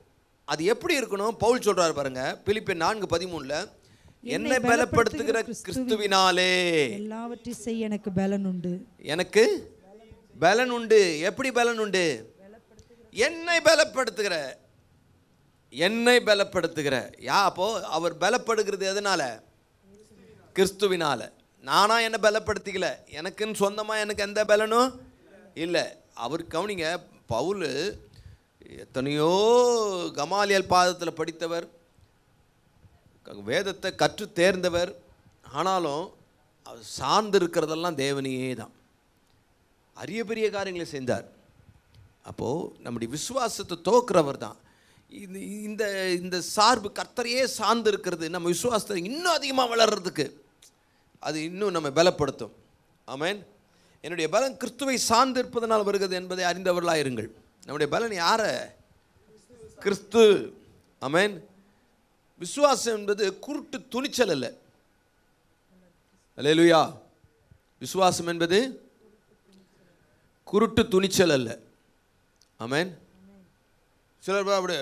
அது எப்படி இருக்கணும்? பவுல் சொல்கிறார் பாருங்க, பிலிப்பியர் 4:13, என்னை பலப்படுத்துகிற கிறிஸ்துவினாலே எல்லாவற்றையும் செய்ய எனக்கு பலன் உண்டு. எனக்கு பலன் உண்டு. எப்படி பலன் உண்டு? என்னை பலப்படுத்துகிற அப்போ அவர் பலப்படுகிறது எதனால? கிறிஸ்துவினால. நானா என்ன பலப்படுத்திக்கல, எனக்குன்னு சொந்தமாக எனக்கு எந்த பலனும் இல்லை. அவர் கவனிங்க, பவுல் எத்தனையோ கமாலியல் பாதத்தில் படித்தவர், வேதத்தை கற்று தேர்ந்தவர். ஆனாலும் அவர் சார்ந்து இருக்கிறதெல்லாம் தேவனையே தான். அரிய பெரிய காரியங்களை செஞ்சார். அப்போது நம்முடைய விசுவாசத்தை தோக்குறவர் தான். இந்த இந்த சார்பு கர்த்தரையே சார்ந்து இருக்கிறது நம்ம விசுவாசத்தை இன்னும் அதிகமாக வளர்கிறதுக்கு அது இன்னும் நம்ம பலப்படுத்தும். ஆமென். என்னுடைய பலன் கிறிஸ்துவை சார்ந்து இருப்பதனால் வருகிறது என்பதை அறிந்தவர்களாக இருங்கள். நம்முடைய பலன் யார? கிறிஸ்து. ஆமென். விசுவாசம் என்பது குருட்டு துணிச்சல் அல்ல. அல்லேலூயா. விசுவாசம் என்பது குருட்டு துணிச்சல் அல்ல. ஆமென். சிலர் அப்படி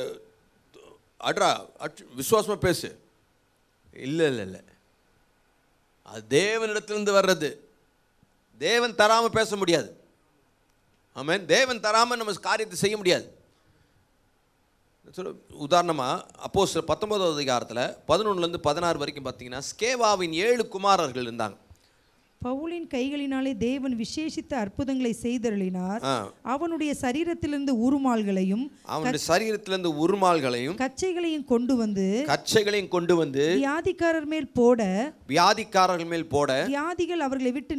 அட்ரா விசுவாசமாக பேசு. இல்லை இல்லை இல்லை, அது தேவனிடத்திலிருந்து வர்றது. தேவன் தராமல் பேச முடியாது. ஆமென். தேவன் தராமல் நம்ம காரியத்தை செய்ய முடியாது. உதாரணமாக அப்போஸ்தலர் 19வது அதிகாரத்தில் 11-16 வரைக்கும் பார்த்தீங்கன்னா, ஸ்கேவாவின் 7 குமாரர்கள் இருந்தாங்க. பவுலின் கைகளினாலே தேவன் விசேஷித்த அற்புதங்களை செய்தருளினார். அவனுடைய சரீரத்திலிருந்து உருமால்களையும் கச்சைகளையும் கொண்டு வந்து வியாதிக்காரர் மேல் போட வியாதிகள் அவர்களை விட்டு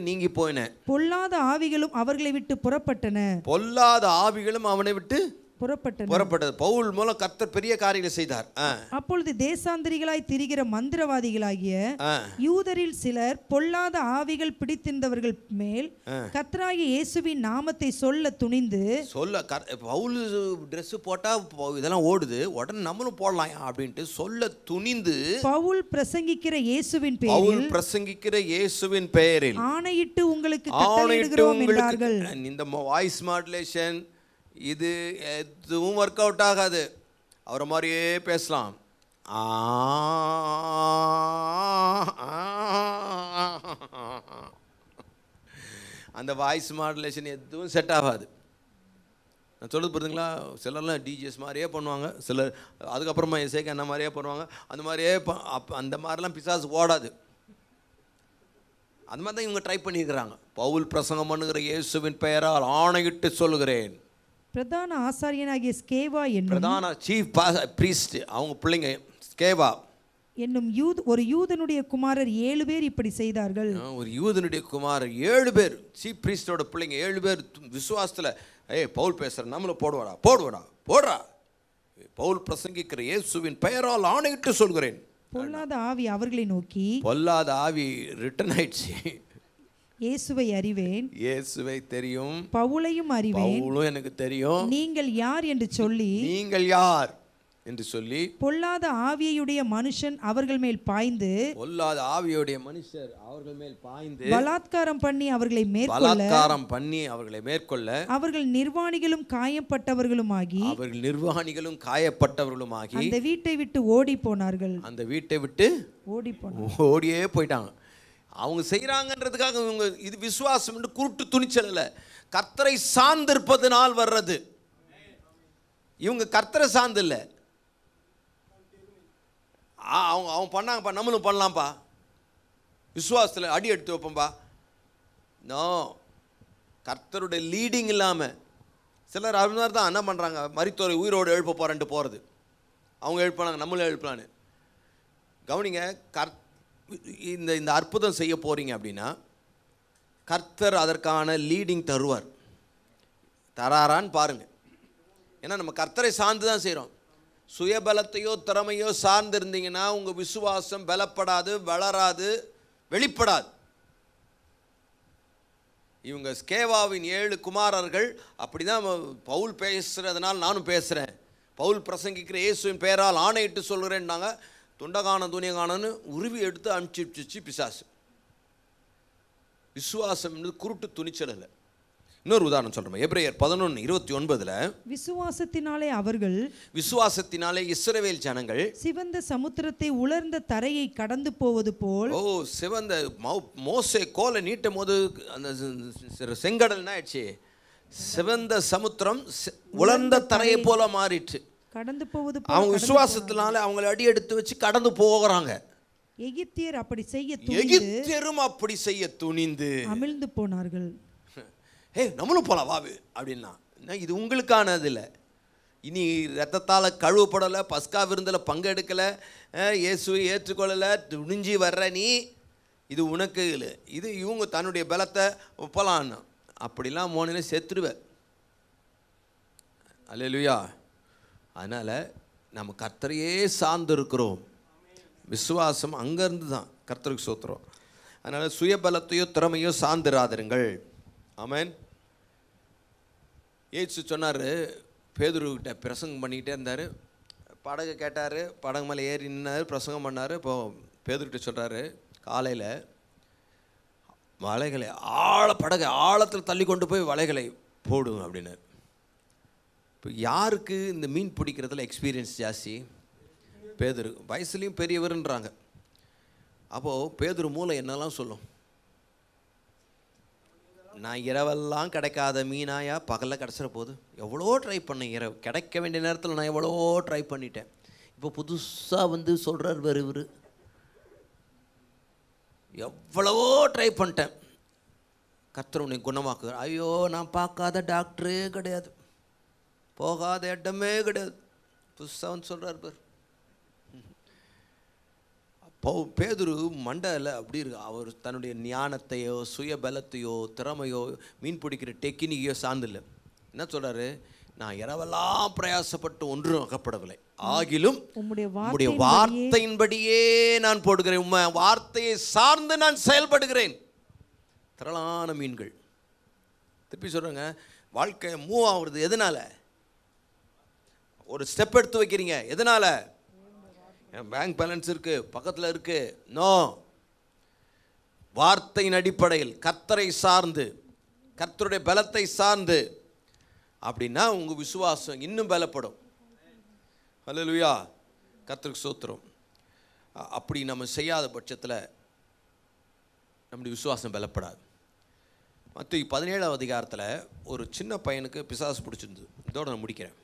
நீங்கி போயின. பொல்லாத ஆவிகளும் அவர்களை விட்டு புறப்பட்டது. பவுல் மூலம் கர்த்தர் பெரிய காரியங்களை செய்தார். அப்பொழுது தேசாந்தரிகளாய் திரிகிற மந்திரவாதிகளாகிய யூதரில் சிலர் பொல்லாத ஆவிகள் பிடித்திருந்தவர்கள் மேல் கர்த்தராகிய இயேசுவின் நாமத்தை சொல்ல துணிந்து பவுல் Dress போட்டா இதெல்லாம் ஓடுது, உடனே நம்மளும் போடலாம் அப்படின்ட்டு சொல்ல துணிந்து பவுல் பிரசங்கிக்கிற இயேசுவின் பெயரில் ஆணையிட்டு உங்களுக்கு கட்டளையிடுகிறோம் என்றார்கள். இந்த வாய்ஸ் மாடுலேஷன் இது எதுவும் ஒர்க் அவுட் ஆகாது. அவரை மாதிரியே பேசலாம். அந்த வாய்ஸ் மாடுலேஷன் எதுவும் செட் ஆகாது. நான் சொல்லுது புரியுதுங்களா? சிலர்லாம் டிஜிஎஸ் மாதிரியே பண்ணுவாங்க, சிலர் அதுக்கப்புறமா இசைக்கு அந்த மாதிரியே பண்ணுவாங்க. அந்த மாதிரியே அந்த மாதிரிலாம் பிசாசு ஓடாது. அந்த மாதிரி தான் இவங்க ட்ரை பண்ணியிருக்கிறாங்க. பவுல் பிரசங்கம் பண்ணுகிற இயேசுவின் பெயரால் ஆணையிட்டு சொல்லுகிறேன். பிரதான ஆசாரியனாகிய ஸ்கேவா பிரதான சீஃப் பிரீஸ்ட் அவங்க பிள்ளைங்க ஸ்கேவா என்னும் ஒரு யூதனுடைய குமாரர் 7 பேர் இப்படி செய்தார்கள். ஒரு யூதனுடைய குமாரர் 7 பேர் சீஃப் பிரீஸ்டோட பிள்ளைங்க 7 பேர் விசுவாசத்தில் பவுல் பேசுற நம்மள போடுறா பவுல் பிரசங்கிக்கிற இயேசுவின் பெயரால் ஆணையிட்டு சொல்கிறேன். பொல்லாத ஆவி அவர்களை நோக்கி பொல்லாத ஆவி ரிட்டர்ன் ஆயிடுச்சு. இயேசுவை அறிவேன், இயேசுவை தெரியும், பவுலையும் அறிவேன், பவுலும் எனக்கு தெரியும், நீங்கள் யார் என்று சொல்லி பொல்லாத ஆவியுடைய மனுஷன் அவர்கள் மேல் பாய்ந்து பலாத்காரம் பண்ணி அவர்களை மேற்கொள்ள அவர்கள் நிர்வாணிகளும் காயப்பட்டவர்களுமாகி அந்த வீட்டை விட்டு ஓடி போனார்கள். ஓடியே போயிட்டாங்க. அவங்க செய்கிறாங்கன்றதுக்காக இவங்க இது விசுவாசம் என்று குருட்டு துணிச்சல் இல்லை, கர்த்தரை சார்ந்திருப்பதனால் வர்றது. இவங்க கர்த்தரை சார்ந்து இல்லை. அவங்க பண்ணாங்கப்பா, நம்மளும் பண்ணலாம்ப்பா, விசுவாசத்தில் அடி எடுத்து வைப்போம்பா. நோ, கர்த்தருடைய லீடிங் இல்லாமல் சிலர் அது மாதிரி தான் என்ன பண்ணுறாங்க, மரித்தோரை உயிரோடு எழுப்ப போகிறேன்ட்டு போகிறது. அவங்க எழுப்பினாங்க, நம்மளும் எழுப்பலான்னு. கவனிங்க, இந்த அற்புதம் செய்ய போகிறீங்க அப்படின்னா கர்த்தர் அதற்கான லீடிங் தராரான்னு பாருங்கள். ஏன்னா நம்ம கர்த்தரை சார்ந்து தான் செய்கிறோம். சுயபலத்தையோ திறமையோ சார்ந்து இருந்தீங்கன்னா உங்கள் விசுவாசம் பலப்படாது, வளராது, வெளிப்படாது. இவங்க ஸ்கேவாவின் 7 குமாரர்கள் அப்படி தான் பவுல் பேசுகிறதுனால நானும் பேசுகிறேன், பவுல் பிரசங்கிக்கிற இயேசுவின் பெயரால் ஆணையிட்டு சொல்கிறேன்னாங்க. துணியகானன்னு உருவி எடுத்து அனுப்பிச்சு பிசாசு. விசுவாசம் குருட்டு துணிச்சல் இல்லை. இன்னொரு உதாரணம் சொல்றேன். எபிரேயர் 11:29 விசுவாசத்தினாலே இஸ்ரவேல் ஜனங்கள் சிவந்த சமுத்திரத்தை உலர்ந்த தரையை கடந்து போவது போல் சிவந்த மோசே கோலை நீட்டும் போது அந்த செங்கடல் ஆயிடுச்சு, சிவந்த சமுத்திரம் உலர்ந்த தரையை போல மாறிட்டு கடந்து போவது. அவங்க விசுவாசத்தினால அவங்களை அடி எடுத்து வச்சு கடந்து போகிறாங்க. எகிப்தியரும் அப்படி செய்ய துணிந்து அமிழ்ந்து போனார்கள். நம்மளும் போலாம் வாவு அப்படின்னா இது உங்களுக்கானது இல்லை. இனி ரத்தத்தால் கழுவப்படலை, பஸ்கா விருந்தில் பங்கெடுக்கலை, இயேசுவை ஏற்றுக்கொள்ளலை, துணிஞ்சி வர்ற நீ, இது உனக்கு இல்லை. இது இவங்க தன்னுடைய பலத்தை ஒப்பலான்னு அப்படிலாம் மோனில செத்துருவேன். அல்லேலூயா. அதனால் நம்ம கர்த்தரையே சார்ந்து இருக்கிறோம். விசுவாசம் அங்கேருந்து தான் கர்த்தருக்கு சோத்துறோம். அதனால் சுயபலத்தையோ திறமையோ சார்ந்திராதிருங்கள். ஆமென். ஏசு சொன்னார், பேதுருக்கிட்ட பிரசங்கம் பண்ணிக்கிட்டே இருந்தார். படகு கேட்டார், படகு மேலே ஏறி நின்னார், பிரசங்கம் பண்ணார். இப்போது பேதுருக்கிட்ட சொல்கிறாரு, காலையில் வலைகளை படகை ஆழத்தில் தள்ளி கொண்டு போய் வலைகளை போடும் அப்படின்னார். இப்போ யாருக்கு இந்த மீன் பிடிக்கிறதுல எக்ஸ்பீரியன்ஸ் ஜாஸ்தி? பேதுரு. வயசுலேயும் பெரியவருன்றாங்க. அப்போது பேதுரு மூளை என்னெல்லாம் சொல்லும்? நான் இரவெல்லாம் கிடைக்காத மீனாயா பகலில் கிடச்சிட போகுது, எவ்வளோ ட்ரை பண்ணேன், இரவு கிடைக்க வேண்டிய நேரத்தில் நான் எவ்வளோ ட்ரை பண்ணிட்டேன், இப்போ புதுசாக சொல்கிறார் வேறு இவர். எவ்வளவோ ட்ரை பண்ணிட்டேன், கர்த்தர் உன்னை குணமாக்குகிறார். ஐயோ, நான் பார்க்காத டாக்டரே கிடையாது, போகாத இடமே கிடையாது. புதுசாக சொல்கிறார் பார். பேதுரு மண்டையில் அப்படி இருக்கு. அவர் தன்னுடைய ஞானத்தையோ சுயபலத்தையோ திறமையோ மீன் பிடிக்கிற டெக்னிக்கையோ சார்ந்தில்லை. என்ன சொல்கிறாரு? நான் இரவெல்லாம் பிரயாசப்பட்டு ஒன்றும் அகப்படவில்லை, ஆகிலும் உம்முடைய வார்த்தையின்படியே நான் போடுகிறேன், உம்மை வார்த்தையை சார்ந்து நான் செயல்படுகிறேன். திரளான மீன்கள். திருப்பி சொல்கிறேங்க, வாழ்க்கை மூவ் ஆகுறது எதனால? ஒரு ஸ்டெப் எடுத்து வைக்கிறீங்க, எதனால? பேங்க் பேலன்ஸ் இருக்கு, பக்கத்தில் இருக்கு. நோ, வார்த்தையின் அடிப்படையில் கர்த்தரை சார்ந்து, கர்த்தருடைய பலத்தை சார்ந்து. அப்படின்னா உங்கள் விசுவாசம் இன்னும் பலப்படும். ஹல்லேலூயா, கர்த்தருக்கு ஸ்தோத்திரம். அப்படி நம்ம செய்யாத பட்சத்தில் நம்முடைய விசுவாசம் பலப்படாது. மத்தேயு 17ஆம் அதிகாரத்தில் ஒரு சின்ன பையனுக்கு பிசாசு பிடிச்சிருந்தது. இதோட நான் முடிக்கிறேன்.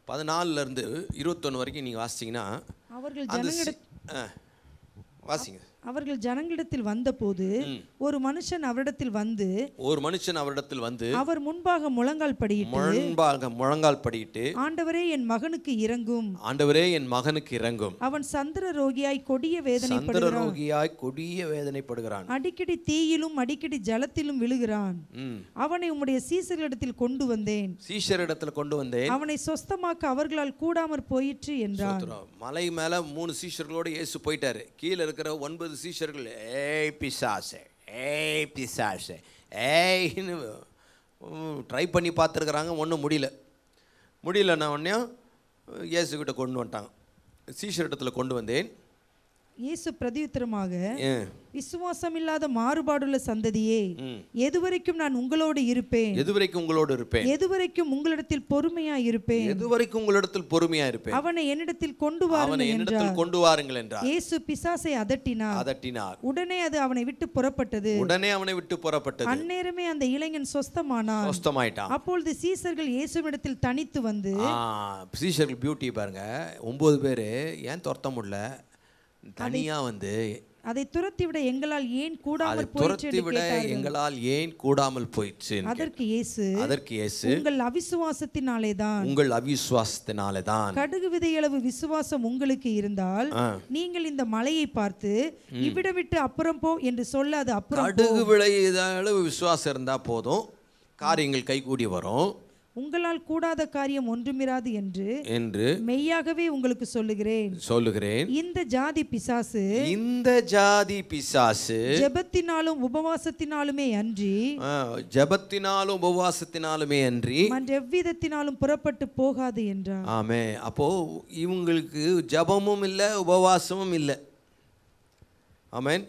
14 to 21 வரைக்கும் நீங்கள் வாசிச்சிங்கன்னா, வாசிங்க. அவர்கள் ஜனங்களிடத்தில் வந்தபோது ஒரு மனுஷன் அவரிடத்தில் வந்து அவர் முன்பாக முழங்கால் படியிட்டு ஆண்டவரே என் மகனுக்கு இரங்கும், ஆண்டவரே என் மகனுக்கு இரங்கும், அவன் சந்திர ரோகியாய் கொடிய வேதனைப்படுகிறான், அடிக்கடி தீயிலும் அடிக்கடி ஜலத்திலும் விழுகிறான், அவனை உம்முடைய சீஷரிடத்தில் கொண்டு வந்தேன், அவனை சொஸ்தமாக்க அவர்களால் கூடாமற் போயிற்று என்றார். மலை மேல 3 சீஷர்களோடு இயேசு போயிட்டாரு. கீழே இருக்கிற 9 சீஷர்கள் ஏய் பிசாசே ஏய்ன்னு ட்ரை பண்ணி பார்த்துருக்குறாங்க, ஒன்றும் முடியலன்னா உடனே இயேசுக்கிட்ட கொண்டு வந்துட்டாங்க. சீஷரிடத்தில் கொண்டு வந்தேன். இயேசு பிரதியுத்தரமாக, விசுவாசம் இல்லாத மாறுபாடுள்ள சந்ததியே, எதுவரைக்கும் நான் உங்களோடு இருப்பேன், எதுவரைக்கும் உங்களிடத்தில் பொறுமையாய் இருப்பேன், அவனை என்னிடத்தில் கொண்டு வாருங்கள் என்றார். இயேசு பிசாசை அதட்டினார். உடனே அது அவனை விட்டு புறப்பட்டது. அந்நேரமே அந்த இளைஞன் சொஸ்தமானான். அப்பொழுது சீஷர்கள் இயேசுவிடத்தில் தனித்து வந்து, சீஷர்கள் பியூட்டி பாருங்க, 9 பேர் ஏன் துரத்த முடியல, தனியா வந்து அதை துரத்திவிட எங்களால் ஏன் கூடாமல் போயிற்று. அதற்கு இயேசு உங்கள் அவிசுவாசத்தினாலேதான். கடுகு விதையளவு விசுவாசம் உங்களுக்கு இருந்தால் நீங்கள் இந்த மலையை பார்த்து இவ்விடம் விட்டு அப்புறம் போ என்று சொல்ல அது அப்புறம். கடுகு விதையளவு விசுவாசம் இருந்தா போதும், காரியங்கள் கைகூடி வரும். உங்களால் கூடாத காரியம் ஒன்றுமிராது என்று மெய்யாகவே உங்களுக்கு சொல்லுகிறேன். இந்த ஜாதி பிசாசு ஜெபத்தினாலும் உபவாசத்தினாலுமே அன்றி மற்றெவ்விதத்தினாலும் புறப்பட்டு போகாது என்றார். ஆமே. அப்போ இவங்களுக்கு ஜெபமும் இல்லை, உபவாசமும் இல்லை. ஆமென்.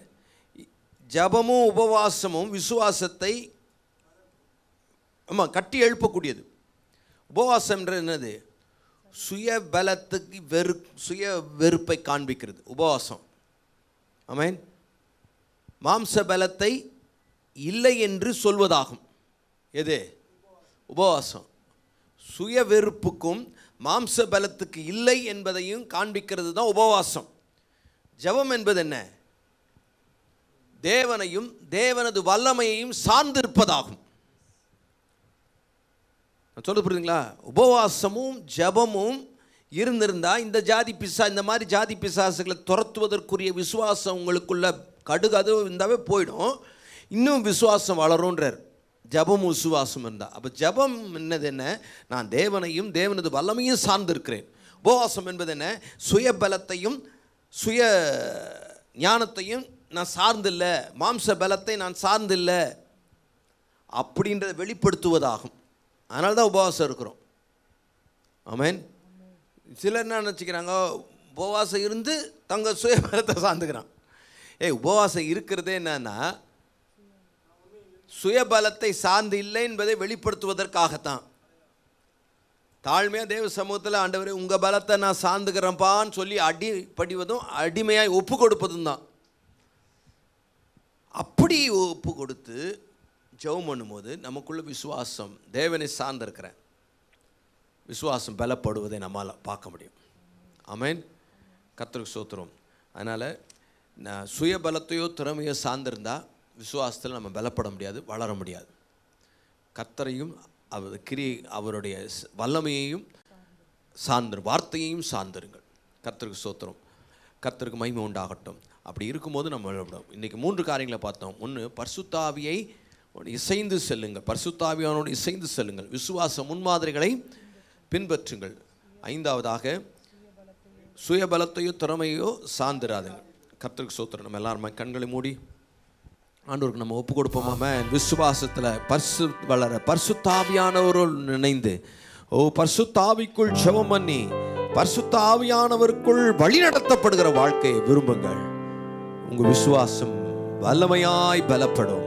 ஜெபமும் உபவாசமும் விசுவாசத்தை கட்டி எழுப்பக்கூடியது. உபவாசம்ன்றது என்னது? சுய பலத்துக்கு சுய வெறுப்பை காண்பிக்கிறது உபவாசம். ஆமென். மாம்ச பலத்தை இல்லை என்று சொல்வதாகும். எது? உபவாசம். சுய வெறுப்புக்கும் மாம்ச பலத்துக்கு இல்லை என்பதையும் காண்பிக்கிறது தான் உபவாசம். ஜெபம் என்பது என்ன? தேவனையும் தேவனது வல்லமையையும் சார்ந்திருப்பதாகும். சொல்ல புரியுதுங்களா? உபவாசமும் ஜபமும் இருந்திருந்தால் இந்த மாதிரி ஜாதி பிசாசுகளை துரத்துவதற்குரிய விசுவாசம் உங்களுக்குள்ள கடுகு அது இருந்தாவே போயிடும். இன்னும் விசுவாசம் வளரும்ன்றார். ஜபமும் விசுவாசம் இருந்தால். அப்போ ஜபம் என்னது? என்ன? நான் தேவனையும் தேவனது வல்லமையும் சார்ந்திருக்கிறேன். உபவாசம் என்பது என்ன? சுய பலத்தையும் சுய ஞானத்தையும் நான் சார்ந்தில்லை, மாம்ச பலத்தை நான் சார்ந்தில்லை அப்படின்றத வெளிப்படுத்துவதாகும். அதனால தான் உபவாசம் இருக்கிறோம். ஆமென். சிலர் என்ன நினச்சிக்கிறாங்க, உபவாசம் இருந்து தங்க சுயபலத்தை சார்ந்துக்கிறான். உபவாசம் இருக்கிறதே என்னன்னா சுயபலத்தை சார்ந்து இல்லை என்பதை வெளிப்படுத்துவதற்காகத்தான். தாழ்மையாக தேவ சமூகத்தில் ஆண்டவரே உங்கள் பலத்தை நான் சார்ந்துக்கிறேன்ப்பான்னு சொல்லி அடிபடிவதும் அடிமையாய் ஒப்பு கொடுப்பதும் தான். அப்படி ஒப்பு கொடுத்து ஜெபம் பண்ணும்போது நமக்குள்ள விசுவாசம், தேவனை சார்ந்திருக்கிறேன் விசுவாசம் பலப்படுவதை நம்மால் பார்க்க முடியும். ஆமென். கர்த்தருக்கு ஸ்தோத்திரம். அதனால் சுயபலத்தையோ திறமையோ சார்ந்திருந்தால் விசுவாசத்தில் நம்ம பலப்பட முடியாது, வளர முடியாது. கர்த்தரையும் அவருடைய வல்லமையையும் வார்த்தையையும் சார்ந்திருங்கள். கர்த்தருக்கு ஸ்தோத்திரம், கர்த்தருக்கு மகிமை உண்டாகட்டும். அப்படி இருக்கும்போது நம்ம விளப்படும். இன்றைக்கி 3 காரியங்களை பார்த்தோம். 1, பரிசுத்த ஆவியை இசைந்து செல்லுங்கள், பரிசுத்த ஆவியானோடு இசைந்து செல்லுங்கள். விசுவாச முன்மாதிரிகளை பின்பற்றுங்கள். 5வதாக, சுயபலத்தையோ திறமையோ சார்ந்திராதுங்க. கர்த்தருக்கு ஸ்தோத்திரம். நம்ம எல்லாருமே கண்களை மூடி ஆண்டவருக்கு நம்ம ஒப்பு கொடுப்போமாம. விசுவாசத்தில் வளர பரிசுத்த ஆவியானவரோடு நினைந்து பரிசுத்த ஆவிக்குள் ஜெபம் பண்ணி பரிசுத்த ஆவியானவருக்குள் வழி நடத்தப்படுகிற வாழ்க்கையை விரும்புங்கள். உங்கள் விசுவாசம் வல்லமையாய் பலப்படும்.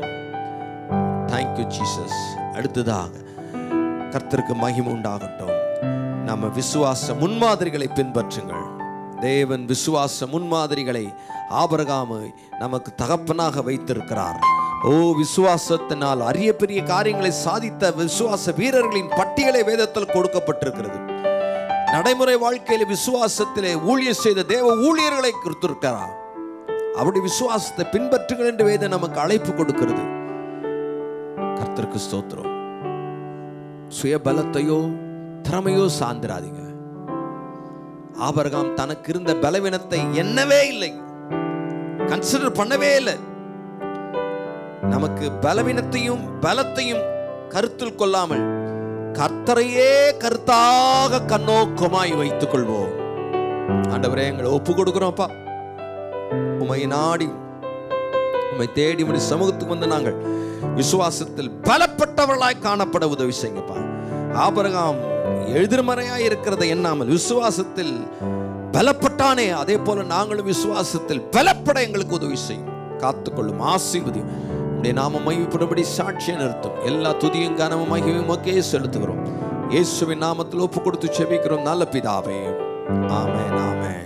Thank you Jesus. அடுத்ததாக கர்த்தருக்கு மகிமை உண்டாகட்டும். நம்ம விசுவாச முன்மாதிரிகளை பின்பற்றுங்கள். தேவன் விசுவாச முன்மாதிரிகளை ஆபிரகாமை நமக்கு தகப்பனாக வைத்திருக்கிறார். விசுவாசத்தினால் அரிய பெரிய காரியங்களை சாதித்த விசுவாச வீரர்களின் பட்டியலை வேதத்தில் கொடுக்கப்பட்டிருக்கிறது. நடைமுறை வாழ்க்கையில் விசுவாசத்திலே ஊழியம் செய்த தேவ ஊழியர்களை கொடுத்திருக்கிறார். அவருடைய விசுவாசத்தை பின்பற்றுங்கள் என்று வேதம் நமக்கு அழைப்பு கொடுக்கிறது. கர்த்தருக்கு ஸ்தோத்திரம். சுயபலத்தையோ திறமையோ சார்ந்திராதீங்க. ஆபிரகாம் தனக்கு இருந்த பலவீனத்தை எண்ணவே இல்லை, கன்சிடர் பண்ணவே இல்லை. நமக்கு பலவீனத்தையும் பலத்தையும் கருத்தில் கொள்ளாமல் கர்த்தரையே கருத்தாக கண்ணோக்கமாய் வைத்துக் கொள்வோம். ஆண்டவரே, எங்களை ஒப்பு கொடுக்கிறோம்ப்பா. உம்மை நாடி உம்மை தேடி உம்முடைய சமூகத்துக்கு வந்து நாங்கள் விசுவாசத்தில் பலப்பட்டவர்களாய் காணப்பட உதவி செய்யுங்கப்பா. ஆபிரகாம் எதிர்மறையாய் இருக்கிறதை எண்ணாமல் விசுவாசத்தில் பலப்பட்டானே, அதே போல நாங்களும் விசுவாசத்தில் பலப்பட எங்களுக்கு உதவி செய்யும். காத்துக்கொள்ளும், ஆசீர்வதியும். உம்முடைய நாமம் மகிமைப்படும்படி சாட்சியை நிறுத்தும். எல்லா துதியும் கனமும் மகிமையும் உமக்கே செலுத்துகிறோம். இயேசுவின் நாமத்தில் ஒப்பு கொடுத்து ஜெபிக்கிறோம் நல்ல பிதாவே. ஆமென், ஆமென்.